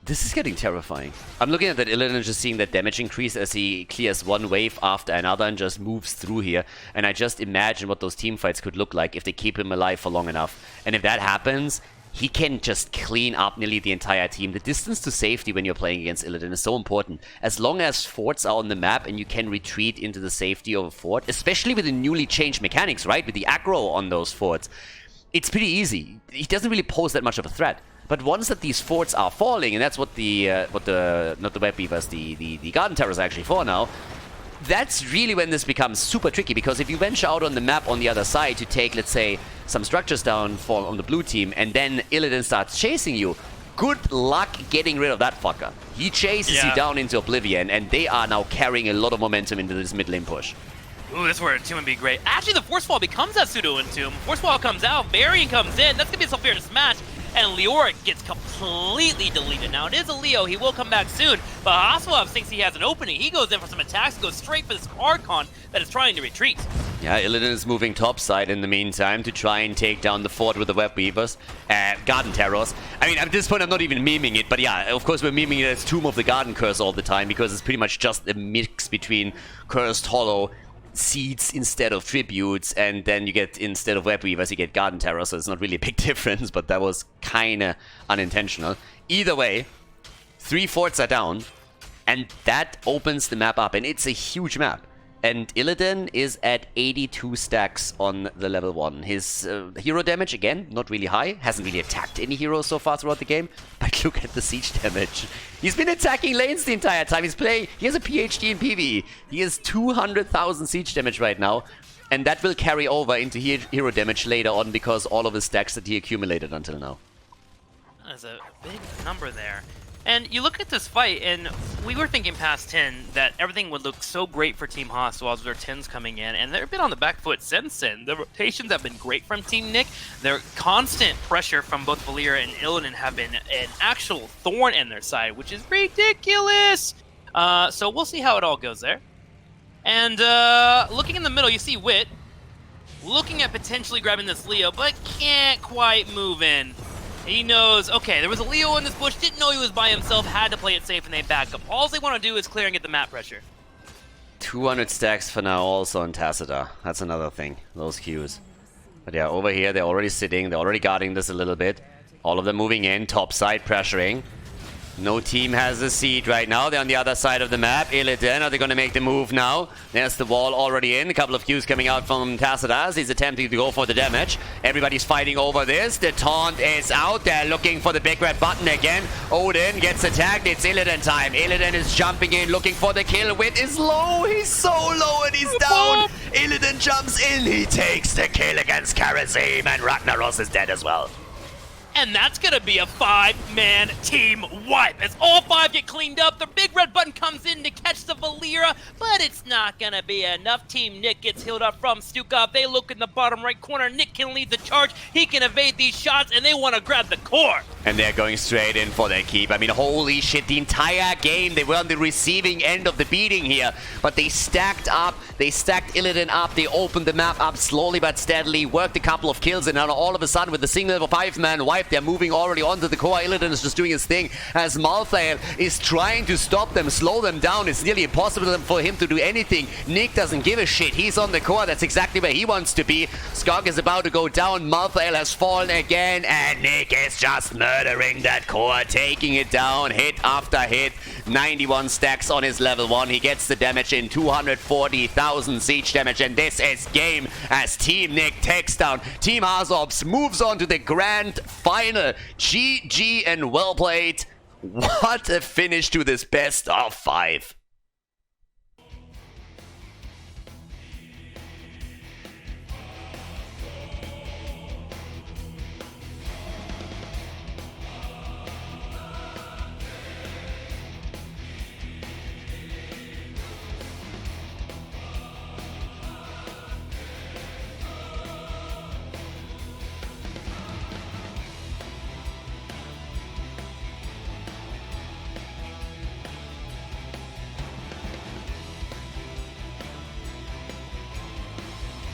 This is getting terrifying. I'm looking at that Illidan and just seeing that damage increase as he clears one wave after another and just moves through here. And I just imagine what those team fights could look like if they keep him alive for long enough. And if that happens, he can just clean up nearly the entire team. The distance to safety when you're playing against Illidan is so important. As long as forts are on the map and you can retreat into the safety of a fort, especially with the newly changed mechanics, right? With the aggro on those forts, it's pretty easy. He doesn't really pose that much of a threat. But once that these forts are falling, and that's what not the Web Beavers, the Garden Terrors are actually for now, that's really when this becomes super tricky, because if you venture out on the map on the other side to take, let's say, some structures down on the blue team, and then Illidan starts chasing you, good luck getting rid of that fucker. He chases you down into oblivion, and they are now carrying a lot of momentum into this mid lane push. Ooh, this is where Entomb would be great. Actually, the Force Wall becomes that pseudo-Entomb. Force Wall comes out, Varian comes in. That's going to be a Sulfur to smash. And Leoric gets completely deleted. Now, it is a Leo. He will come back soon. But HasuObs thinks he has an opening. He goes in for some attacks, goes straight for this Archon that is trying to retreat. Yeah, Illidan is moving topside in the meantime to try and take down the fort with the Web Weavers. Garden Terrors. I mean, at this point, I'm not even memeing it, but yeah, of course, we're memeing it as Tomb of the Garden Curse all the time because it's pretty much just a mix between Cursed Hollow, seeds instead of tributes, and then you get, instead of Web Weavers, you get Garden Terror, so it's not really a big difference, but that was kinda unintentional. Either way, 3 forts are down, and that opens the map up, and it's a huge map. And Illidan is at 82 stacks on the level 1. His hero damage, again, not really high. Hasn't really attacked any heroes so far throughout the game. But look at the siege damage. He's been attacking lanes the entire time. He has a PhD in PvE. He has 200,000 siege damage right now. And that will carry over into hero damage later on because all of the stacks that he accumulated until now. That's a big number there. And you look at this fight, and we were thinking past 10 that everything would look so great for Team HasuObs with their 10s coming in, and they've been on the back foot since then. The rotations have been great from Team Nick. Their constant pressure from both Valeera and Illidan have been an actual thorn in their side, which is ridiculous! So we'll see how it all goes there. And looking in the middle, you see Wit looking at potentially grabbing this Leo, but can't quite move in. He knows, okay, there was a Leo in this bush, didn't know he was by himself, had to play it safe, and they back up. All they want to do is clear and get the map pressure. 200 stacks for now also on Tacita. That's another thing, those queues. But yeah, over here, they're already sitting, they're already guarding this a little bit. All of them moving in, top side pressuring. No team has a seed right now. They're on the other side of the map. Illidan, are they going to make the move now? There's the wall already in. A couple of Qs coming out from Tacitus. He's attempting to go for the damage. Everybody's fighting over this. The taunt is out. They're looking for the big red button again. Odin gets attacked. It's Illidan time. Illidan is jumping in, looking for the kill. Wit is low. He's so low and he's down. Illidan jumps in. He takes the kill against Karazim, and Ragnaros is dead as well. And that's going to be a 5-man team wipe. As all 5 get cleaned up, the big red button comes in to catch the Valeera, but it's not going to be enough. Team Nick gets healed up from Stukov. They look in the bottom right corner. Nick can lead the charge. He can evade these shots, and they want to grab the core. And they're going straight in for their keep. I mean, holy shit, the entire game, they were on the receiving end of the beating here. But they stacked up, they stacked Illidan up, they opened the map up slowly but steadily, worked a couple of kills, and now all of a sudden with the single 5-man wipe, they're moving already onto the core. Illidan is just doing his thing as Malthael is trying to stop them, slow them down. It's nearly impossible for him to do anything. Nick doesn't give a shit. He's on the core. That's exactly where he wants to be. Skog is about to go down. Malthael has fallen again, and Nick is just murdering that core, taking it down, hit after hit. 91 stacks on his level 1. He gets the damage in, 240,000 siege damage, and this is game as Team Nick takes down Team HasuObs, moves on to the grand final. GG and well played. What a finish to this best of 5.